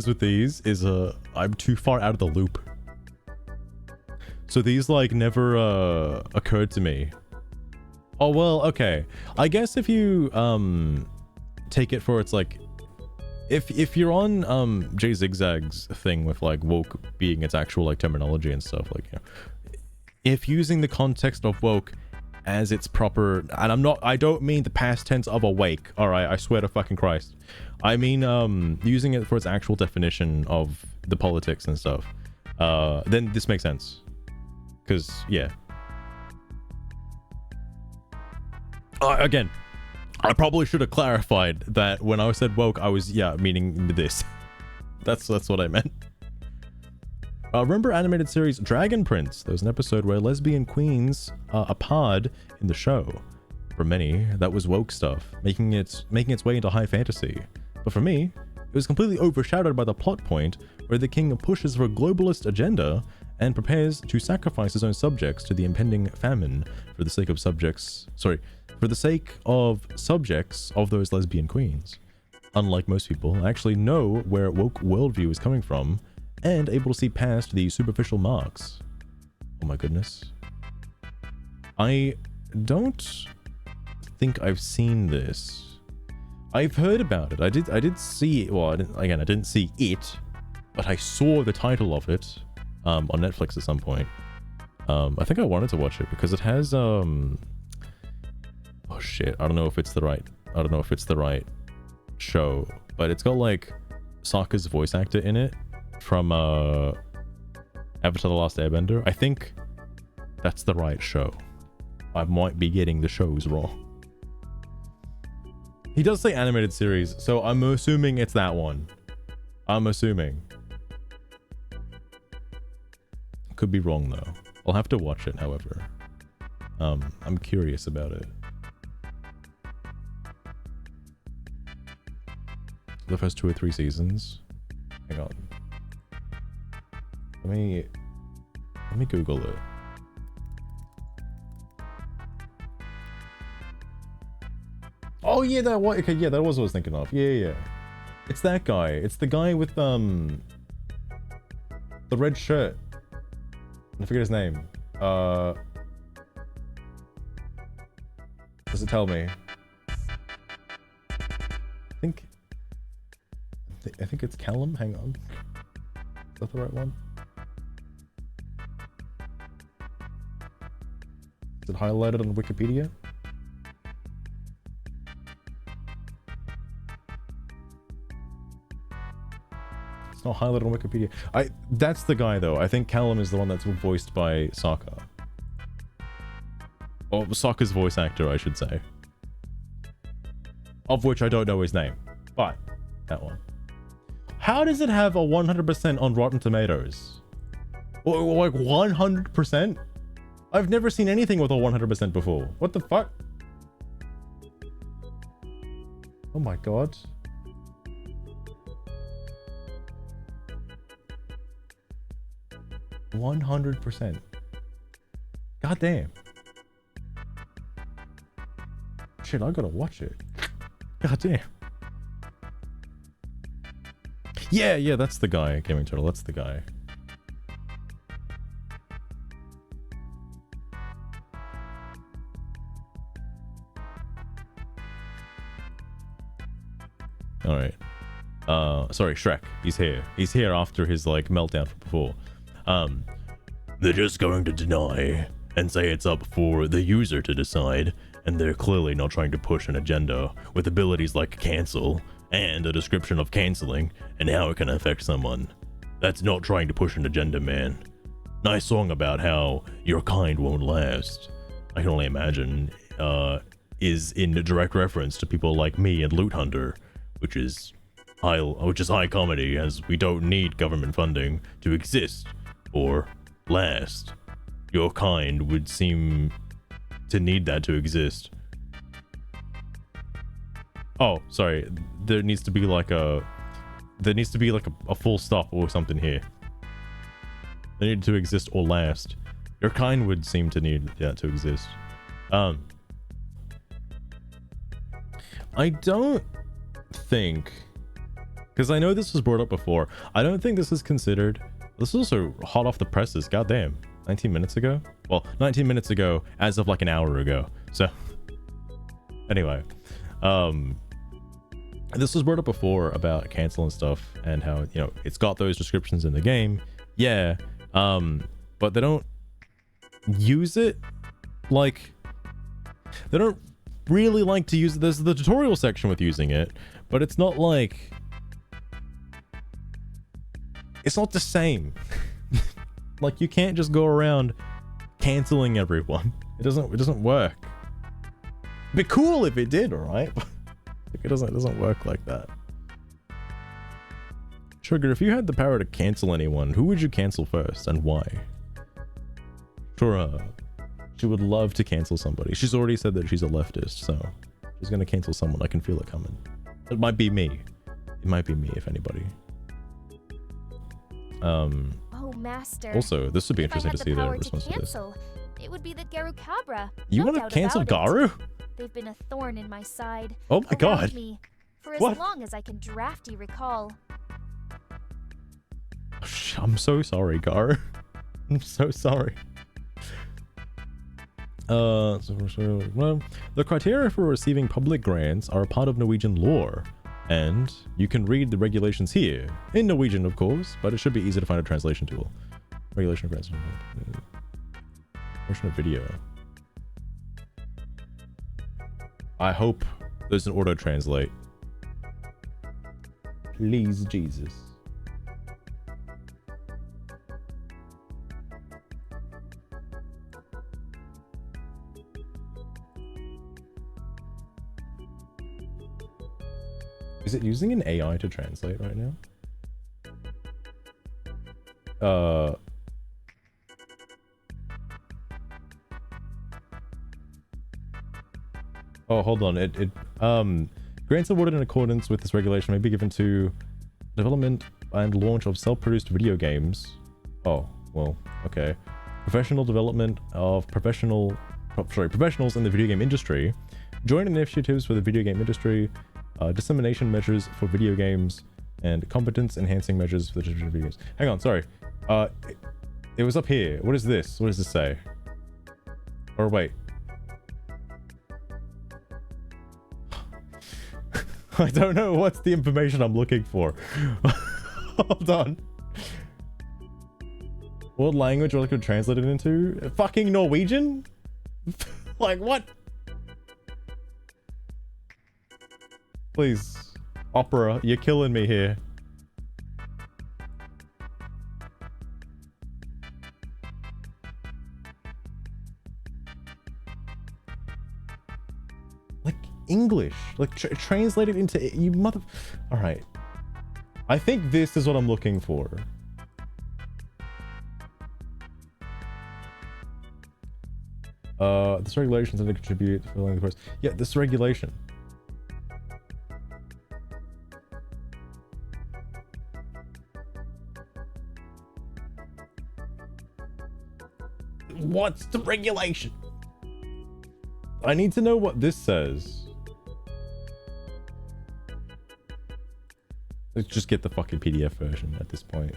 with these is I'm too far out of the loop. So these like never occurred to me. Oh well, okay. I guess if you take it for its like if you're on Jay Zigzag's thing with like woke being its actual like terminology and stuff, like, you know, if using the context of woke as its proper, and I don't mean the past tense of awake, all right, I swear to fucking Christ, I mean using it for its actual definition of the politics and stuff, then this makes sense, because yeah. Again, I probably should have clarified that when I said woke, I was, yeah, meaning this. That's what I meant. Remember animated series Dragon Prince? There was an episode where lesbian queens are pod in the show. For many, that was woke stuff, making its way into high fantasy. But for me, it was completely overshadowed by the plot point where the king pushes for a globalist agenda and prepares to sacrifice his own subjects to the impending famine for the sake of subjects of those lesbian queens. Unlike most people, I actually know where woke worldview is coming from and able to see past the superficial marks. Oh my goodness. I don't think I've seen this. I've heard about it. I did see it. Well, I didn't see it, but I saw the title of it on Netflix at some point. I think I wanted to watch it because it has oh shit, I don't know if it's the right show, but it's got like Sokka's voice actor in it from Avatar The Last Airbender. I think that's the right show. I might be getting the shows wrong. He does say animated series, so I'm assuming it's that one. I'm assuming. Could be wrong though. I'll have to watch it, however. I'm curious about it. The first 2 or 3 seasons. Hang on. Let me Google it. Oh yeah, that was okay. Yeah, that was what I was thinking of. Yeah. It's that guy. It's the guy with the red shirt. I forget his name. Does it tell me? I think it's Callum. Hang on. Is that the right one? Is it highlighted on Wikipedia? It's not highlighted on Wikipedia. That's the guy though. I think Callum is the one that's voiced by Sokka. Or Sokka's voice actor, I should say. Of which I don't know his name. But that one. How does it have a 100% on Rotten Tomatoes? Like 100%? I've never seen anything with a 100% before. What the fuck? Oh my god. %. God damn. Shit, I gotta watch it. God damn. Yeah, that's the guy, Gaming Turtle, that's the guy. Alright. Sorry, Shrek. He's here. He's here after his, like, meltdown from before. They're just going to deny and say it's up for the user to decide and they're clearly not trying to push an agenda with abilities like cancel and a description of canceling and how it can affect someone. That's not trying to push an agenda, man. Nice song about how your kind won't last. I can only imagine is in direct reference to people like me and Loot Hunter, which is high comedy, as we don't need government funding to exist or last. Your kind would seem to need that to exist. Oh, sorry. There needs to be like a full stop or something here. They need to exist or last. Your kind would seem to need that to exist. I don't think, because I know this was brought up before, I don't think this is considered. This is also hot off the presses. Goddamn, 19 minutes ago. Well, 19 minutes ago, as of like an hour ago. So, anyway, this was brought up before about cancel and stuff, and how, you know, it's got those descriptions in the game. Yeah, but they don't use it. Like, they don't really like to use it. There's the tutorial section with using it, but it's not like, it's not the same. Like, you can't just go around canceling everyone. It doesn't work. It'd be cool if it did, all right? But it doesn't work like that. Sugar, if you had the power to cancel anyone, who would you cancel first and why? Sure, she would love to cancel somebody. She's already said that she's a leftist, so she's gonna cancel someone. I can feel it coming. It might be me. It might be me, if anybody. Oh, Master. Also, this would be interesting to see their response to this. It would be the Garukabra. You want to cancel Garu? They've been a thorn in my side. Oh my god. Me, for What? as long as I can drafty recall. I'm so sorry, Garu. I'm so sorry. The criteria for receiving public grants are a part of Norwegian law, and you can read the regulations here in Norwegian, of course, but it should be easy to find a translation tool. Regulation of grants. Version of video. I hope there's an auto translate. Please, Jesus. Is it using an AI to translate right now? Oh, hold on. Grants awarded in accordance with this regulation may be given to development and launch of self-produced video games. Oh, well, okay. Professional development of professionals in the video game industry. Joint initiatives for the video game industry. Dissemination measures for video games, and competence enhancing measures for the video games. Hang on, sorry. It was up here. What is this? What does this say? Or wait. I don't know what's the information I'm looking for. Hold on. What language are I going to translate it into? Fucking Norwegian? Like, what? Please, Opera, you're killing me here. Like English, like translate it into you mother. All right, I think this is what I'm looking for. This regulation doesn't contribute to filling the course. Yeah, this regulation. What's the regulation? I need to know what this says. Let's just get the fucking PDF version at this point.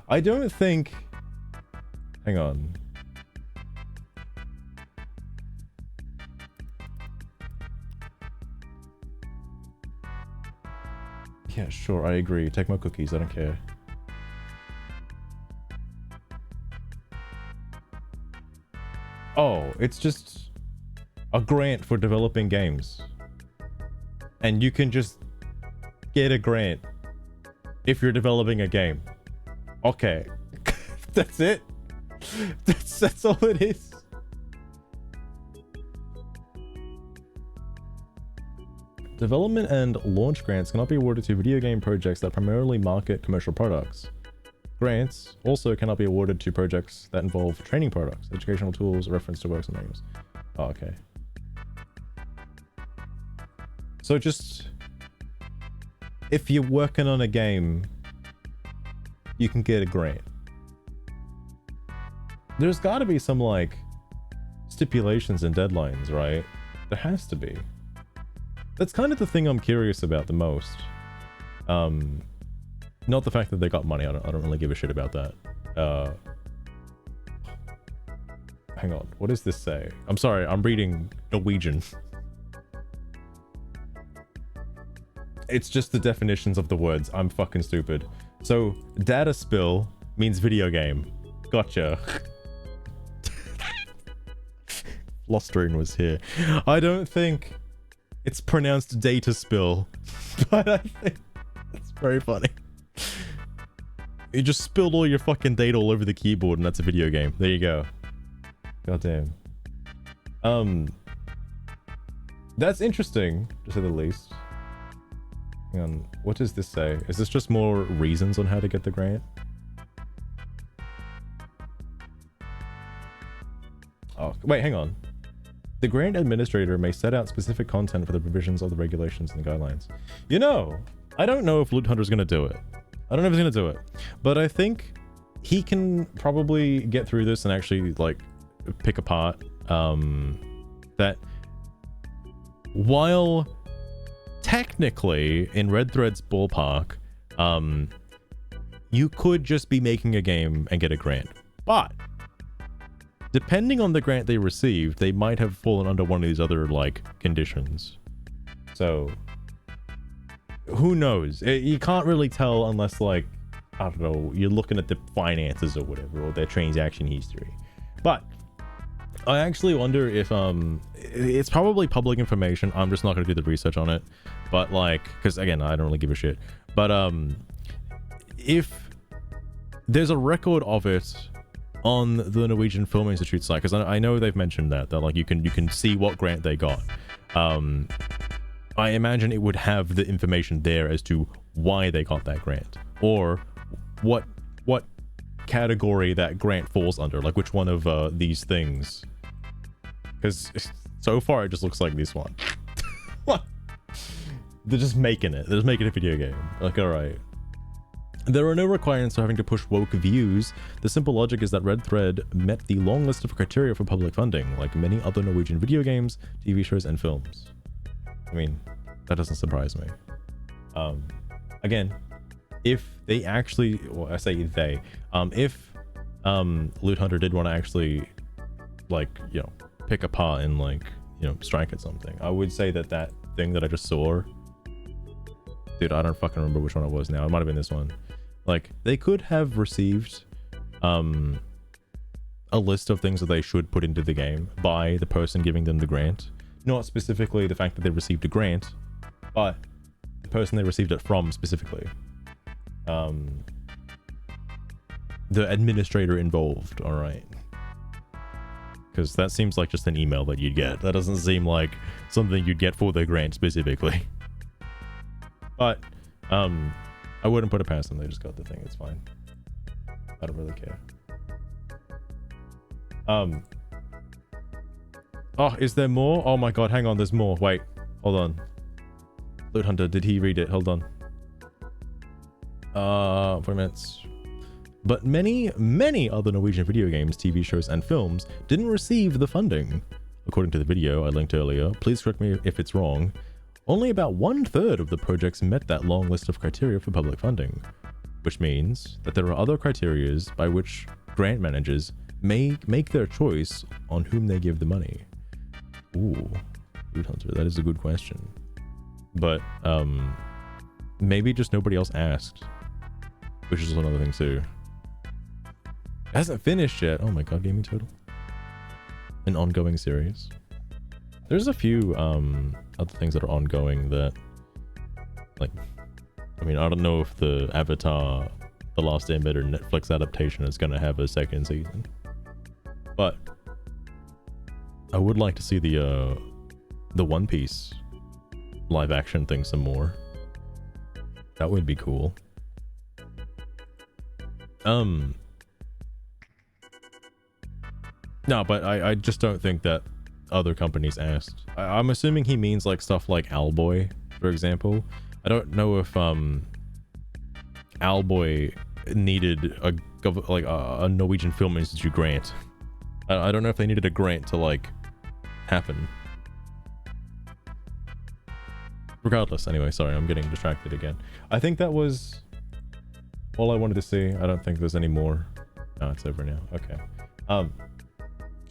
I don't think... Hang on. Yeah, sure, I agree. Take my cookies, I don't care. it's just a grant for developing games. And you can just get a grant if you're developing a game. Okay. That's it. That's all it is. Development and launch grants cannot be awarded to video game projects that primarily market commercial products. Grants also cannot be awarded to projects that involve training products, educational tools, reference to works and manuals. Oh, okay. So just, if you're working on a game, you can get a grant. There's got to be some like stipulations and deadlines, right? There has to be. That's kind of the thing I'm curious about the most. Not the fact that they got money. I don't really give a shit about that. Hang on. What does this say? I'm sorry. I'm reading Norwegian. It's just the definitions of the words. I'm fucking stupid. So, data spill means video game. Gotcha. Lostrine was here. I don't think it's pronounced data spill, but I think it's very funny. You just spilled all your fucking data all over the keyboard and that's a video game. There you go. Goddamn. That's interesting, to say the least. Hang on, what does this say? Is this just more reasons on how to get the grant? Oh, wait, hang on. The grant administrator may set out specific content for the provisions of the regulations and the guidelines. You know, I don't know if Loot Hunter's gonna do it. I don't know if he's gonna do it. But I think he can probably get through this and actually, like, pick apart that while technically in Red Thread's ballpark, you could just be making a game and get a grant. But depending on the grant they received, they might have fallen under one of these other, like, conditions. So, who knows? You can't really tell unless, like, I don't know, you're looking at the finances or whatever, or their transaction history. But I actually wonder if, it's probably public information. I'm just not going to do the research on it. But, like, because, again, I don't really give a shit. But, if there's a record of it on the Norwegian Film Institute site, because I know they've mentioned that like you can see what grant they got. I imagine it would have the information there as to why they got that grant, or what category that grant falls under, like which one of these things. Because so far it just looks like this one. What? They're just making it. They're just making a video game. Like, all right. There are no requirements for having to push woke views. The simple logic is that Red Thread met the long list of criteria for public funding, like many other Norwegian video games, TV shows, and films. I mean, that doesn't surprise me. Again, if they actually, well, I say they, if Loot Hunter did want to actually, like, you know, pick apart and, like, you know, strike at something, I would say that that thing that I just saw, dude, I don't fucking remember which one it was now. It might have been this one. Like, they could have received a list of things that they should put into the game by the person giving them the grant. Not specifically the fact that they received a grant, but the person they received it from specifically. The administrator involved, alright. Because that seems like just an email that you'd get. That doesn't seem like something you'd get for the grant specifically. But, I wouldn't put it past them. They just got the thing. It's fine. I don't really care. Oh, is there more? Oh my god, hang on. There's more. Wait. Hold on. Loot Hunter, did he read it? Hold on. 4 minutes. But many other Norwegian video games, TV shows, and films didn't receive the funding. According to the video I linked earlier, please correct me if it's wrong, only about 1/3 of the projects met that long list of criteria for public funding, which means that there are other criteria by which grant managers may make their choice on whom they give the money. Ooh, Loot Hunter, that is a good question. But, maybe just nobody else asked, which is another thing too. It hasn't finished yet. Oh my god, gaming total. an ongoing series. There's a few other things that are ongoing that, like, I mean, I don't know if the Avatar The Last Airbender Netflix adaptation is going to have a second season, but I would like to see the One Piece live action thing some more. That would be cool. No, but I just don't think that other companies asked. I'm assuming he means like stuff like Owlboy, for example. I don't know if Owlboy needed a Norwegian Film Institute grant. I don't know if they needed a grant to like happen. Regardless, anyway, sorry, I'm getting distracted again. I think that was all I wanted to see. I don't think there's any more. No, it's over now. Okay.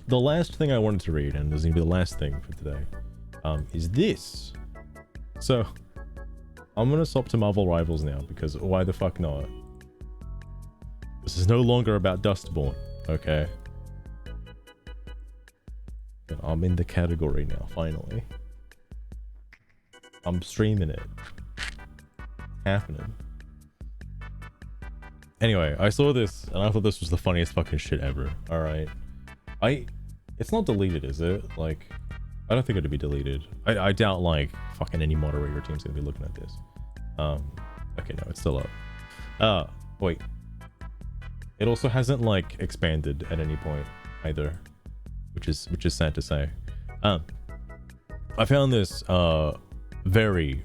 The last thing I wanted to read, and this is gonna be the last thing for today, is this. So, I'm gonna swap to Marvel Rivals now, because why the fuck not? This is no longer about Dustborn, okay? I'm in the category now, finally. I'm streaming it. Happening. Anyway, I saw this, and I thought this was the funniest fucking shit ever, alright? It's not deleted, is it? Like, I don't think it'd be deleted. I doubt, like, fucking any moderator team's gonna be looking at this. Okay, no, it's still up. Wait. It also hasn't, like, expanded at any point, either. Which is sad to say. I found this, very,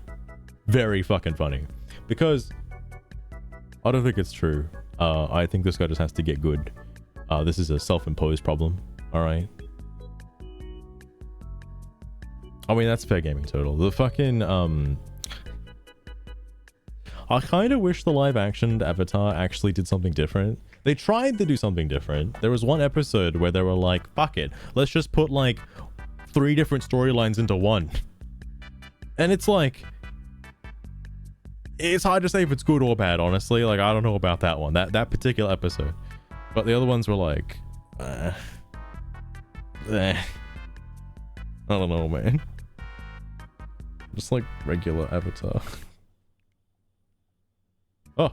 very fucking funny. Because I don't think it's true. I think this guy just has to get good. This is a self-imposed problem, alright? I mean, that's fair gaming total. The fucking, I kind of wish the live-action Avatar actually did something different. They tried to do something different. There was one episode where they were like, fuck it, let's just put, like, 3 different storylines into one. And it's like, it's hard to say if it's good or bad, honestly. Like, I don't know about that one, that particular episode. But the other ones were like, I don't know, man. Just like regular Avatar. Oh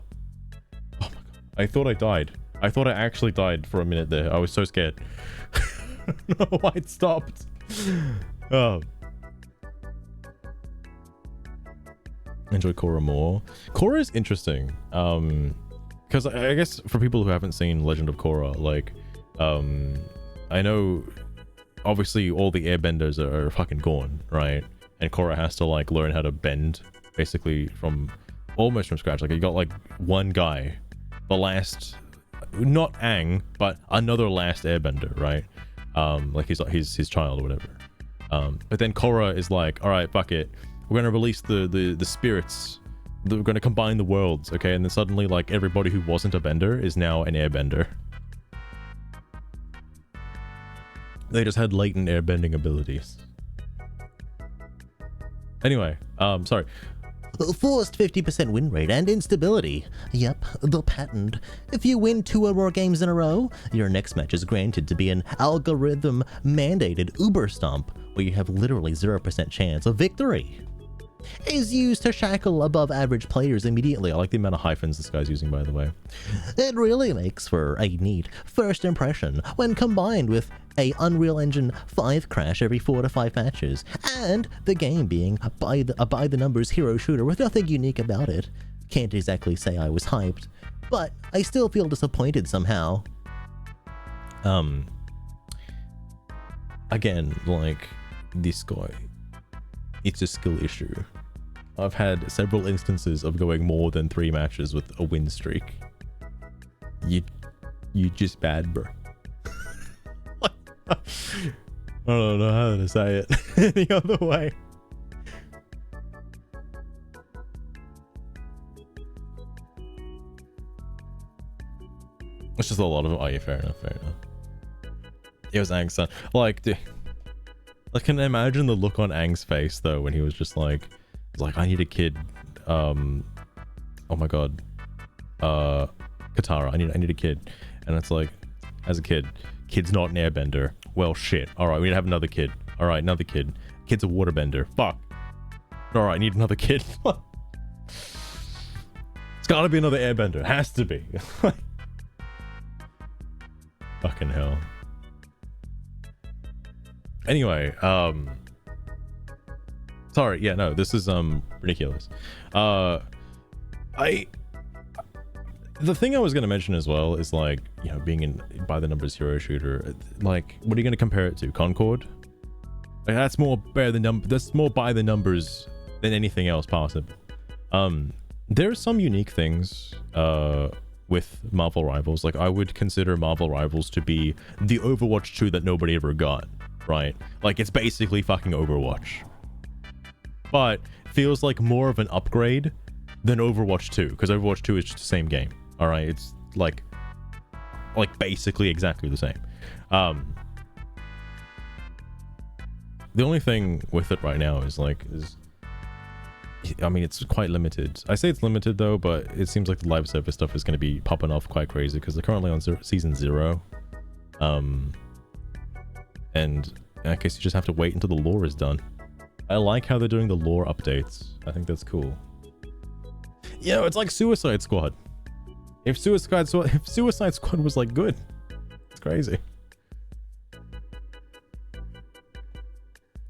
my god. I thought I died. I thought I actually died for a minute there. I was so scared. No, I stopped. Oh. Enjoy Korra more. Korra is interesting. Because I guess for people who haven't seen Legend of Korra, like, I know obviously all the airbenders are fucking gone, right? And Korra has to like learn how to bend basically from almost from scratch. Like, you got like one guy, the last, not Aang, but another last airbender, right? Like his child or whatever. But then Korra is like, all right, fuck it, we're gonna release the spirits. We're gonna combine the worlds, okay? And then suddenly, like, everybody who wasn't a bender is now an airbender. They just had latent airbending abilities. Anyway, sorry. Forced 50% win rate and instability. Yep, the patent. If you win 2 or more games in a row, your next match is granted to be an algorithm-mandated Uber Stomp, where you have literally 0% chance of victory. Is used to shackle above average players immediately. I like the amount of hyphens this guy's using, by the way. It really makes for a neat first impression when combined with a Unreal Engine 5 crash every 4 to 5 matches, and the game being a by-the-numbers hero shooter with nothing unique about it. Can't exactly say I was hyped, but I still feel disappointed somehow. Again, like, this guy, it's a skill issue. I've had several instances of going more than 3 matches with a win streak. You just bad, bro. I don't know how to say it any other way. It's just a lot of, oh yeah, fair enough. It was Aang's son. Like, dude, I can imagine the look on Aang's face though when he was just like, I need a kid. Oh my god, Katara, I need a kid. And it's like, as a kid Kid's not an airbender. Well, shit. Alright, we need to have another kid. Alright, another kid. Kid's a waterbender. Fuck. Alright, need another kid. It's gotta be another airbender. Has to be. Fucking hell. Anyway, sorry, yeah, no, this is ridiculous. The thing I was gonna mention as well is, like, you know, being in by the numbers hero shooter, like, what are you gonna compare it to? Concord? Like, that's more by the numbers than anything else possible. There's some unique things with Marvel Rivals. Like, I would consider Marvel Rivals to be the Overwatch 2 that nobody ever got, right? Like, it's basically fucking Overwatch, but feels like more of an upgrade than Overwatch 2, because Overwatch 2 is just the same game. All right, it's like basically exactly the same. The only thing with it right now is I mean, it's quite limited. I say it's limited though, but it seems like the live service stuff is going to be popping off quite crazy because they're currently on season 0. And I guess you just have to wait until the lore is done. I like how they're doing the lore updates. I think that's cool. You know, it's like Suicide Squad. If Suicide Squad was like good, it's crazy.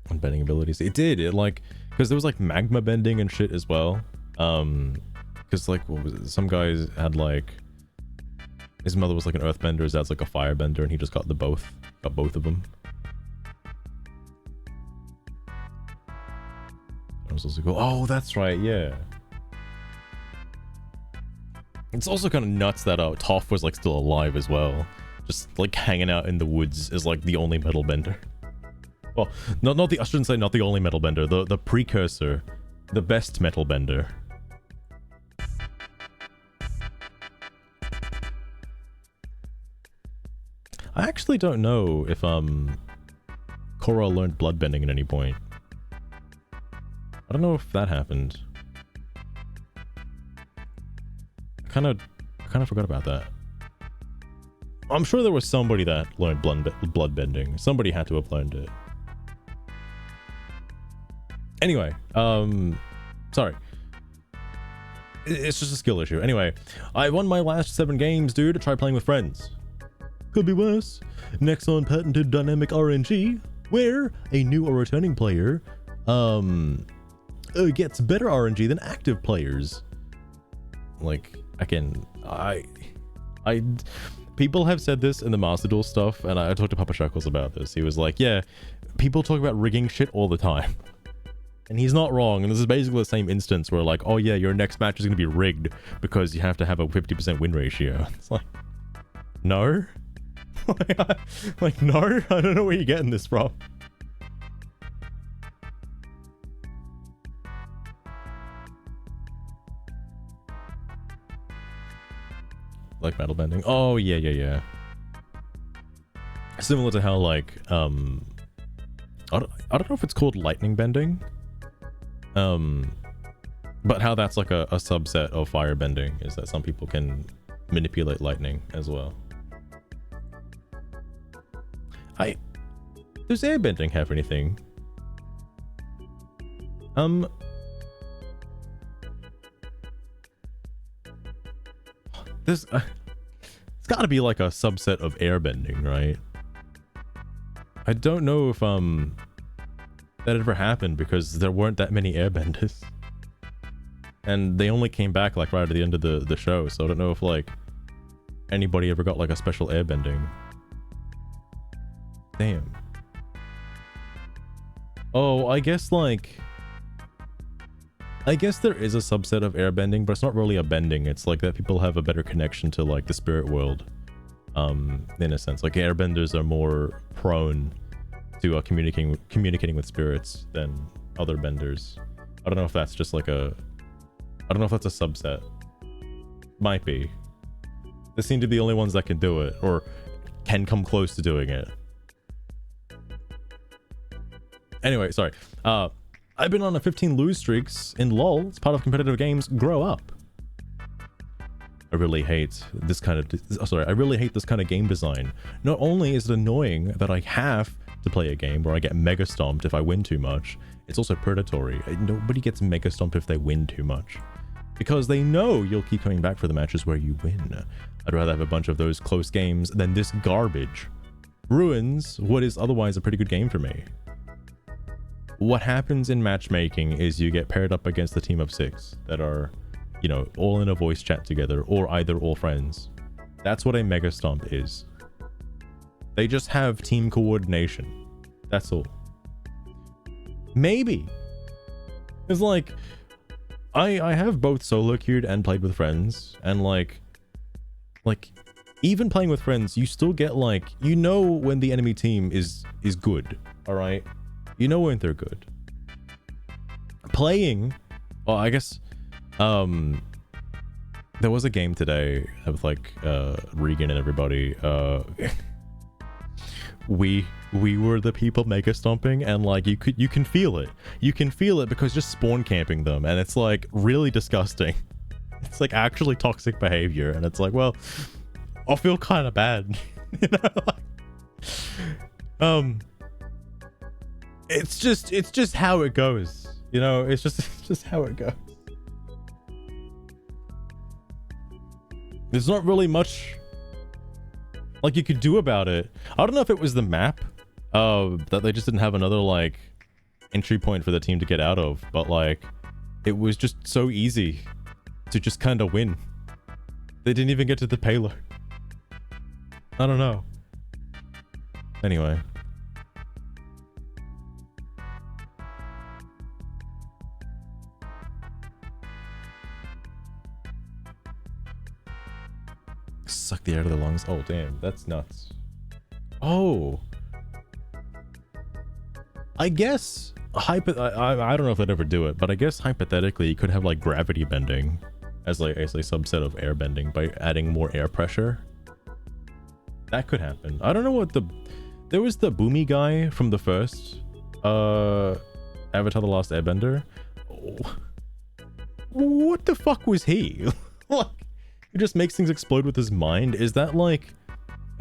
And bending abilities, it did. It like, because there was like magma bending and shit as well. Because like, what was it? Some guys had like, his mother was like an earthbender, his dad's like a firebender, and he just got both of them. That was also cool. Oh, that's right, yeah. It's also kind of nuts that Toph was like still alive as well, just like hanging out in the woods as like the only metal bender. Well, I shouldn't say not the only metal bender, the precursor, the best metal bender. I actually don't know if Korra learned bloodbending at any point. I don't know if that happened. I kind of forgot about that. I'm sure there was somebody that learned bloodbending. Somebody had to have learned it. Anyway, sorry. It's just a skill issue. Anyway, I won my last 7 games, dude. Try playing with friends. Could be worse. Next on patented dynamic RNG, where a new or returning player gets better RNG than active players. Like, again, people have said this in the Master Duel stuff, and I talked to Papa Shackles about this. He was like, yeah, people talk about rigging shit all the time. And he's not wrong, and this is basically the same instance where like, oh yeah, your next match is going to be rigged because you have to have a 50% win ratio. It's like, no? Like, no? I don't know where you're getting this from. Like metal bending. Oh, yeah. Similar to how, like, I don't know if it's called lightning bending. But how that's like a subset of fire bending is that some people can manipulate lightning as well. Does airbending have anything? It's gotta be like a subset of airbending, right? I don't know if that ever happened because there weren't that many airbenders. And they only came back like right at the end of the show, so I don't know if like anybody ever got like a special airbending. Damn. Oh, I guess there is a subset of airbending, but it's not really a bending. It's like that people have a better connection to like the spirit world. In a sense, like airbenders are more prone to communicating with spirits than other benders. I don't know if that's just like I don't know if that's a subset. Might be. They seem to be the only ones that can do it, or can come close to doing it. Anyway, sorry. I've been on a 15 lose streaks in LOL. It's part of competitive games. Grow up. I really hate this kind of game design. Not only is it annoying that I have to play a game where I get mega stomped if I win too much, it's also predatory. Nobody gets mega stomped if they win too much, because they know you'll keep coming back for the matches where you win. I'd rather have a bunch of those close games than this garbage. Ruins what is otherwise a pretty good game for me. What happens in matchmaking is you get paired up against a team of 6 that are, you know, all in a voice chat together, or either all friends. That's what a mega stomp is. They just have team coordination. That's all. Maybe. It's like, I have both solo queued and played with friends, and like even playing with friends, you still get like, you know when the enemy team is good, all right? You know when they're good. Playing, well, I guess there was a game today with like Regan and everybody. We were the people mega stomping, and like you can feel it. You can feel it because just spawn camping them, and it's like really disgusting. It's like actually toxic behavior, and it's like, well, I feel kind of bad, you know. It's just how it goes, you know. It's just how it goes. There's not really much like you could do about it. I don't know if it was the map that they just didn't have another like entry point for the team to get out of, but like it was just so easy to just kind of win. They didn't even get to the payload. I don't know. Anyway. Suck the air out of the lungs. Oh, damn. That's nuts. Oh. I guess... I don't know if they'd ever do it, but I guess hypothetically you could have like gravity bending as a subset of air bending by adding more air pressure. That could happen. I don't know what there was the boomy guy from the first Avatar: The Last Airbender. Oh. What the fuck was he? Like, he just makes things explode with his mind. Is that like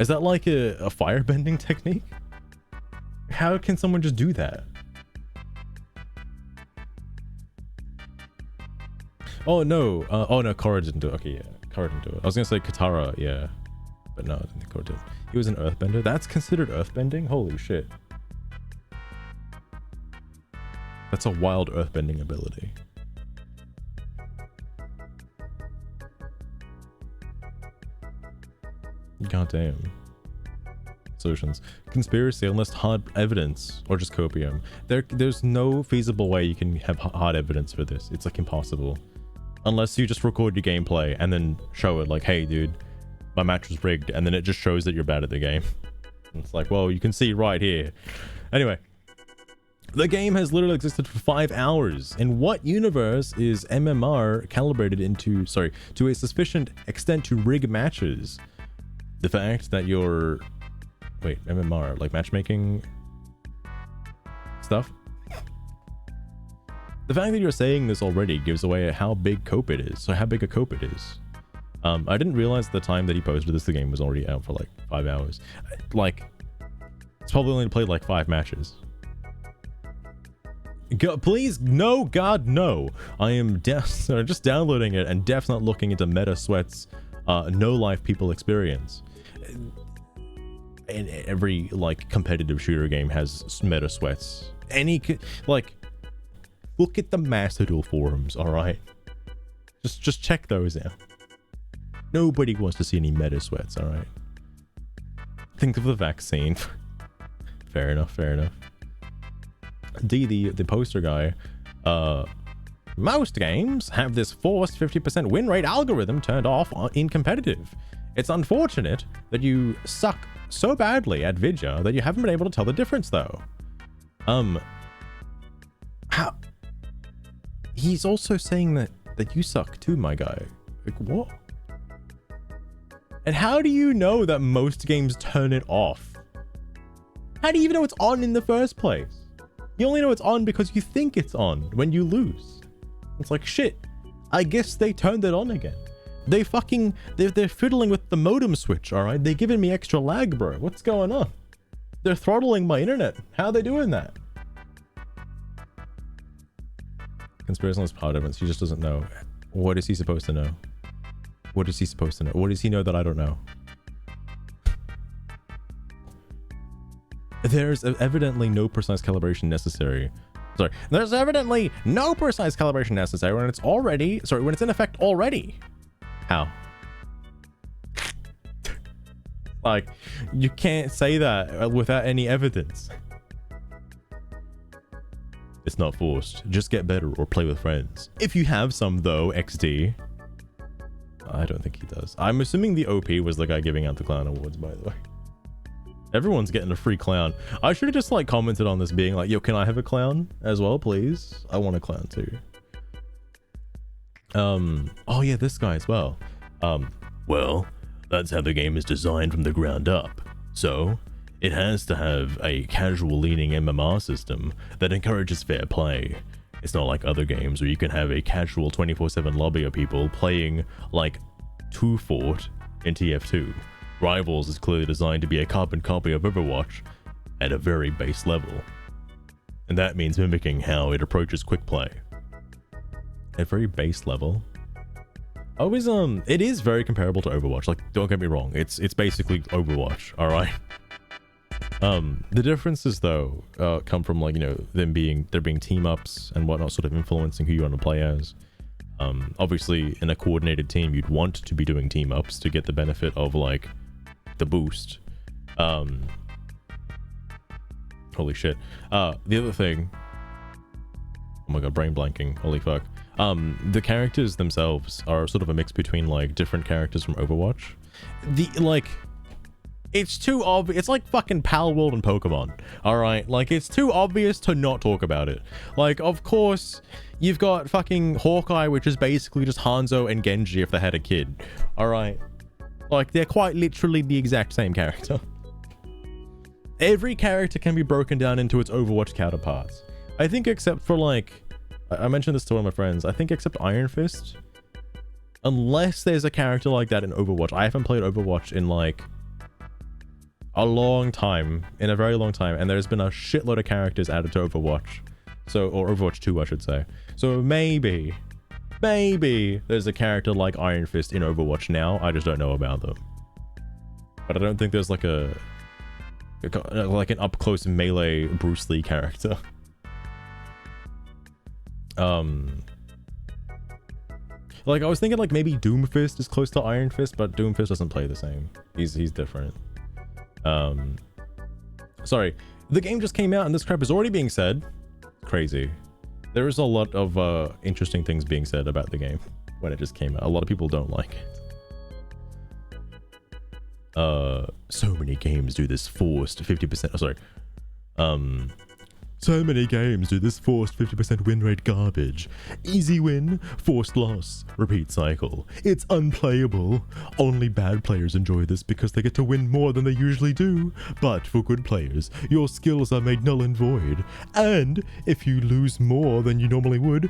a firebending technique? How can someone just do that? Oh no, Korra didn't do it. Okay, yeah, Korra didn't do it. I was gonna say Katara, yeah. But no, I didn't think Korra did. He was an earthbender? That's considered earthbending? Holy shit. That's a wild earthbending ability. God damn. Solutions. Conspiracy unless hard evidence, or just copium. There's no feasible way you can have hard evidence for this. It's like impossible. Unless you just record your gameplay and then show it like, hey dude, my match was rigged, and then it just shows that you're bad at the game. It's like, well, you can see right here. Anyway, the game has literally existed for 5 hours. In what universe is MMR calibrated into, to a sufficient extent to rig matches? The fact that you're... Wait, MMR, like matchmaking stuff? The fact that you're saying this already gives away how big cope it is. So how big a cope it is. I didn't realize at the time that he posted this, the game was already out for like 5 hours. Like, it's probably only played like 5 matches. Please, no, God, no. I am just downloading it and definitely not looking into Meta Sweat's no life people experience. And every like competitive shooter game has Meta Sweats. Like, look at the Master Duel forums, all right? Just check those out. Nobody wants to see any meta sweats, all right? Think of the vaccine. Fair enough. D, the poster guy. Most games have this forced 50% win rate algorithm turned off in competitive. It's unfortunate that you suck so badly at Vidya that you haven't been able to tell the difference, though. How? He's also saying that you suck too, my guy. Like, what? And how do you know that most games turn it off? How do you even know it's on in the first place? You only know it's on because you think it's on when you lose. It's like, shit, I guess they turned it on again. they're fiddling with the modem switch, all right? They're giving me extra lag, bro. What's going on? They're throttling my internet. How are they doing that? Conspirationalist part evidence. He just doesn't know. What is he supposed to know? What is he supposed to know? What does he know that I don't know? There's evidently no precise calibration necessary. Sorry. There's evidently no precise calibration necessary when it's already... Sorry, when it's in effect already. How? Like, you can't say that without any evidence. It's not forced. Just get better or play with friends. If you have some, though, XD. I don't think he does. I'm assuming the OP was the guy giving out the clown awards, by the way. Everyone's getting a free clown. I should have just, like, commented on this being like, yo, can I have a clown as well, please? I want a clown, too. Oh, yeah, this guy as well. Well, that's how the game is designed from the ground up. So... it has to have a casual-leaning MMR system that encourages fair play. It's not like other games where you can have a casual 24/7 lobby of people playing like 2 Fort in TF2. Rivals is clearly designed to be a carbon copy of Overwatch at a very base level. And that means mimicking how it approaches quick play. At very base level. Always, it is very comparable to Overwatch. Like, don't get me wrong. It's basically Overwatch, alright? The differences though come from, like, you know, there being team ups and whatnot, sort of influencing who you want to play as. Obviously in a coordinated team you'd want to be doing team ups to get the benefit of, like, the boost. Holy shit. The other thing, oh my god, brain blanking, holy fuck. The characters themselves are sort of a mix between, like, different characters from Overwatch. It's too obvious. It's like fucking Pal World and Pokemon. Alright? Like, it's too obvious to not talk about it. Like, of course, you've got fucking Hawkeye, which is basically just Hanzo and Genji if they had a kid. Alright? Like, they're quite literally the exact same character. Every character can be broken down into its Overwatch counterparts. I think except for, like... I mentioned this to one of my friends. I think except Iron Fist. Unless there's a character like that in Overwatch. I haven't played Overwatch in, like... a long time, in a very long time, and there's been a shitload of characters added to Overwatch, or Overwatch 2 I should say. So maybe there's a character like Iron Fist in Overwatch now. I just don't know about them. But I don't think there's like an up close melee Bruce Lee character. Like, I was thinking like maybe Doomfist is close to Iron Fist, but Doomfist doesn't play the same. He's different. Sorry, the game just came out and this crap is already being said. Crazy. There is a lot of interesting things being said about the game when it just came out. A lot of people don't like it. So many games do this forced 50%. Oh, sorry. So many games do this forced 50% win rate garbage. Easy win, forced loss, repeat cycle. It's unplayable. Only bad players enjoy this because they get to win more than they usually do. But for good players, your skills are made null and void. And if you lose more than you normally would,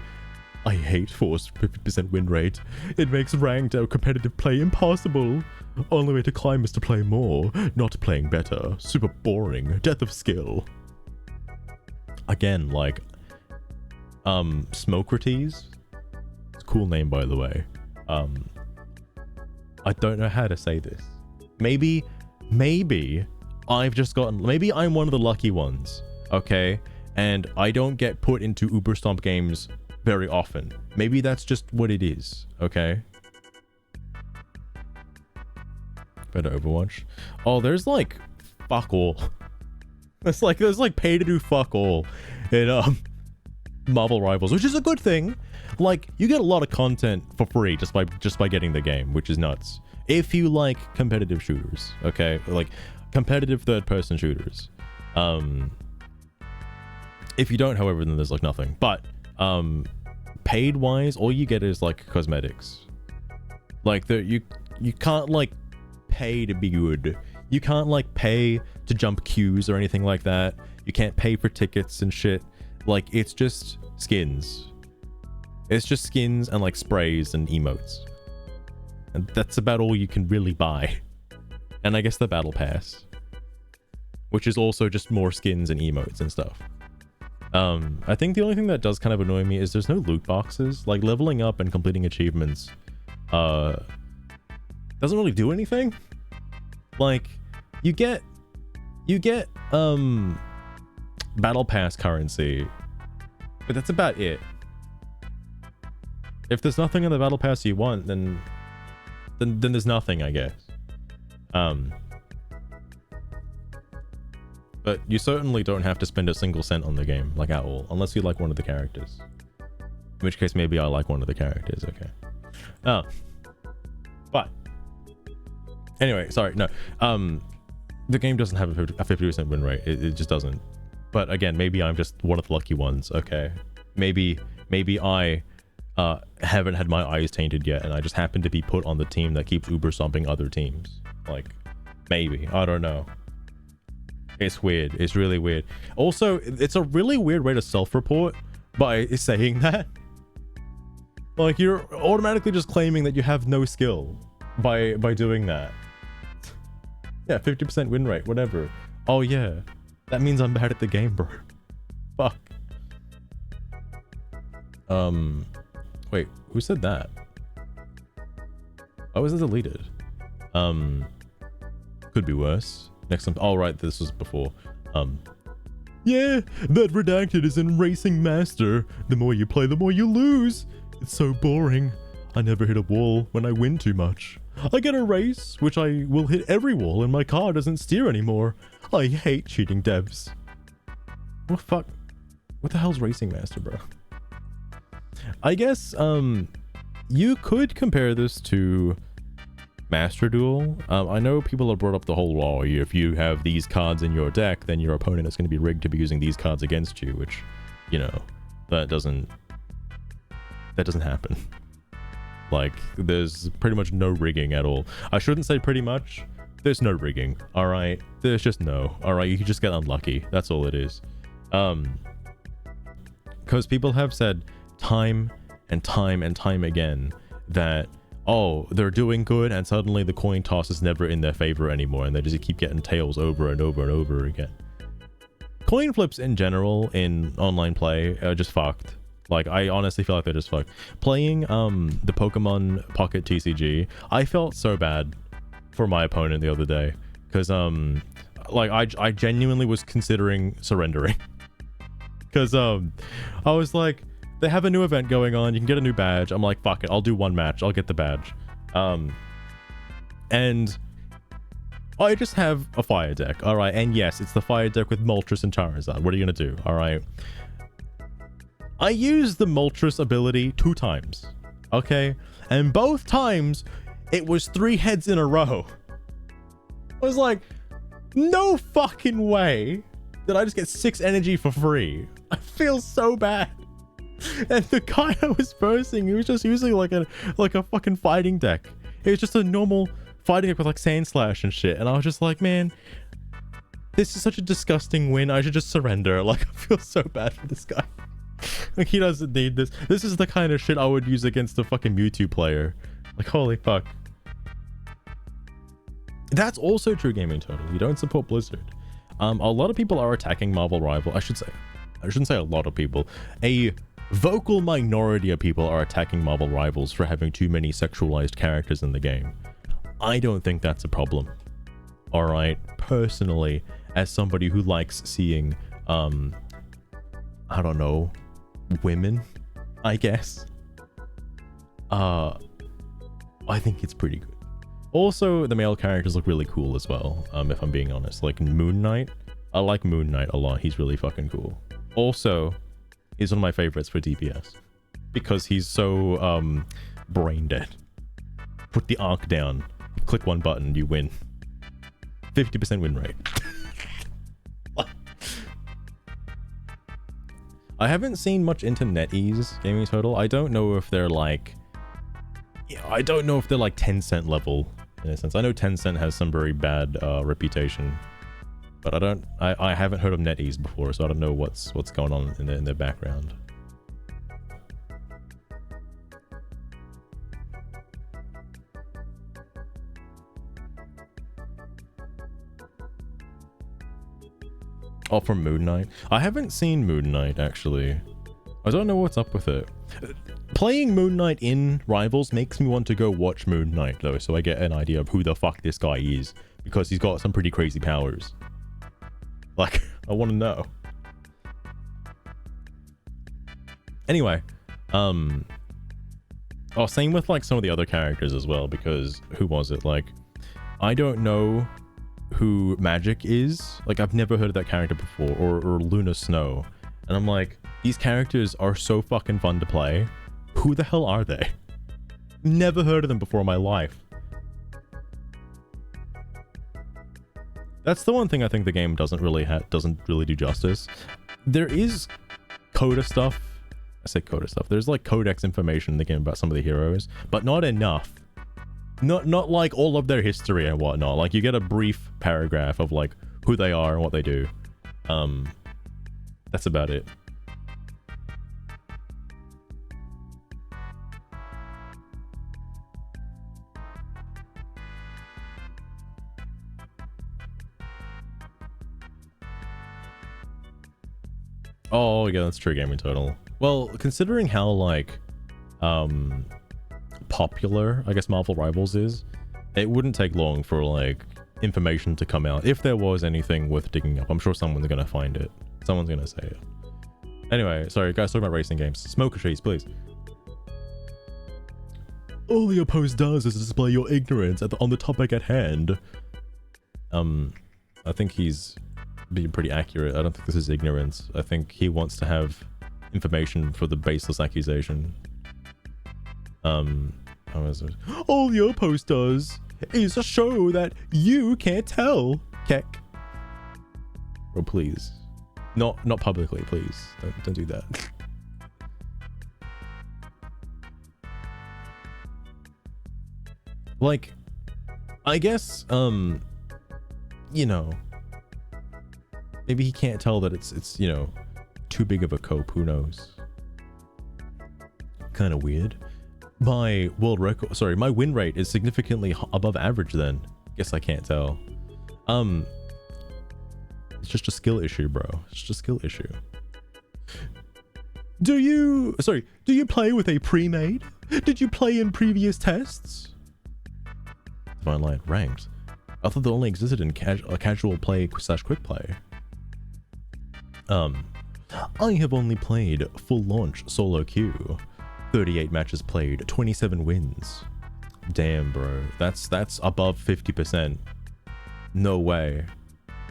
I hate forced 50% win rate. It makes ranked or competitive play impossible. Only way to climb is to play more, not playing better. Super boring. Death of skill. Again, like, Smocrates. It's a cool name, by the way. I don't know how to say this. Maybe I've just gotten, maybe I'm one of the lucky ones, okay? And I don't get put into Uber Stomp games very often. Maybe that's just what it is, okay? Better Overwatch. Oh, there's like, fuck all. There's like pay to do fuck all in Marvel Rivals, which is a good thing. Like, you get a lot of content for free just by getting the game, which is nuts. If you like competitive shooters, okay? Like competitive third-person shooters. If you don't, however, then there's like nothing. But paid wise, all you get is like cosmetics. Like you can't like pay to be good. You can't like pay to jump queues or anything like that. You can't pay for tickets and shit. Like, it's just skins. It's just skins and like sprays and emotes. And that's about all you can really buy. And I guess the battle pass, which is also just more skins and emotes and stuff. I think the only thing that does kind of annoy me is there's no loot boxes. Like, leveling up and completing achievements doesn't really do anything. Like, you get battle pass currency, but that's about it. If there's nothing in the battle pass you want, then there's nothing, I guess. But you certainly don't have to spend a single cent on the game, like, at all, unless you like one of the characters. In which case, maybe I like one of the characters, okay. But anyway, sorry, no. The game doesn't have a 50% win rate. It just doesn't. But again, maybe I'm just one of the lucky ones, okay? Maybe I haven't had my eyes tainted yet, and I just happen to be put on the team that keeps uber stomping other teams. Like, maybe. I don't know. It's weird. It's really weird. Also, it's a really weird way to self-report by saying that. Like, you're automatically just claiming that you have no skill by doing that. Yeah, 50% win rate, whatever. Oh yeah, that means I'm bad at the game, bro. Fuck. Wait, who said that? Why was it deleted? Could be worse. Next time. Oh right, this was before. Yeah, that redacted is in Racing Master. The more you play, the more you lose. It's so boring. I never hit a wall when I win too much. I get a race, which I will hit every wall, and my car doesn't steer anymore. I hate cheating devs. What the fuck? What the hell's Racing Master, bro? I guess, you could compare this to Master Duel. I know people have brought up the whole, well, if you have these cards in your deck, then your opponent is going to be rigged to be using these cards against you, which, you know, that doesn't happen. Like, there's pretty much no rigging at all. I shouldn't say pretty much. There's no rigging, all right? There's just no, all right? You can just get unlucky. That's all it is. Because people have said time and time and time again that, oh, they're doing good, and suddenly the coin toss is never in their favor anymore, and they just keep getting tails over and over and over again. Coin flips in general in online play are just fucked. Like, I honestly feel like they're just fucked. Playing the Pokemon Pocket TCG, I felt so bad for my opponent the other day, because like I genuinely was considering surrendering, because I was like, they have a new event going on, you can get a new badge. I'm like, fuck it, I'll do one match, I'll get the badge. And I just have a fire deck, all right? And yes, it's the fire deck with Moltres and Charizard. What are you gonna do, all right? I used the Moltres ability 2 times, okay? And both times, it was 3 heads in a row. I was like, no fucking way did I just get 6 energy for free. I feel so bad. And the guy I was versing, he was just using like a fucking fighting deck. It was just a normal fighting deck with like Sand Slash and shit. And I was just like, man, this is such a disgusting win. I should just surrender. Like, I feel so bad for this guy. Like, he doesn't need this. This is the kind of shit I would use against a fucking Mewtwo player. Like, holy fuck. That's also True Gaming Total. You don't support Blizzard. A lot of people are attacking Marvel Rival. I shouldn't say a lot of people. A vocal minority of people are attacking Marvel Rivals for having too many sexualized characters in the game. I don't think that's a problem. Alright? Personally, as somebody who likes seeing, I don't know, women, I guess. I think it's pretty good. Also, the male characters look really cool as well, if I'm being honest. Like Moon Knight. I like Moon Knight a lot. He's really fucking cool. Also, he's one of my favorites for DPS. Because he's so, brain dead. Put the arc down. Click one button, you win. 50% win rate. I haven't seen much into NetEase Gaming Total. I don't know if they're like... Yeah, I don't know if they're like Tencent level, in a sense. I know Tencent has some very bad reputation. But I haven't heard of NetEase before, so I don't know what's going on in their background. Oh, from Moon Knight. I haven't seen Moon Knight, actually. I don't know what's up with it. Playing Moon Knight in Rivals makes me want to go watch Moon Knight, though, so I get an idea of who the fuck this guy is, because he's got some pretty crazy powers. Like, I want to know. Anyway, oh, same with like some of the other characters as well, because who was it? Like, I don't know who Magic is. Like, I've never heard of that character before, or Luna Snow. And I'm like, these characters are so fucking fun to play. Who the hell are they? Never heard of them before in my life. That's the one thing I think the game doesn't really do justice. There is Coda stuff. I say Coda stuff. There's like codex information in the game about some of the heroes, but not enough. Not like all of their history and whatnot. Like, you get a brief paragraph of like who they are and what they do. That's about it. Oh yeah, that's true. Gaming Total. Well, considering how like popular I guess Marvel Rivals is, it wouldn't take long for like information to come out. If there was anything worth digging up, I'm sure someone's gonna find it. Someone's gonna say it. Anyway, sorry guys, talking about racing games. Smoke a cheese, please. All your post does is display your ignorance on the topic at hand. I think he's being pretty accurate. I don't think this is ignorance. I think he wants to have information for the baseless accusation. How is it? All your post does is show that you can't tell. Keck. Oh, please. Not publicly, please. Don't do that. Like, I guess, you know, maybe he can't tell that it's, you know, too big of a cope. Who knows? Kind of weird. My world record, sorry, my win rate is significantly above average then. Guess I can't tell. It's just a skill issue, bro. It's just a skill issue. Do you play with a pre-made? Did you play in previous tests? Divine Light ranked. I thought they only existed in casual play / quick play. I have only played full launch solo queue. 38 matches played, 27 wins. Damn, bro. That's above 50%. No way.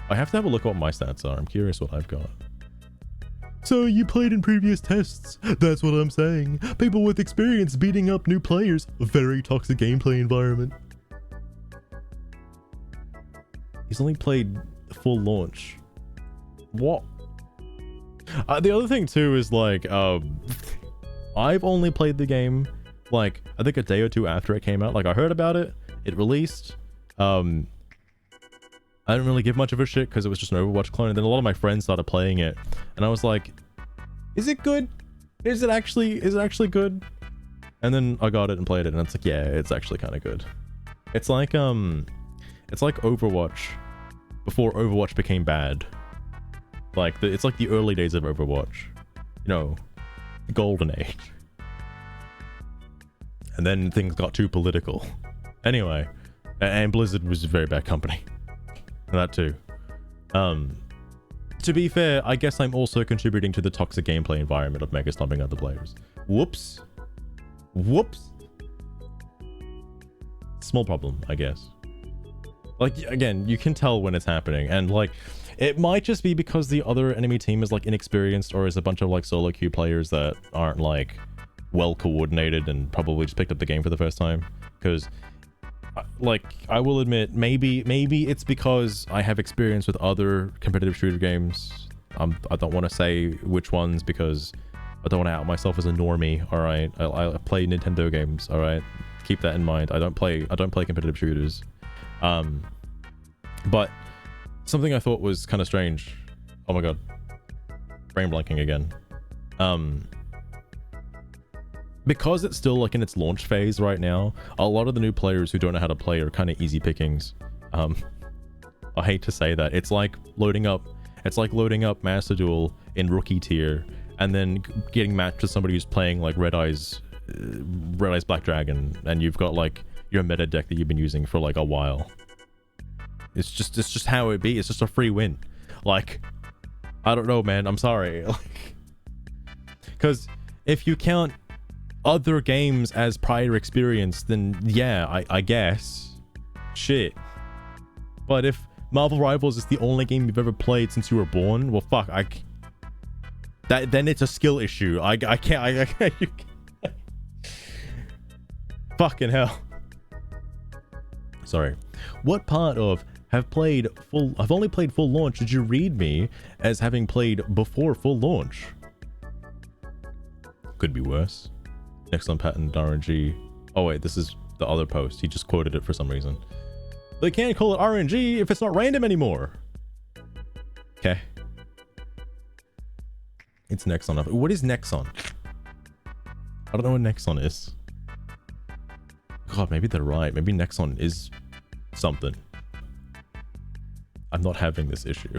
I have to have a look at what my stats are. I'm curious what I've got. So you played in previous tests. That's what I'm saying. People with experience beating up new players. Very toxic gameplay environment. He's only played full launch. What? The other thing too is like, I've only played the game like I think a day or two after it came out. Like, I heard about it, it released. I didn't really give much of a shit because it was just an Overwatch clone, and then a lot of my friends started playing it, and I was like, is it good? Is it actually good? And then I got it and played it, and it's like, yeah, it's actually kind of good. It's like Overwatch before Overwatch became bad. Like, it's like the early days of Overwatch, you know, the golden age. And then things got too political. Anyway, and Blizzard was a very bad company. That too. To be fair, I guess I'm also contributing to the toxic gameplay environment of mega stomping other players. Whoops. Whoops. Small problem, I guess. Like, again, you can tell when it's happening, and like, it might just be because the other enemy team is like inexperienced, or is a bunch of like solo queue players that aren't like well coordinated and probably just picked up the game for the first time. Because like, I will admit, maybe it's because I have experience with other competitive shooter games. I don't want to say which ones because I don't want to out myself as a normie. All right, I play Nintendo games. All right, keep that in mind. I don't play competitive shooters. But something I thought was kind of strange. Oh my god, brain blanking again. Because it's still like in its launch phase right now, a lot of the new players who don't know how to play are kind of easy pickings. I hate to say that. It's like loading up It's like loading up Master Duel in rookie tier and then getting matched with somebody who's playing like Red Eyes Black Dragon, and you've got like your meta deck that you've been using for like a while. It's just how it be. It's just a free win. Like, I don't know, man. I'm sorry. Like, because if you count other games as prior experience, then yeah, I guess. Shit. But if Marvel Rivals is the only game you've ever played since you were born, well, fuck. Then it's a skill issue. I can't. Fucking hell. Sorry. What part of I've only played full launch did you read me as having played before full launch? Could be worse. Next on patent RNG. Oh wait, this is the other post. He just quoted it for some reason. They can't call it RNG if it's not random anymore. Okay. It's Nexon. What is Nexon? I don't know what Nexon is. God, maybe they're right. Maybe Nexon is something. I'm not having this issue.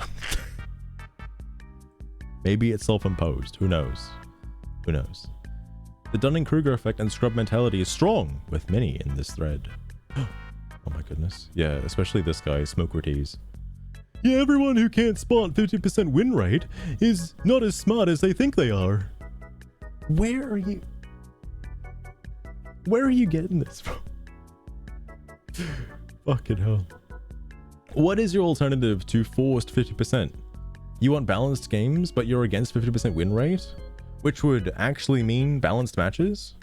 Maybe it's self-imposed. Who knows? Who knows? The Dunning-Kruger effect and scrub mentality is strong with many in this thread. Oh my goodness. Yeah, especially this guy, Smokertees. Yeah, everyone who can't spot 50% win rate is not as smart as they think they are. Where are you getting this from? Fucking hell. What is your alternative to forced 50%? You want balanced games, but you're against 50% win rate? Which would actually mean balanced matches?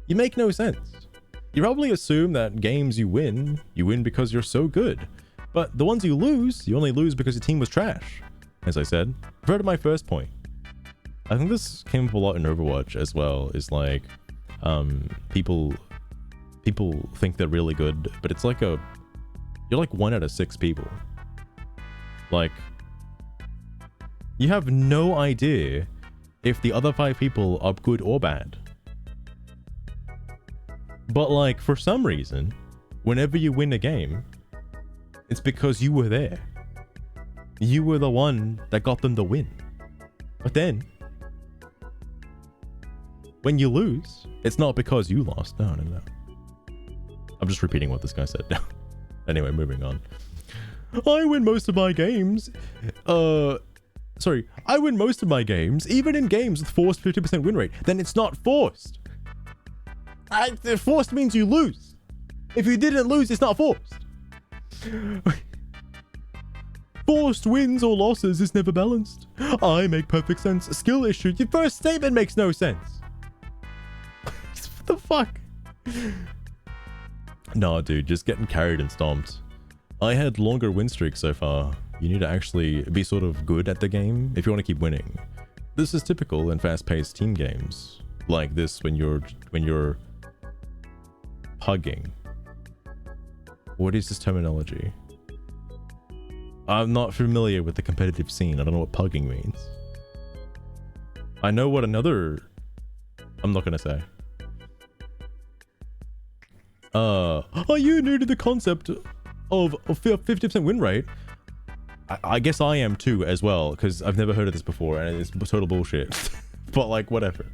You make no sense. You probably assume that games you win because you're so good. But the ones you only lose because your team was trash. As I said, refer to my first point. I think this came up a lot in Overwatch as well, is like, people think they're really good, but it's like you're like 1 out of 6 people. Like, you have no idea if the other 5 people are good or bad. But like, for some reason, whenever you win a game, it's because you were there. You were the one that got them the win. But then, when you lose, it's not because you lost. No. I'm just repeating what this guy said. Anyway, moving on. I win most of my games. I win most of my games, even in games with forced 50% win rate. Then it's not forced. Forced means you lose. If you didn't lose, it's not forced. Forced wins or losses is never balanced. I make perfect sense. Skill issue. Your first statement makes no sense. What the fuck? Nah, dude, just getting carried and stomped. I had longer win streaks so far. You need to actually be sort of good at the game if you want to keep winning. This is typical in fast-paced team games like this when you're pugging. What is this terminology? I'm not familiar with the competitive scene. I don't know what pugging means. I know what another... I'm not gonna say. Are you new to the concept of 50% win rate? I guess I am too as well, because I've never heard of this before and it's total bullshit. But like, whatever.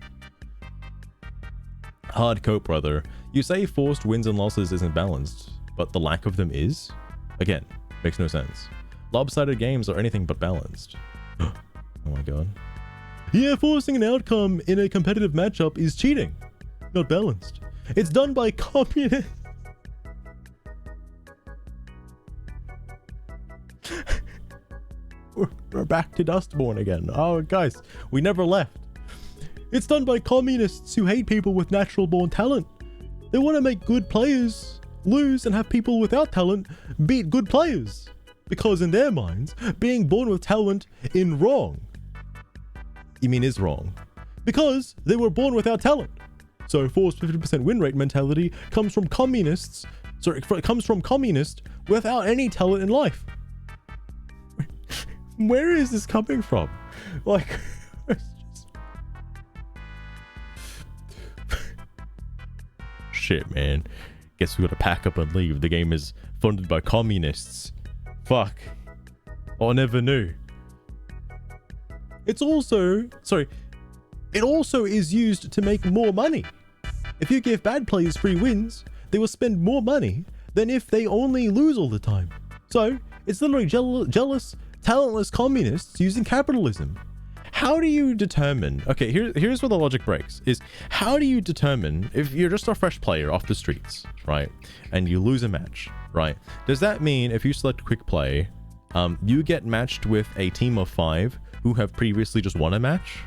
Hard cope, brother. You say forced wins and losses isn't balanced, but the lack of them is? Again, makes no sense. Lopsided games are anything but balanced. Oh my god. Yeah, forcing an outcome in a competitive matchup is cheating, not balanced. It's done by communists. We're back to Dustborn again. Oh, guys, we never left. It's done by communists who hate people with natural born talent. They want to make good players lose and have people without talent beat good players. Because in their minds, being born with talent is wrong. Because they were born without talent. So forced 50% win rate mentality comes from communists. It comes from communists without any talent in life. Where is this coming from? Like, shit, man. Guess we gotta pack up and leave. The game is funded by communists. Fuck. I never knew. it also is used to make more money. If you give bad players free wins, they will spend more money than if they only lose all the time. So it's literally jealous, talentless communists using capitalism. How do you determine, okay, here's where the logic breaks, is how do you determine if you're just a fresh player off the streets, right, and you lose a match, right? Does that mean if you select quick play, you get matched with a team of 5 who have previously just won a match?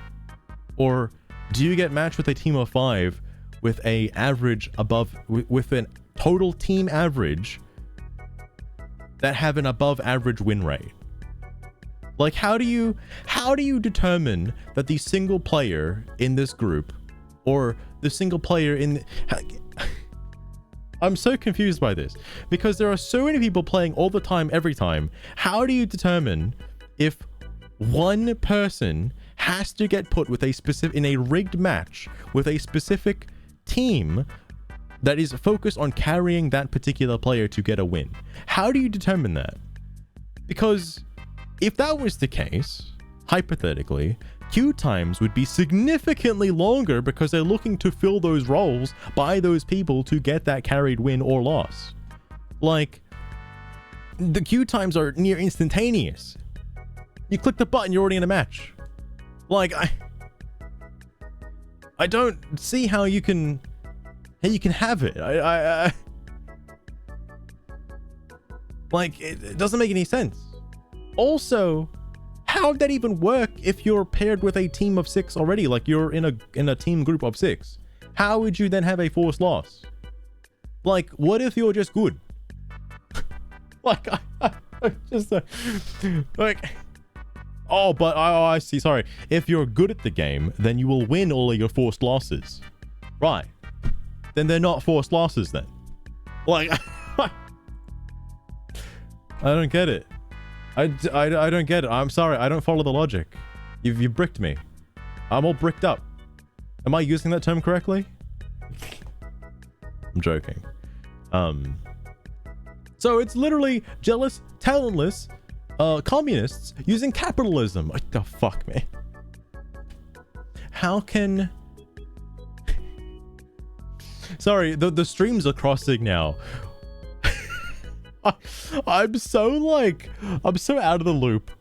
Or do you get matched with a team of 5 with a average above, with an total team average that have an above average win rate? Like, how do you determine that the single player in this group, or the single player in I'm so confused by this, because there are so many people playing all the time, every time. How do you determine if one person has to get put with a specific, in a rigged match with a specific team that is focused on carrying that particular player to get a win? How do you determine that? Because if that was the case, hypothetically, queue times would be significantly longer because they're looking to fill those roles by those people to get that carried win or loss. Like, the queue times are near instantaneous. You click the button, you're already in a match. Like, I don't see how you can have it. Like, it doesn't make any sense. Also, how would that even work if you're paired with a team of 6 already? Like, you're in a team group of 6. How would you then have a forced loss? Like, what if you're just good? Like, I see. Sorry. If you're good at the game, then you will win all of your forced losses. Right. Then they're not forced losses then. Like, I don't get it. I don't get it. I'm sorry. I don't follow the logic. You bricked me. I'm all bricked up. Am I using that term correctly? I'm joking. So it's literally jealous, talentless, communists using capitalism. What the fuck, man? How can... Sorry, the streams are crossing now. I'm so out of the loop.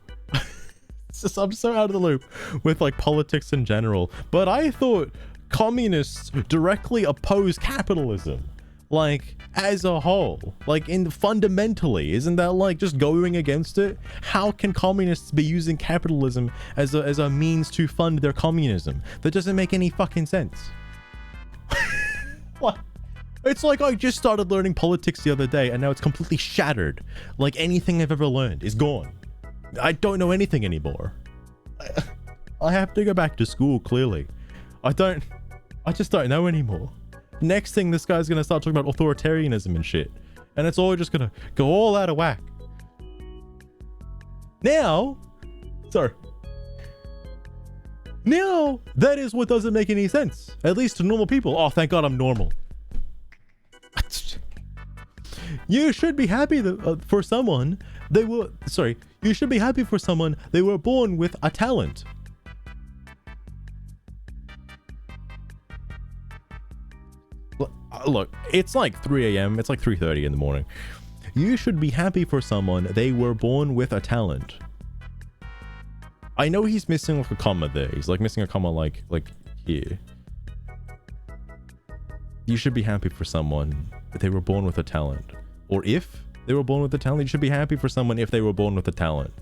I'm so out of the loop with like politics in general. But I thought communists directly oppose capitalism, like as a whole, like fundamentally. Isn't that like just going against it? How can communists be using capitalism as a means to fund their communism? That doesn't make any fucking sense. What? It's like I just started learning politics the other day and now it's completely shattered. Like anything I've ever learned is gone. I don't know anything anymore. I have to go back to school, clearly. I just don't know anymore. Next thing, this guy's gonna start talking about authoritarianism and shit. And it's all just gonna go all out of whack. Now, that is what doesn't make any sense. At least to normal people. Oh, thank God I'm normal. You should be happy for someone you should be happy for someone they were born with a talent. Look, it's like 3 a.m. It's like 3:30 in the morning. You should be happy for someone they were born with a talent. I know he's missing like a comma there. He's like missing a comma like here. You should be happy for someone if they were born with a talent. Or if they were born with a talent, you should be happy for someone if they were born with a talent.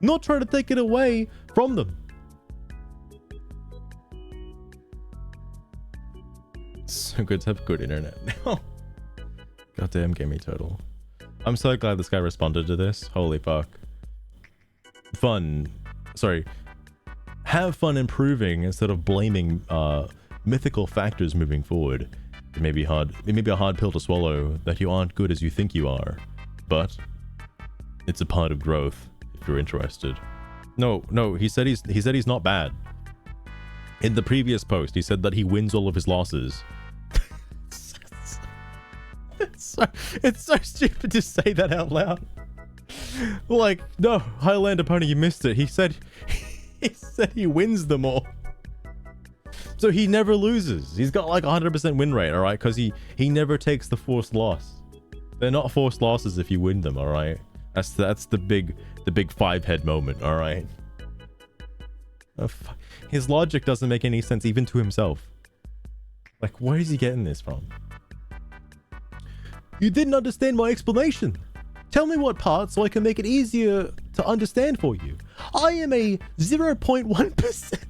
Not try to take it away from them. So good to have good internet now. Goddamn gaming total. I'm so glad this guy responded to this. Holy fuck. Have fun improving instead of blaming mythical factors moving forward. It may be a hard pill to swallow that you aren't good as you think you are, but it's a part of growth if you're interested. No, he said he's not bad. In the previous post, he said that he wins all of his losses. It's so stupid to say that out loud. Like, no, Highlander Pony, you missed it. He said He said he wins them all. So he never loses. He's got like 100% win rate, all right? Because he never takes the forced loss. They're not forced losses if you win them, all right? That's the big 5-head moment, all right? His logic doesn't make any sense even to himself. Like, where is he getting this from? You didn't understand my explanation. Tell me what part so I can make it easier to understand for you. I am a 0.1%.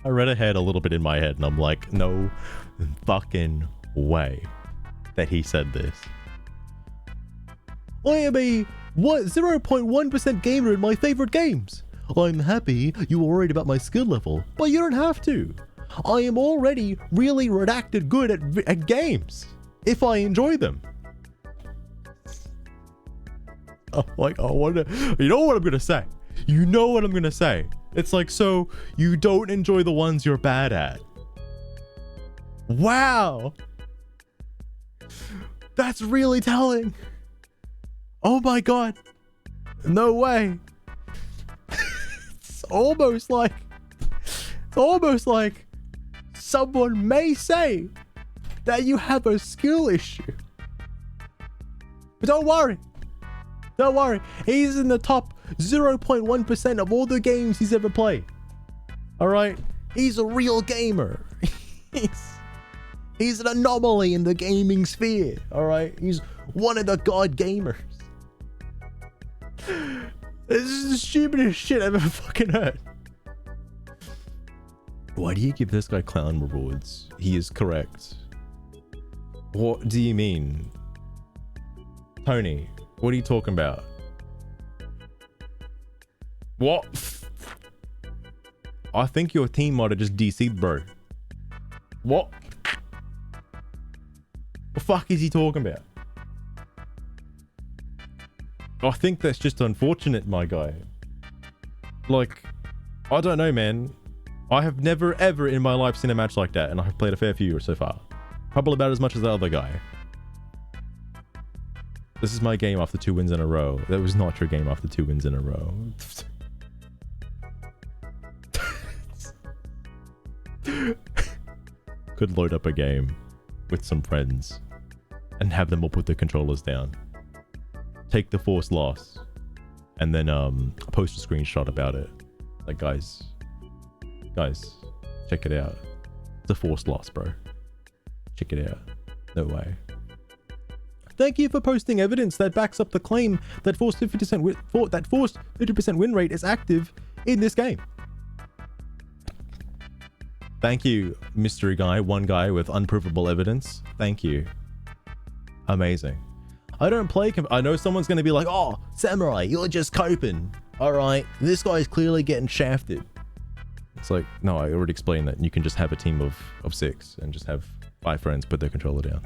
I read ahead a little bit in my head and I'm like, no fucking way that he said this. I am a 0.1% gamer in my favorite games. I'm happy you were worried about my skill level, but you don't have to. I am already really redacted good at games if I enjoy them. Oh, like, you know what I'm gonna say? You know what I'm gonna say? It's like, so you don't enjoy the ones you're bad at. Wow. That's really telling. Oh my god. No way. It's almost like someone may say that you have a skill issue. But don't worry. Don't worry. He's in the top 0.1% of all the games he's ever played. All right? He's a real gamer. He's an anomaly in the gaming sphere. All right? He's one of the god gamers. This is the stupidest shit I've ever fucking heard. Why do you give this guy clown rewards? He is correct. What do you mean? Tony, what are you talking about? What? I think your team might have just DC'd, bro. What? The fuck is he talking about? I think that's just unfortunate, my guy. Like, I don't know, man. I have never ever in my life seen a match like that, and I've played a fair few so far. Probably about as much as the other guy. This is my game after 2 wins in a row. That was not your game after 2 wins in a row. Could load up a game with some friends and have them all put their controllers down. Take the forced loss and then post a screenshot about it. Like, guys, check it out. It's a forced loss, bro. Check it out. No way. Thank you for posting evidence that backs up the claim that forced 50% win rate is active in this game. Thank you, mystery guy, one guy with unprovable evidence. Thank you. Amazing. I don't play. I know someone's going to be like, oh, Samurai, you're just coping. All right, this guy's clearly getting shafted. It's like, no, I already explained that. You can just have a team of 6 and just have 5 friends put their controller down.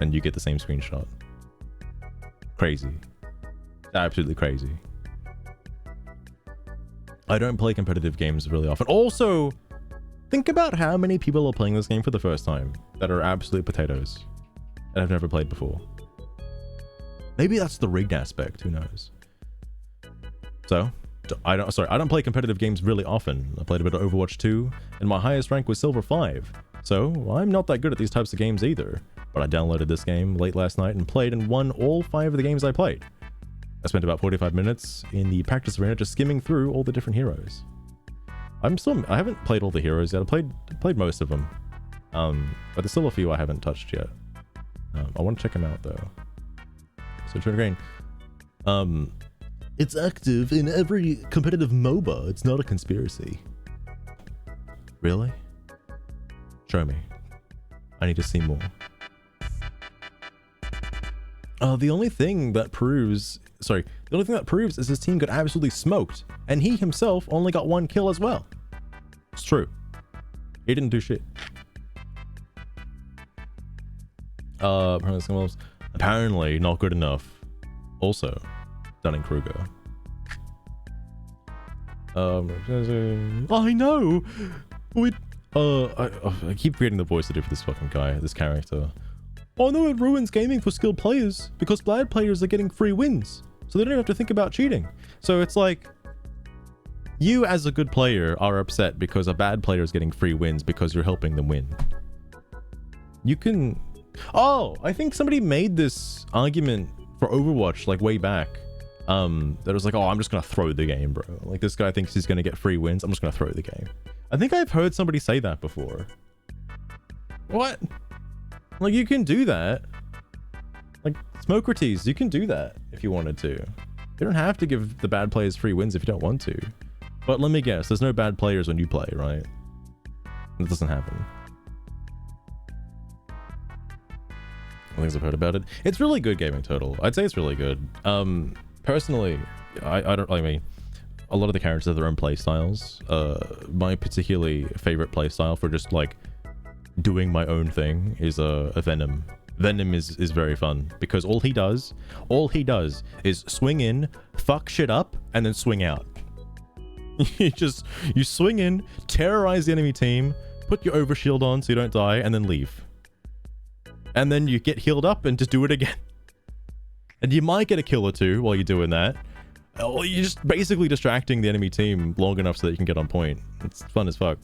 And you get the same screenshot. Crazy. Absolutely crazy. I don't play competitive games really often. Also, think about how many people are playing this game for the first time that are absolute potatoes and have never played before. Maybe that's the rigged aspect, who knows? So, I don't play competitive games really often. I played a bit of Overwatch 2, and my highest rank was Silver 5. So, I'm not that good at these types of games either. But I downloaded this game late last night and played and won all 5 of the games I played. I spent about 45 minutes in the practice arena just skimming through all the different heroes. I haven't played all the heroes yet. I played most of them. But there's still a few I haven't touched yet. I want to check them out though. So Green. It's active in every competitive MOBA. It's not a conspiracy. Really? Show me. I need to see more. The only thing that proves is his team got absolutely smoked, and he himself only got 1 kill as well. It's true. He didn't do shit. Apparently not good enough. Also, Dunning-Kruger. I know. I keep creating the voice to do for this fucking guy, this character. Oh no, it ruins gaming for skilled players because bad players are getting free wins, so they don't have to think about cheating. So it's like, You as a good player are upset because a bad player is getting free wins because you're helping them win. You can... Oh, I think somebody made this argument for Overwatch like way back. That was like, oh, I'm just gonna throw the game, bro. Like, this guy thinks he's gonna get free wins. I'm just gonna throw the game. I think I've heard somebody say that before. What? Like, you can do that. Like, Smocrates, you can do that if you wanted to. You don't have to give the bad players free wins if you don't want to. But let me guess, there's no bad players when you play, right? That doesn't happen. Things I've heard about it. It's really good gaming total. I'd say it's really good. Personally, I mean, a lot of the characters have their own play styles. My particularly favorite play style for just like doing my own thing is a Venom. Venom is very fun because all he does is swing in, fuck shit up, and then swing out. You swing in, terrorize the enemy team, put your overshield on so you don't die, and then leave. And then you get healed up and just do it again. And you might get a kill or two while you're doing that. Or you're just basically distracting the enemy team long enough so that you can get on point. It's fun as fuck.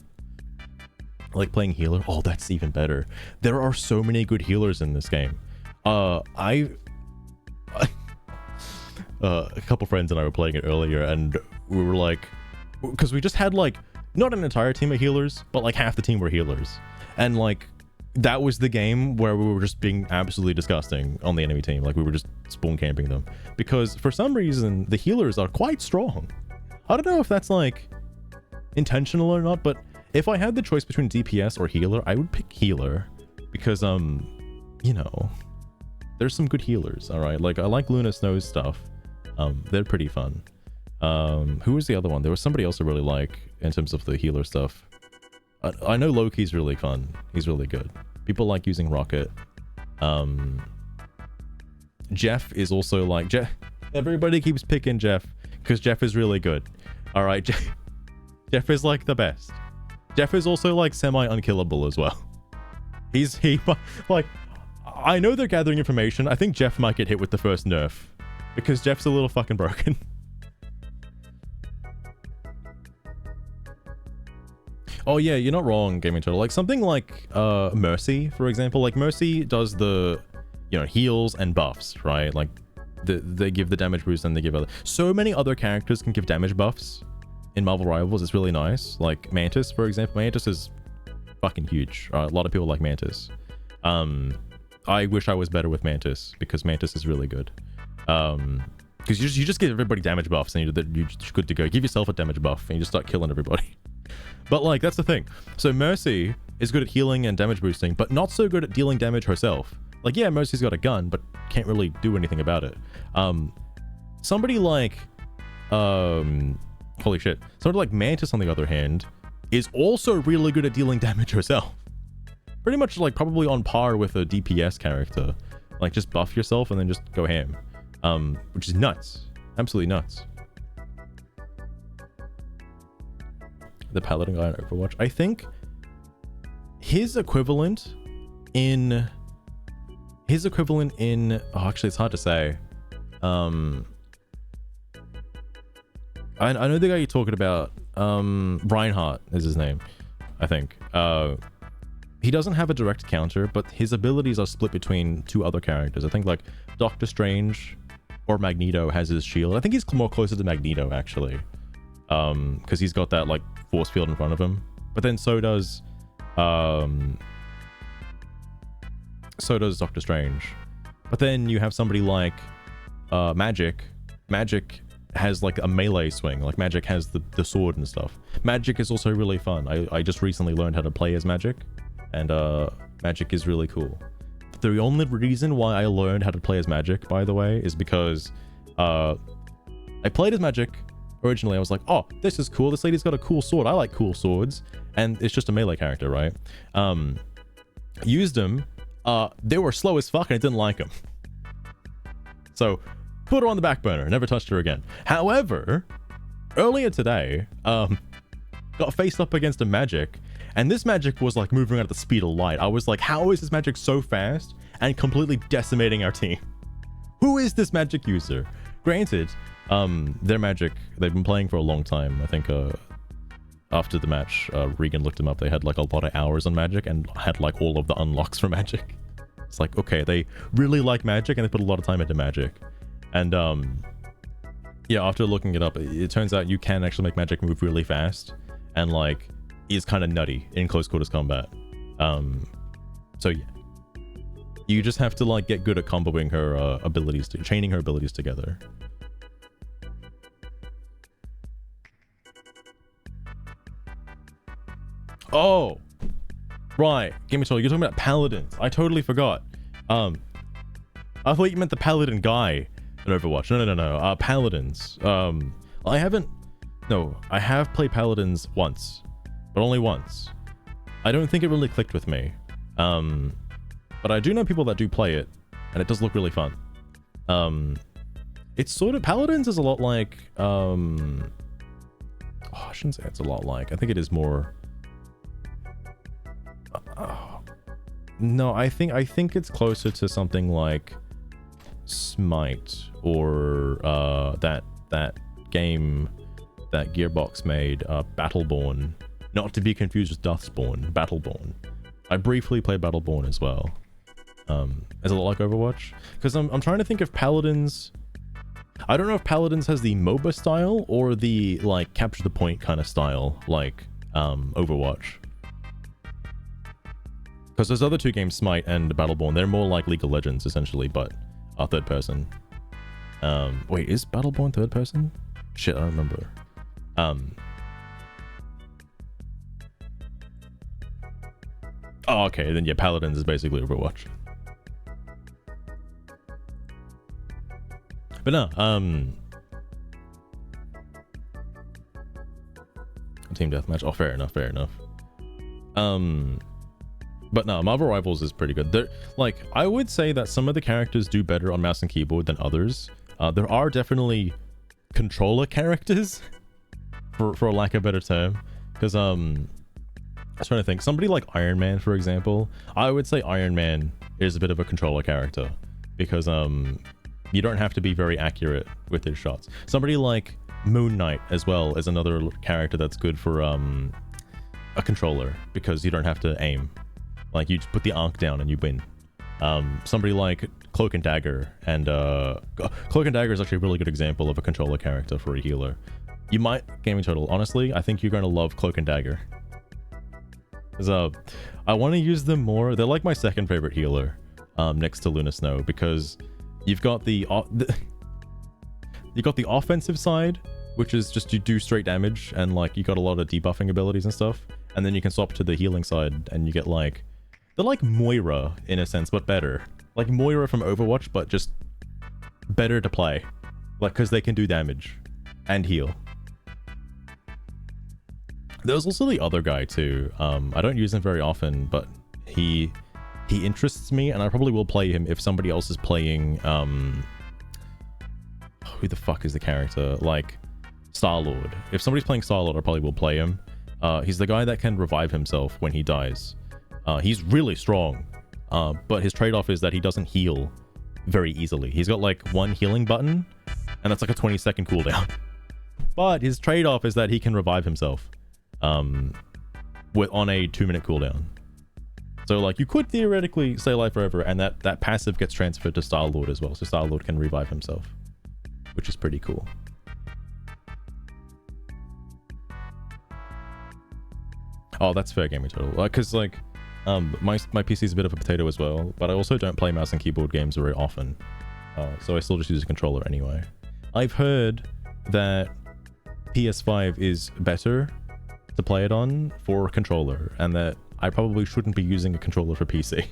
I like playing healer. Oh, that's even better. There are so many good healers in this game. A couple friends and I were playing it earlier, and we were like, because we just had like not an entire team of healers, but like half the team were healers, and like that was the game where we were just being absolutely disgusting on the enemy team. Like, we were just spawn camping them because for some reason the healers are quite strong. I don't know if that's like intentional or not, but if I had the choice between DPS or healer, I would pick healer because you know, there's some good healers. All right, like I like Luna Snow's stuff. They're pretty fun. Who was the other one? There was somebody else I really like in terms of the healer stuff. I know Loki's really fun. He's really good. People like using Rocket. Jeff is also like... Everybody keeps picking Jeff because Jeff is really good. All right, Jeff is like the best. Jeff is also like semi-unkillable as well. He like... I know they're gathering information. I think Jeff might get hit with the first nerf because Jeff's a little fucking broken. Oh yeah, you're not wrong, Gaming Turtle. Like something like Mercy, for example. Like Mercy does the, you know, heals and buffs, right? Like they give the damage boost and they give other... So many other characters can give damage buffs in Marvel Rivals. It's really nice. Like Mantis, for example. Mantis is fucking huge. A lot of people like Mantis. I wish I was better with Mantis because Mantis is really good. Because you just give everybody damage buffs and you're just good to go. Give yourself a damage buff and you just start killing everybody. But like, that's the thing. So Mercy is good at healing and damage boosting, but not so good at dealing damage herself. Like, yeah, Mercy's got a gun, but can't really do anything about it. Somebody like, holy shit. Somebody like Mantis, on the other hand, is also really good at dealing damage herself. Pretty much like probably on par with a DPS character. Like, just buff yourself and then just go ham. Which is nuts. Absolutely nuts. The Paladin guy in Overwatch. I think his equivalent in... Oh, actually, it's hard to say. I know the guy you're talking about. Reinhardt is his name, I think. He doesn't have a direct counter, but his abilities are split between two other characters. I think like Doctor Strange or Magneto has his shield. I think he's more closer to Magneto, actually. Because he's got that like force field in front of him. But then so does Doctor Strange. But then you have somebody like Magic. Magic has like a melee swing. Like Magic has the sword and stuff. Magic is also really fun. I just recently learned how to play as Magic, and Magic is really cool. The only reason why I learned how to play as Magic, by the way, is because I played as Magic originally. I was like, oh, this is cool. This lady's got a cool sword. I like cool swords. And it's just a melee character, right? Used them. They were slow as fuck and I didn't like them. So, put her on the back burner. Never touched her again. However, earlier today, got faced up against a Magic. And this Magic was like moving at the speed of light. I was like, how is this Magic so fast and completely decimating our team? Who is this Magic user? Granted, their magic, they've been playing for a long time. I think after the match, Regan looked them up. They had like a lot of hours on magic and had like all of the unlocks for magic. It's like, okay, they really like magic and they put a lot of time into magic. And yeah, after looking it up, it turns out you can actually make magic move really fast and like is kind of nutty in close quarters combat. So yeah, you just have to like get good at comboing her abilities, chaining her abilities together. Oh, right. Game of Total, you're talking about paladins. I totally forgot. I thought you meant the paladin guy in Overwatch. No. Paladins. I haven't. No, I have played paladins once, but only once. I don't think it really clicked with me. But I do know people that do play it, and it does look really fun. It's sort of, paladins is a lot like oh, I shouldn't say it's a lot like. I think it is more. No, I think it's closer to something like Smite or that game that Gearbox made, Battleborn. Not to be confused with Dustborn, Battleborn. I briefly played Battleborn as well. Is it a lot like Overwatch? Because I'm trying to think if Paladins. I don't know if Paladins has the MOBA style or the like capture the point kind of style like Overwatch. Because those other two games, Smite and Battleborn, they're more like League of Legends essentially, but third person. Wait, is Battleborn third person? Shit, I don't remember. Oh, okay, then yeah, Paladins is basically Overwatch. But no, Team Deathmatch. Oh, fair enough. But no, Marvel Rivals is pretty good. They're, like, I would say that some of the characters do better on mouse and keyboard than others. There are definitely controller characters, for lack of a better term. Because, I was trying to think. Somebody like Iron Man, for example. I would say Iron Man is a bit of a controller character. Because, you don't have to be very accurate with his shots. Somebody like Moon Knight, as well, is another character that's good for, a controller. Because you don't have to aim. Like, you just put the arc down and you win. Somebody like Cloak and Dagger, and Cloak and Dagger is actually a really good example of a controller character for a healer. You might, Gaming Total, honestly, I think you're going to love Cloak and Dagger. Because I want to use them more. They're like my second favorite healer, next to Luna Snow, because you've got the offensive side, which is just you do straight damage, and like you got a lot of debuffing abilities and stuff, and then you can swap to the healing side, and you get like, they're like Moira in a sense, but better. Like Moira from Overwatch, but just better to play. Like, because they can do damage and heal. There's also the other guy too. I don't use him very often, but he interests me, and I probably will play him if somebody else is playing. Who the fuck is the character? Like Star-Lord. If somebody's playing Star-Lord, I probably will play him. He's the guy that can revive himself when he dies. He's really strong, but his trade-off is that he doesn't heal very easily. He's got like one healing button, and that's like a 20-second cooldown. But his trade-off is that he can revive himself on a 2-minute cooldown. So like you could theoretically stay alive forever, and that passive gets transferred to Star-Lord as well, so Star-Lord can revive himself, which is pretty cool. Oh, that's fair, Gaming Total. Because like my PC is a bit of a potato as well, but I also don't play mouse and keyboard games very often, so I still just use a controller anyway. I've heard that PS5 is better to play it on for a controller, and that I probably shouldn't be using a controller for PC.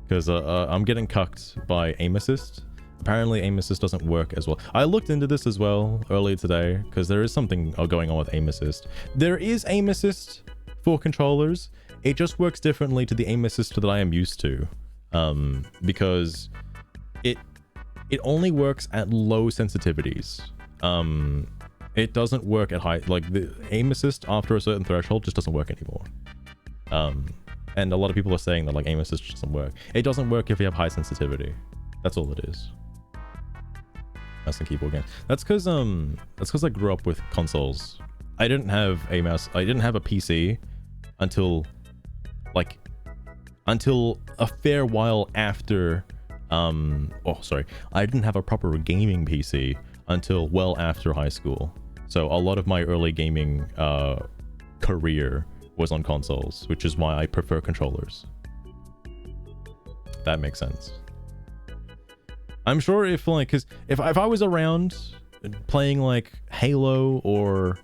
Because I'm getting cucked by aim assist. Apparently aim assist doesn't work as well. I looked into this as well earlier today, because there is something going on with aim assist. There is aim assist for controllers. It just works differently to the aim assist that I am used to, because it only works at low sensitivities. It doesn't work at high, like the aim assist after a certain threshold just doesn't work anymore. And a lot of people are saying that like aim assist doesn't work. It doesn't work if you have high sensitivity. That's all it is. mouse and keyboard games. That's because I grew up with consoles. I didn't have a mouse. I didn't have a PC until a fair while after. I didn't have a proper gaming PC until well after high school. So a lot of my early gaming career was on consoles, which is why I prefer controllers. That makes sense. I'm sure if I was around playing like Halo or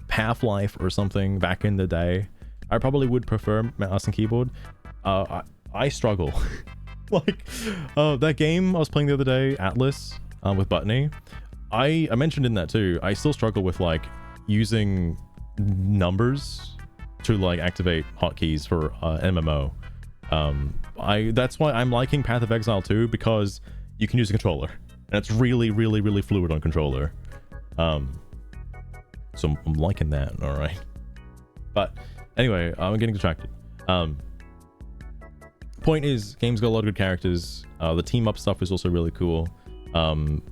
Half-Life or something back in the day, I probably would prefer mouse and keyboard. I struggle. That game I was playing the other day, Atlas, with Buttony, I mentioned in that too, I still struggle with like using numbers to like activate hotkeys for MMO. That's why I'm liking Path of Exile 2, because you can use a controller and it's really, really, really fluid on controller. So I'm liking that. All right, but anyway, I'm getting distracted. Point is, game's got a lot of good characters. The team up stuff is also really cool.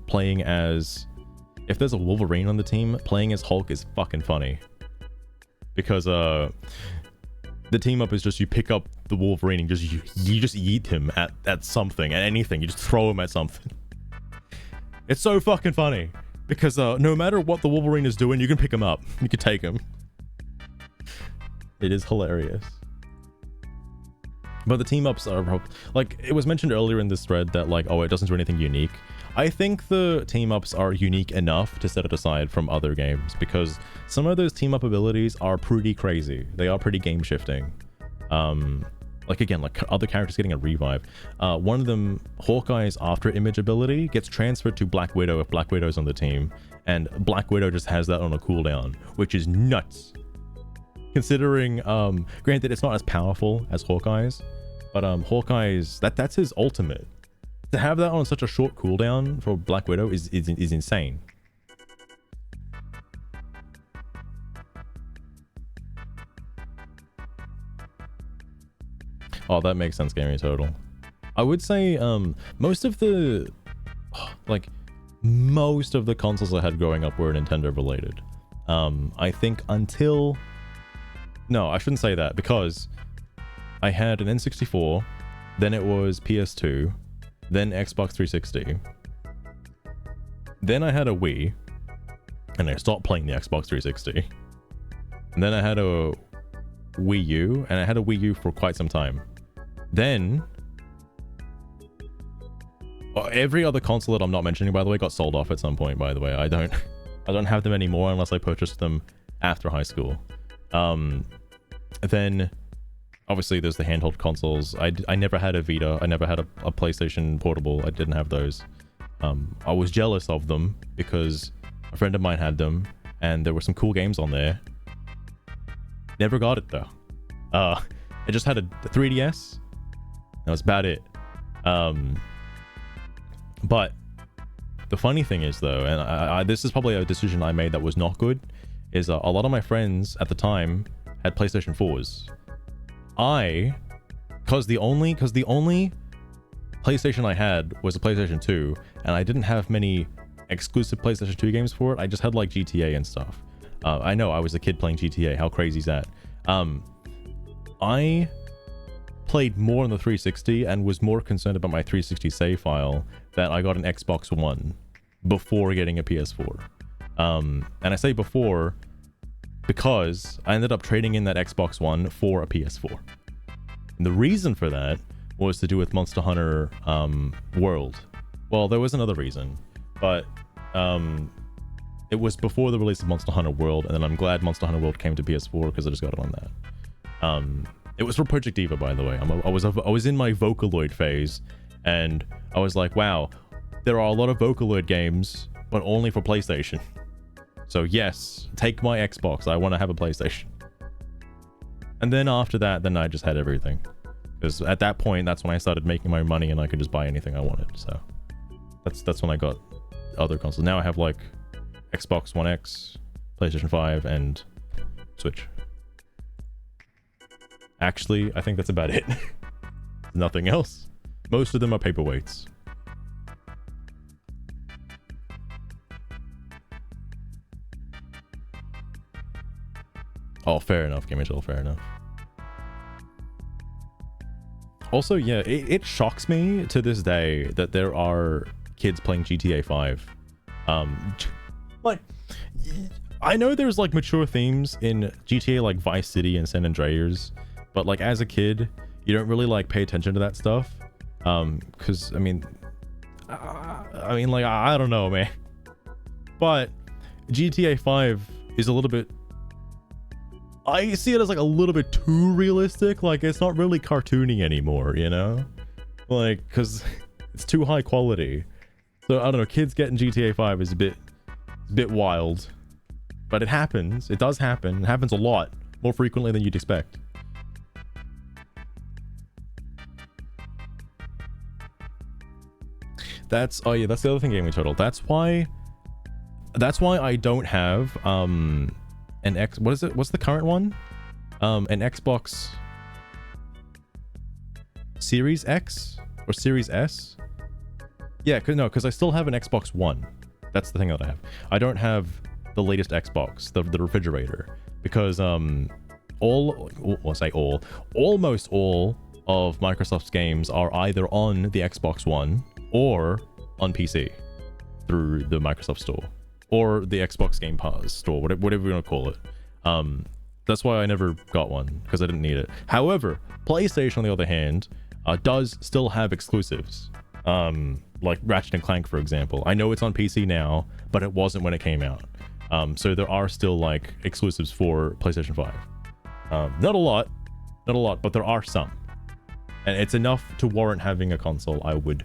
Playing as, if there's a Wolverine on the team, playing as Hulk is fucking funny, because the team up is just you pick up the Wolverine and you just yeet him at something, at anything. You just throw him at something. It's so fucking funny because no matter what the Wolverine is doing, you can pick him up. You can take him. It is hilarious. But the team ups are like, it was mentioned earlier in this thread that like, oh, it doesn't do anything unique. I think the team ups are unique enough to set it aside from other games, because some of those team up abilities are pretty crazy. They are pretty game shifting. Like again, like other characters getting a revive. One of them, Hawkeye's after image ability gets transferred to Black Widow if Black Widow's on the team, and Black Widow just has that on a cooldown, which is nuts. Considering, granted, it's not as powerful as Hawkeye's, but Hawkeye's, that's his ultimate. To have that on such a short cooldown for Black Widow is insane. Oh, that makes sense, Gaming Total. I would say most of the consoles I had growing up were Nintendo related. I think until... No, I shouldn't say that, because I had an N64, then it was PS2, then Xbox 360. Then I had a Wii, and I stopped playing the Xbox 360. And then I had a Wii U, and I had a Wii U for quite some time. Then every other console that I'm not mentioning, by the way, got sold off at some point, by the way. I don't have them anymore unless I purchased them after high school. Then obviously there's the handheld consoles. I never had a Vita. I never had a PlayStation Portable. I didn't have those. I was jealous of them because a friend of mine had them and there were some cool games on there. Never got it though. I just had a 3DS. That was about it. But the funny thing is though, and this is probably a decision I made that was not good, is a lot of my friends at the time had PlayStation 4s. Because the only PlayStation I had was a PlayStation 2, and I didn't have many exclusive PlayStation 2 games for it. I just had like GTA and stuff. I know, I was a kid playing GTA. How crazy is that? I played more on the 360 and was more concerned about my 360 save file that I got an Xbox One before getting a PS4. And I say before because I ended up trading in that Xbox One for a PS4. And the reason for that was to do with Monster Hunter World. Well, there was another reason, but it was before the release of Monster Hunter World, and then I'm glad Monster Hunter World came to PS4 because I just got it on that. It was for Project Diva, by the way. I was in my Vocaloid phase, and I was like, wow, there are a lot of Vocaloid games, but only for PlayStation. So yes, take my Xbox. I want to have a PlayStation. And then after that, then I just had everything. Because at that point, that's when I started making my money and I could just buy anything I wanted. So that's when I got other consoles. Now I have like Xbox One X, PlayStation 5, and Switch. Actually, I think that's about it. Nothing else. Most of them are paperweights. Oh, fair enough, Game Chill, fair enough. Also, yeah, it shocks me to this day that there are kids playing GTA 5. Like, I know there's like mature themes in GTA like Vice City and San Andreas, but like as a kid, you don't really like pay attention to that stuff. Because I mean, like I don't know, man. But GTA 5 is a little bit. I see it as like a little bit too realistic. Like it's not really cartoony anymore, you know? Like, because it's too high quality. So I don't know. Kids getting GTA 5 is a bit wild, but it happens. It does happen. It happens a lot more frequently than you'd expect. Oh yeah, that's the other thing, Gaming Total. That's why I don't have what is it? What's the current one? An Xbox Series X or Series S? Yeah, because I still have an Xbox One. That's the thing that I have. I don't have the latest Xbox, the refrigerator, because almost all of Microsoft's games are either on the Xbox One or on PC through the Microsoft Store or the Xbox Game Pass store, whatever you want to call it. That's why I never got one, because I didn't need it. However, PlayStation, on the other hand, does still have exclusives. Like Ratchet and Clank, for example. I know it's on PC now, but it wasn't when it came out. So there are still like exclusives for PlayStation 5. Not a lot, but there are some, and it's enough to warrant having a console, I would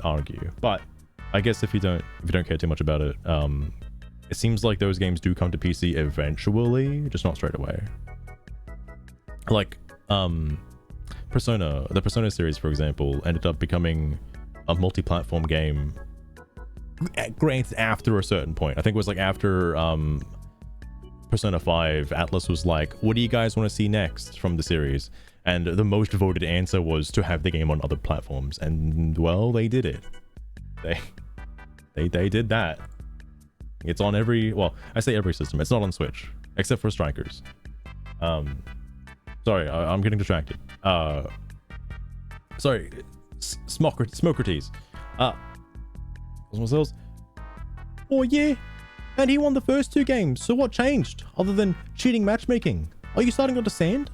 argue. But I guess if you don't care too much about it, it seems like those games do come to PC eventually, just not straight away. Like the Persona series, for example, ended up becoming a multi-platform game, granted after a certain point. I think it was like after Persona 5, Atlas was like, what do you guys want to see next from the series? And the most voted answer was to have the game on other platforms, and well, they did it. They did that. It's on every, well, I say every system. It's not on Switch, except for Strikers. Sorry, I'm getting distracted. Sorry, Smokrates. Oh yeah, and he won the first 2 games. So what changed other than cheating matchmaking? Are you starting to understand?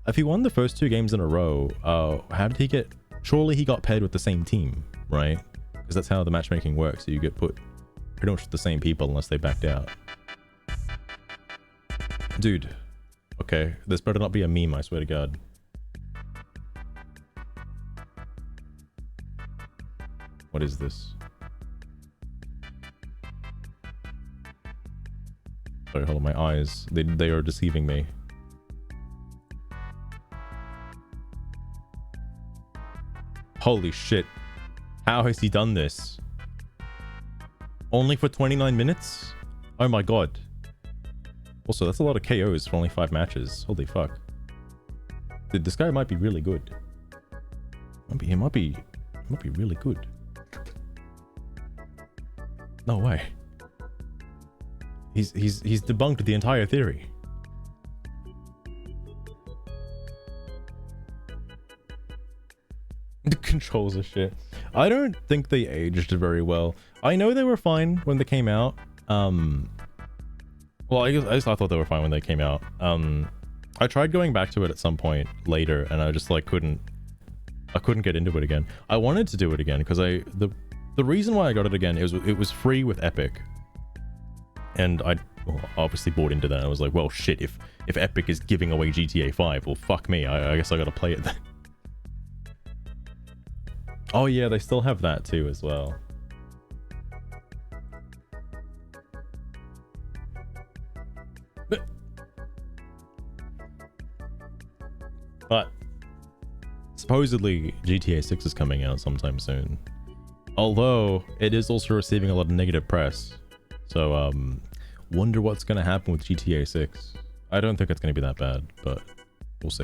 If he won the first 2 games in a row, how did he get? Surely he got paired with the same team, right? Because that's how the matchmaking works. So you get put pretty much with the same people unless they backed out. Dude, okay, this better not be a meme, I swear to God. What is this? Sorry, hold on, my eyes. They are deceiving me. Holy shit. How has he done this? Only for 29 minutes? Oh my god. Also, that's a lot of KOs for only 5 matches. Holy fuck. Dude, this guy might be really good. He might be really good. No way. He's debunked the entire theory. The controls are shit. I don't think they aged very well. I know they were fine when they came out. Well, I thought they were fine when they came out. I tried going back to it at some point later, and I just like couldn't get into it again. I wanted to do it again because the reason why I got it again is it was free with Epic, and I obviously bought into that. I was like, well, shit, if Epic is giving away GTA 5, well, fuck me. I guess I gotta play it then. Oh yeah, they still have that too as well. But supposedly GTA 6 is coming out sometime soon. Although it is also receiving a lot of negative press. So wonder what's gonna happen with GTA 6. I don't think it's gonna be that bad, but we'll see.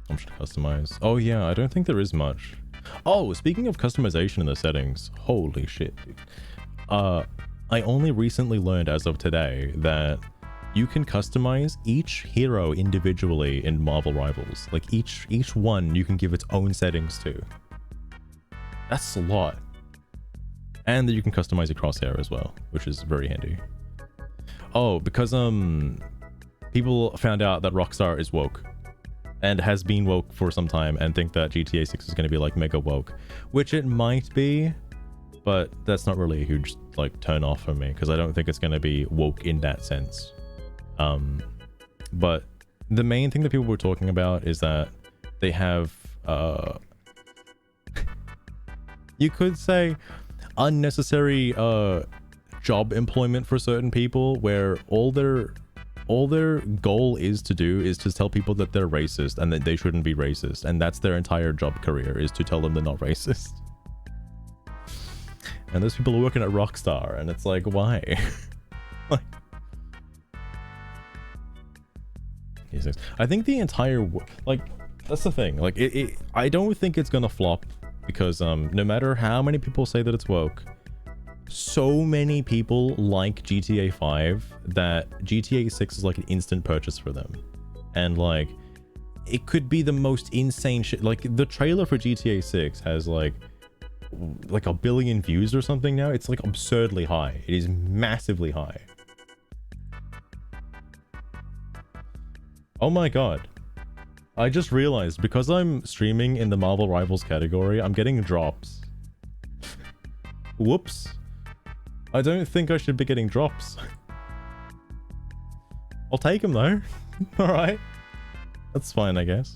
I'm just customize. Oh yeah, I don't think there is much. Oh, speaking of customization in the settings, holy shit, dude. I only recently learned as of today that you can customize each hero individually in Marvel Rivals. Like each one you can give its own settings to. That's a lot. And that you can customize your crosshair as well, which is very handy. Oh, because people found out that Rockstar is woke and has been woke for some time and think that GTA 6 is going to be like mega woke, which it might be, but that's not really a huge like turn off for me because I don't think it's going to be woke in that sense. But the main thing that people were talking about is that they have you could say unnecessary job employment for certain people where all their goal is to do is to tell people that they're racist and that they shouldn't be racist, and that's their entire job career, is to tell them they're not racist. And those people are working at Rockstar and it's like, why? Like, I think the entire like that's the thing, like I don't think it's gonna flop because no matter how many people say that it's woke, so many people like GTA 5 that GTA 6 is like an instant purchase for them. And like it could be the most insane shit. Like the trailer for GTA 6 has like 1 billion views or something now. It's like absurdly high. It is massively high. Oh my god. I just realized because I'm streaming in the Marvel Rivals category, I'm getting drops. Whoops. I don't think I should be getting drops. I'll take them though. Alright. That's fine, I guess.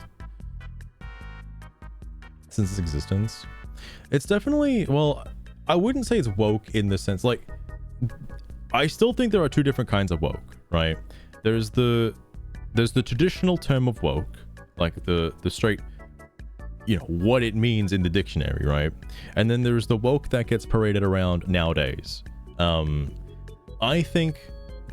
Since its existence. It's definitely, well, I wouldn't say it's woke in the sense, like, I still think there are two different kinds of woke, right? There's the traditional term of woke, like the straight, you know, what it means in the dictionary, right? And then there's the woke that gets paraded around nowadays. I think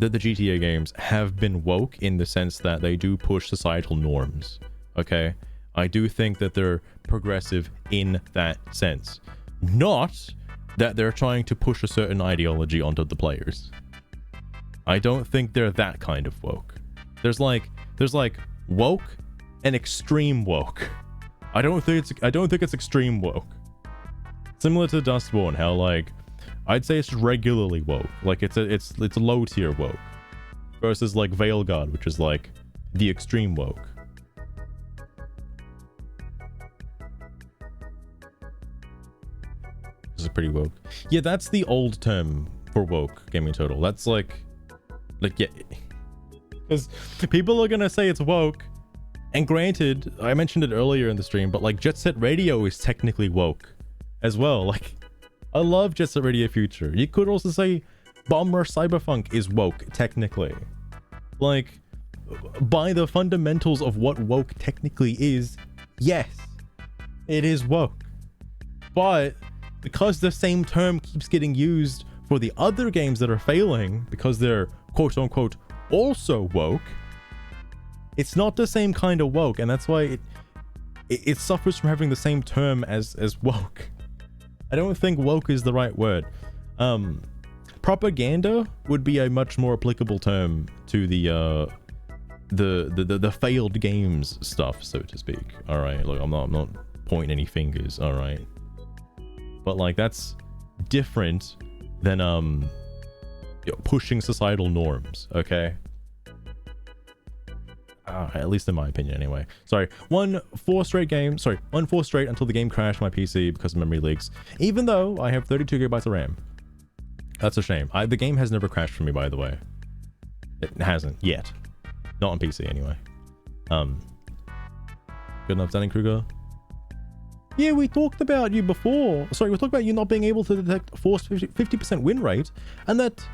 that the GTA games have been woke in the sense that they do push societal norms, okay? I do think that they're progressive in that sense. Not that they're trying to push a certain ideology onto the players. I don't think they're that kind of woke. There's like woke and extreme woke. I don't think it's extreme woke. Similar to Dustborn, how like I'd say it's regularly woke. Like it's a low tier woke. Versus like Veilguard, which is like the extreme woke. This is pretty woke. Yeah, that's the old term for woke gaming total. That's like yeah. Because people are gonna say it's woke. And granted, I mentioned it earlier in the stream, but like Jet Set Radio is technically woke as well. Like, I love Jet Set Radio Future. You could also say Bomber Cyberpunk is woke, technically. Like, by the fundamentals of what woke technically is, yes, it is woke. But because the same term keeps getting used for the other games that are failing, because they're quote unquote also woke, it's not the same kind of woke, and that's why it suffers from having the same term as woke. I don't think woke is the right word. Propaganda would be a much more applicable term to the failed games stuff, so to speak. All right, look, I'm not pointing any fingers. All right, but like that's different than pushing societal norms. Okay. At least in my opinion anyway. Sorry, 4 straight until the game crashed my PC because of memory leaks, even though I have 32 gigabytes of RAM. That's a shame. The game has never crashed for me, by the way. It hasn't yet. Not on PC anyway. Good enough, Dunning-Kruger? Yeah, we talked about you before. Sorry, we talked about you not being able to detect forced 50% win rate, and that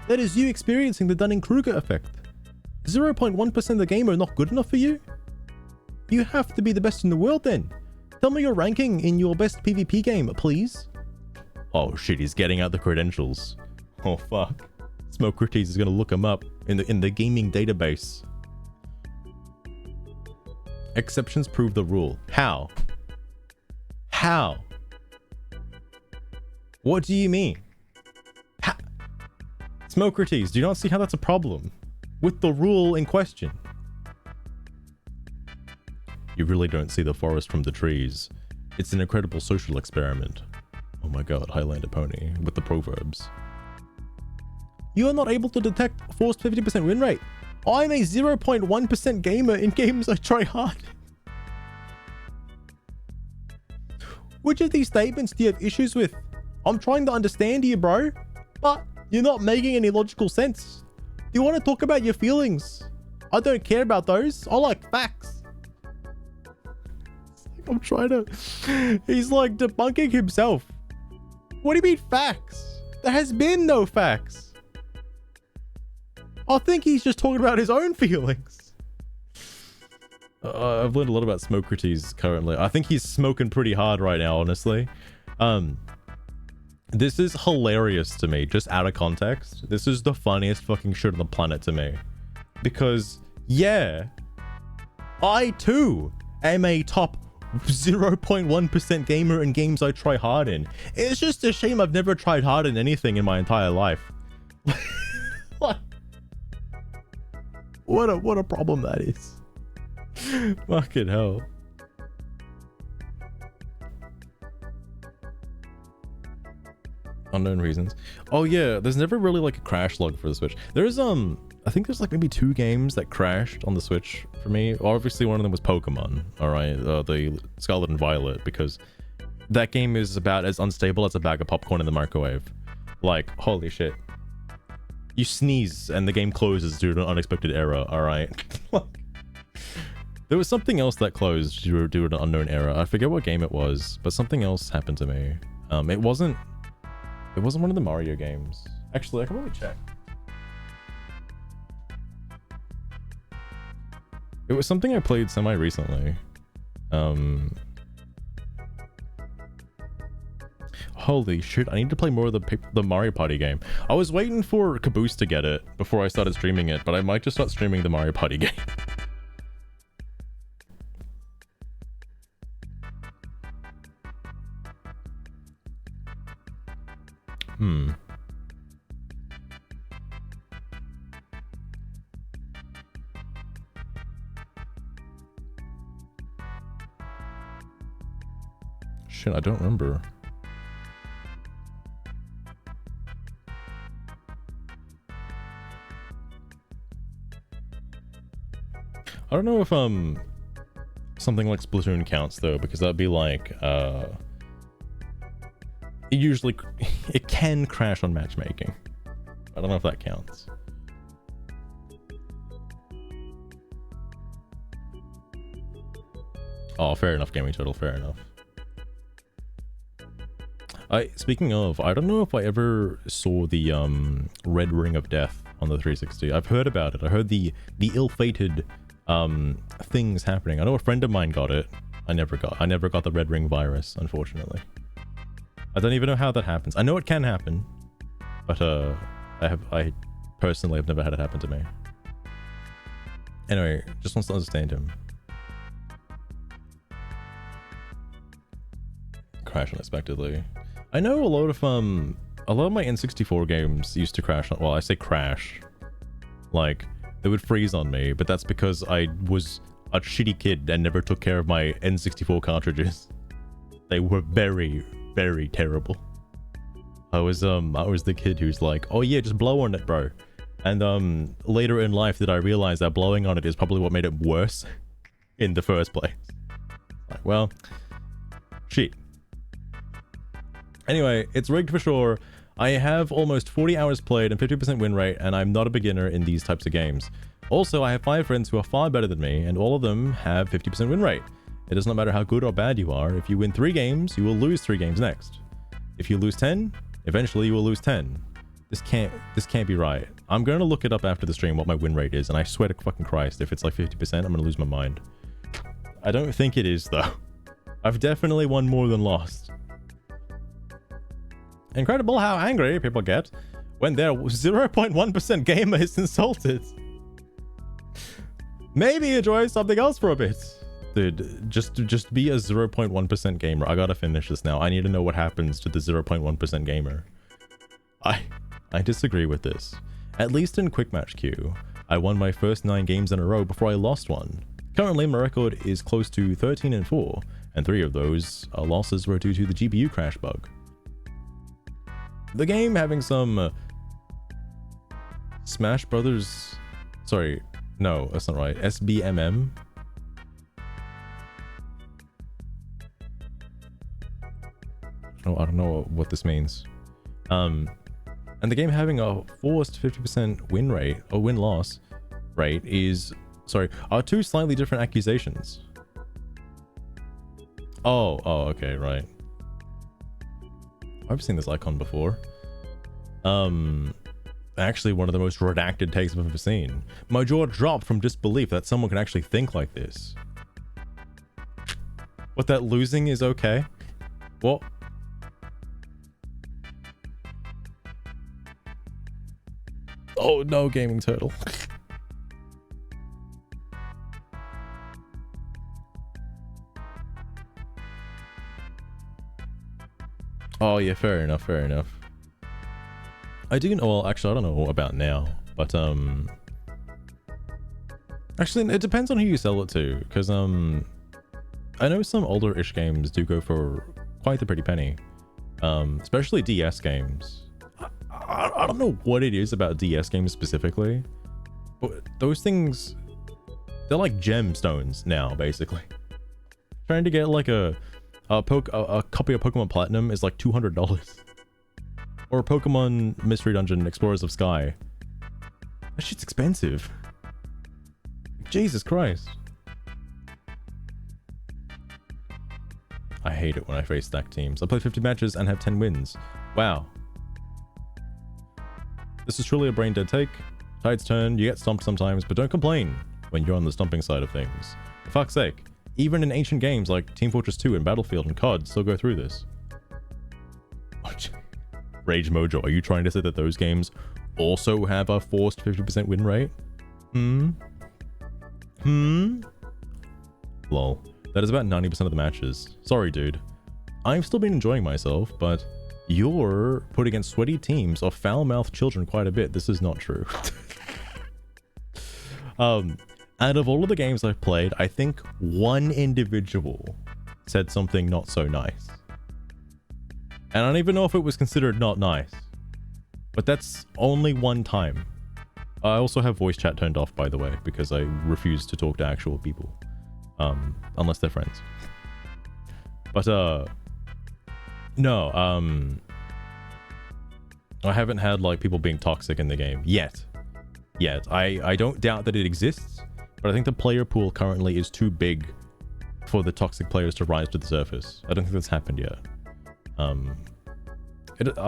is you experiencing the Dunning-Kruger effect. 0.1% of the game are not good enough for you? You have to be the best in the world then. Tell me your ranking in your best PvP game, please. Oh shit, he's getting out the credentials. Oh fuck. Smokrites is gonna look him up in the gaming database. Exceptions prove the rule. How? How? What do you mean? Smokrates, do you not see how that's a problem with the rule in question? You really don't see the forest from the trees. It's an incredible social experiment. Oh my god, Highlander Pony with the proverbs. You are not able to detect forced 50% win rate. I'm a 0.1% gamer in games I try hard. Which of these statements do you have issues with? I'm trying to understand you, bro, but you're not making any logical sense. Do you want to talk about your feelings? I don't care about those. I like facts. I'm trying to... He's like debunking himself. What do you mean facts? There has been no facts. I think he's just talking about his own feelings. I've learned a lot about Smokrates currently. I think he's smoking pretty hard right now, honestly. This is hilarious to me, just out of context. This is the funniest fucking shit on the planet to me. Because, yeah, I too am a top 0.1% gamer in games I try hard in. It's just a shame I've never tried hard in anything in my entire life. What a problem that is. Fucking hell. Unknown reasons. Oh yeah, there's never really like a crash log for the Switch. There's I think there's like maybe 2 games that crashed on the Switch for me. Obviously one of them was Pokemon, all right, the Scarlet and Violet, because that game is about as unstable as a bag of popcorn in the microwave. Like, holy shit. You sneeze and the game closes due to an unexpected error, all right? There was something else that closed due to an unknown error. I forget what game it was, but something else happened to me. It wasn't one of the Mario games. Actually, I can probably check. It was something I played semi-recently. Holy shit, I need to play more of the Mario Party game. I was waiting for Caboose to get it before I started streaming it, but I might just start streaming the Mario Party game. Shit, I don't remember. I don't know if something like Splatoon counts though, because that'd be like it can crash on matchmaking. I don't know if that counts. Oh, fair enough, gaming total, fair enough. Speaking of, I don't know if I ever saw the Red Ring of Death on the 360. I've heard about it. I heard the ill-fated things happening. I know a friend of mine got it. I never got the Red Ring virus, unfortunately. I don't even know how that happens. I know it can happen, but I personally have never had it happen to me. Anyway, just wants to understand him. Crash unexpectedly. I know a lot of my N64 games used to crash. Well, I say crash, like they would freeze on me, but that's because I was a shitty kid and never took care of my N64 cartridges. They were very, very terrible. I was the kid who's like, oh yeah, just blow on it, bro. And later in life did I realize that blowing on it is probably what made it worse in the first place. Like, well, shit. Anyway, it's rigged for sure. I have almost 40 hours played and 50% win rate, and I'm not a beginner in these types of games. Also, I have 5 friends who are far better than me, and all of them have 50% win rate. It does not matter how good or bad you are. If you win 3 games, you will lose 3 games next. If you lose 10, eventually you will lose 10. This can't be right. I'm going to look it up after the stream what my win rate is, and I swear to fucking Christ, if it's like 50%, I'm going to lose my mind. I don't think it is, though. I've definitely won more than lost. Incredible how angry people get when their 0.1% gamer is insulted. Maybe enjoy something else for a bit. Dude, just be a 0.1% gamer. I gotta finish this now. I need to know what happens to the 0.1% gamer. I disagree with this. At least in Quick Match Queue, I won my first 9 games in a row before I lost one. Currently, my record is close to 13-4, and 3 of those losses were due to the GPU crash bug. The game having some Smash Brothers... Sorry, no, that's not right. SBMM? Oh, I don't know what this means. And the game having a forced 50% win rate, or win-loss rate, are 2 slightly different accusations. Oh, okay, right. I've seen this icon before. Actually one of the most redacted takes I've ever seen. My jaw dropped from disbelief that someone can actually think like this. What, that losing is okay? What? Oh no, Gaming Turtle. Oh yeah, fair enough, fair enough. I do know, well, actually I don't know about now, but actually it depends on who you sell it to, because I know some older-ish games do go for quite the pretty penny, especially DS games. I don't know what it is about DS games specifically, but those things, they're like gemstones now, basically. Trying to get like a copy of Pokemon Platinum is like $200. Or Pokemon Mystery Dungeon Explorers of Sky. That shit's expensive. Jesus Christ. I hate it when I face stacked teams. I play 50 matches and have 10 wins. Wow. This is truly a brain dead take. Tide's turn, you get stomped sometimes, but don't complain when you're on the stomping side of things. For fuck's sake, even in ancient games like Team Fortress 2 and Battlefield and COD still go through this. Rage Mojo, are you trying to say that those games also have a forced 50% win rate? Lol. That is about 90% of the matches. Sorry, dude. I've still been enjoying myself, but you're put against sweaty teams of foul-mouthed children quite a bit. This is not true. Out of all of the games I've played, I think one individual said something not so nice. And I don't even know if it was considered not nice. But that's only one time. I also have voice chat turned off, by the way, because I refuse to talk to actual people. Unless they're friends. But, no, I haven't had, like, people being toxic in the game. Yet. I don't doubt that it exists, but I think the player pool currently is too big for the toxic players to rise to the surface. I don't think that's happened yet.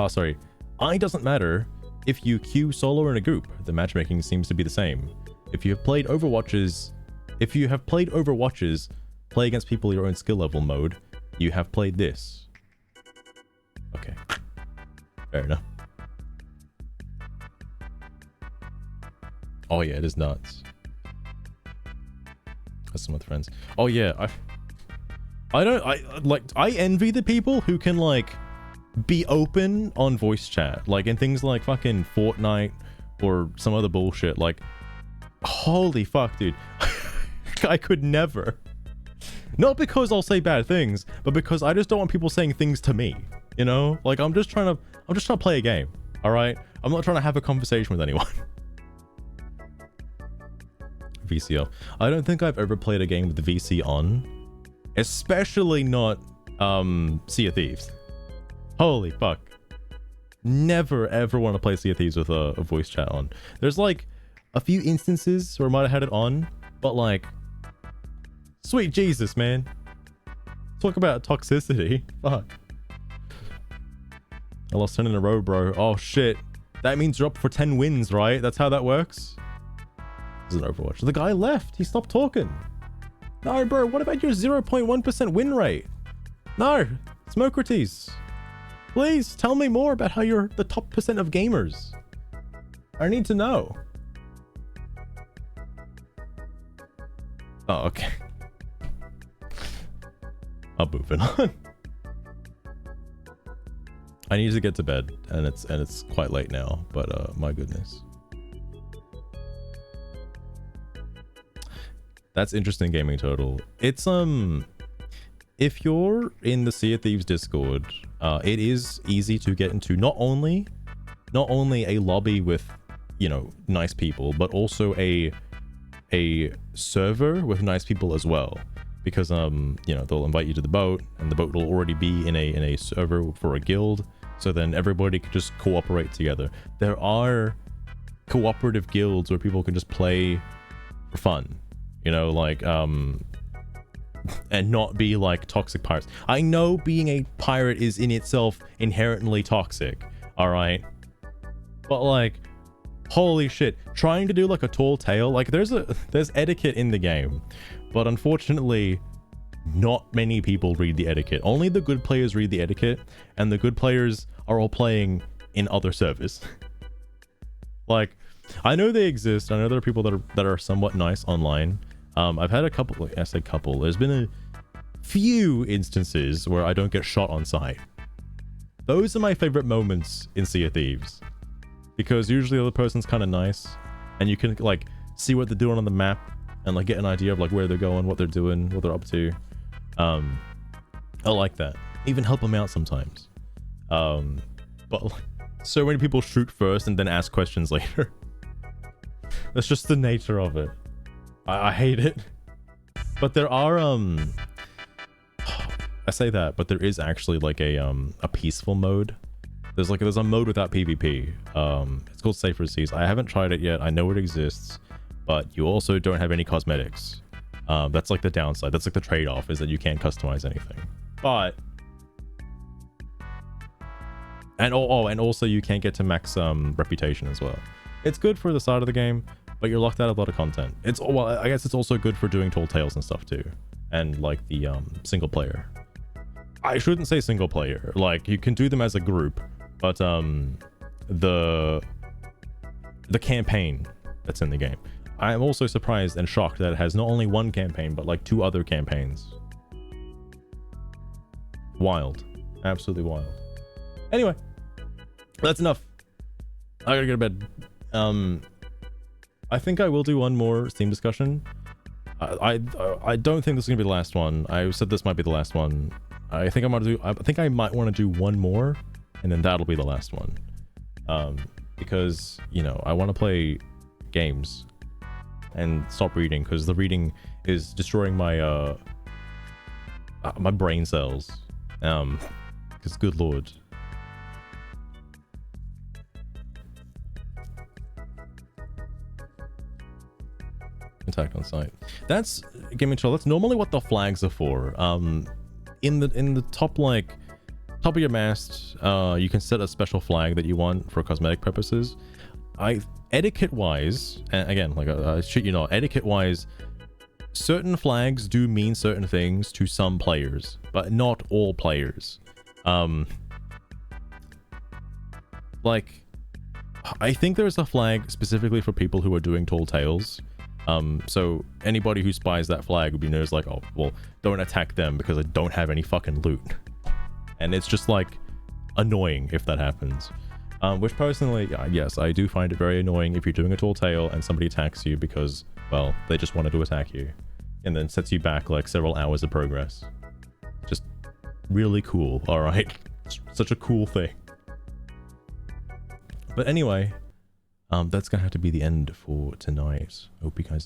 Sorry. It doesn't matter if you queue solo or in a group. The matchmaking seems to be the same. If you have played Overwatches, play against people your own skill level mode, you have played this. Okay. Fair enough. Oh yeah, it is nuts. That's some with friends. Oh yeah, I envy the people who can like be open on voice chat, like in things like fucking Fortnite or some other bullshit. Like, holy fuck, dude. I could never. Not because I'll say bad things, but because I just don't want people saying things to me. You know, like I'm just trying to play a game. All right, I'm not trying to have a conversation with anyone. VCO. I don't think I've ever played a game with the VC on, especially not Sea of Thieves. Holy fuck. Never ever want to play Sea of Thieves with a voice chat on. There's like a few instances where I might have had it on, but like, sweet Jesus, man. Talk about toxicity. Fuck. I lost 10 in a row, bro. Oh shit. That means you're up for 10 wins, right? That's how that works? This is an Overwatch. The guy left. He stopped talking. No, bro. What about your 0.1% win rate? No. Smocrates. Please tell me more about how you're the top % of gamers. I need to know. Oh, okay. I'm moving on. I need to get to bed, and it's quite late now, but my goodness. That's interesting, Gaming Total. It's if you're in the Sea of Thieves Discord, it is easy to get into not only a lobby with, you know, nice people, but also a server with nice people as well. Because you know, they'll invite you to the boat, and the boat will already be in a server for a guild, so then everybody can just cooperate together. There are cooperative guilds where people can just play for fun, you know, like and not be like toxic pirates. I know being a pirate is in itself inherently toxic, all right, but like, holy shit, trying to do like a tall tale, like there's etiquette in the game, but unfortunately not many people read the etiquette. Only the good players read the etiquette, and the good players are all playing in other servers. Like, I know they exist. I know there are people that are somewhat nice online. I've had a couple, like I say couple, there's been a few instances where I don't get shot on sight. Those are my favorite moments in Sea of Thieves, because usually the other person's kind of nice, and you can like see what they're doing on the map and like get an idea of like where they're going, what they're doing, what they're up to. I like that. Even help them out sometimes. But like, so many people shoot first and then ask questions later. That's just the nature of it. I hate it. But there are I say that, but there is actually like a peaceful mode. There's a mode without PvP. It's called Safer Seas. I haven't tried it yet. I know it exists, but you also don't have any cosmetics. That's like the downside. That's like the trade-off, is that you can't customize anything. But and also you can't get to max reputation as well. It's good for the start of the game, but you're locked out of a lot of content. It's, well, I guess it's also good for doing tall tales and stuff too, and like the single player. I shouldn't say single player. Like, you can do them as a group, but the campaign that's in the game, I'm also surprised and shocked that it has not only one campaign, but like 2 other campaigns. Wild. Absolutely wild. Anyway, that's enough. I gotta go to bed. I think I will do one more Steam discussion. I don't think this is gonna be the last one. I said this might be the last one. I think I might want to do one more, and then that'll be the last one. Because, you know, I want to play games and stop reading, because the reading is destroying my my brain cells. Because good lord. Attack on sight. That's Gaming Control. That's normally what the flags are for. In the top, like top of your mast, you can set a special flag that you want for cosmetic purposes. Etiquette wise, and again, like shit, you know, etiquette wise, certain flags do mean certain things to some players, but not all players. Like, I think there's a flag specifically for people who are doing tall tales. So anybody who spies that flag would be knows like, oh, well, don't attack them because I don't have any fucking loot. And it's just like annoying if that happens. Which personally, yes, I do find it very annoying if you're doing a tall tale and somebody attacks you because, well, they just wanted to attack you, and then sets you back like several hours of progress. Just really cool, alright? Such a cool thing. But anyway, that's gonna have to be the end for tonight. Hope you guys enjoyed.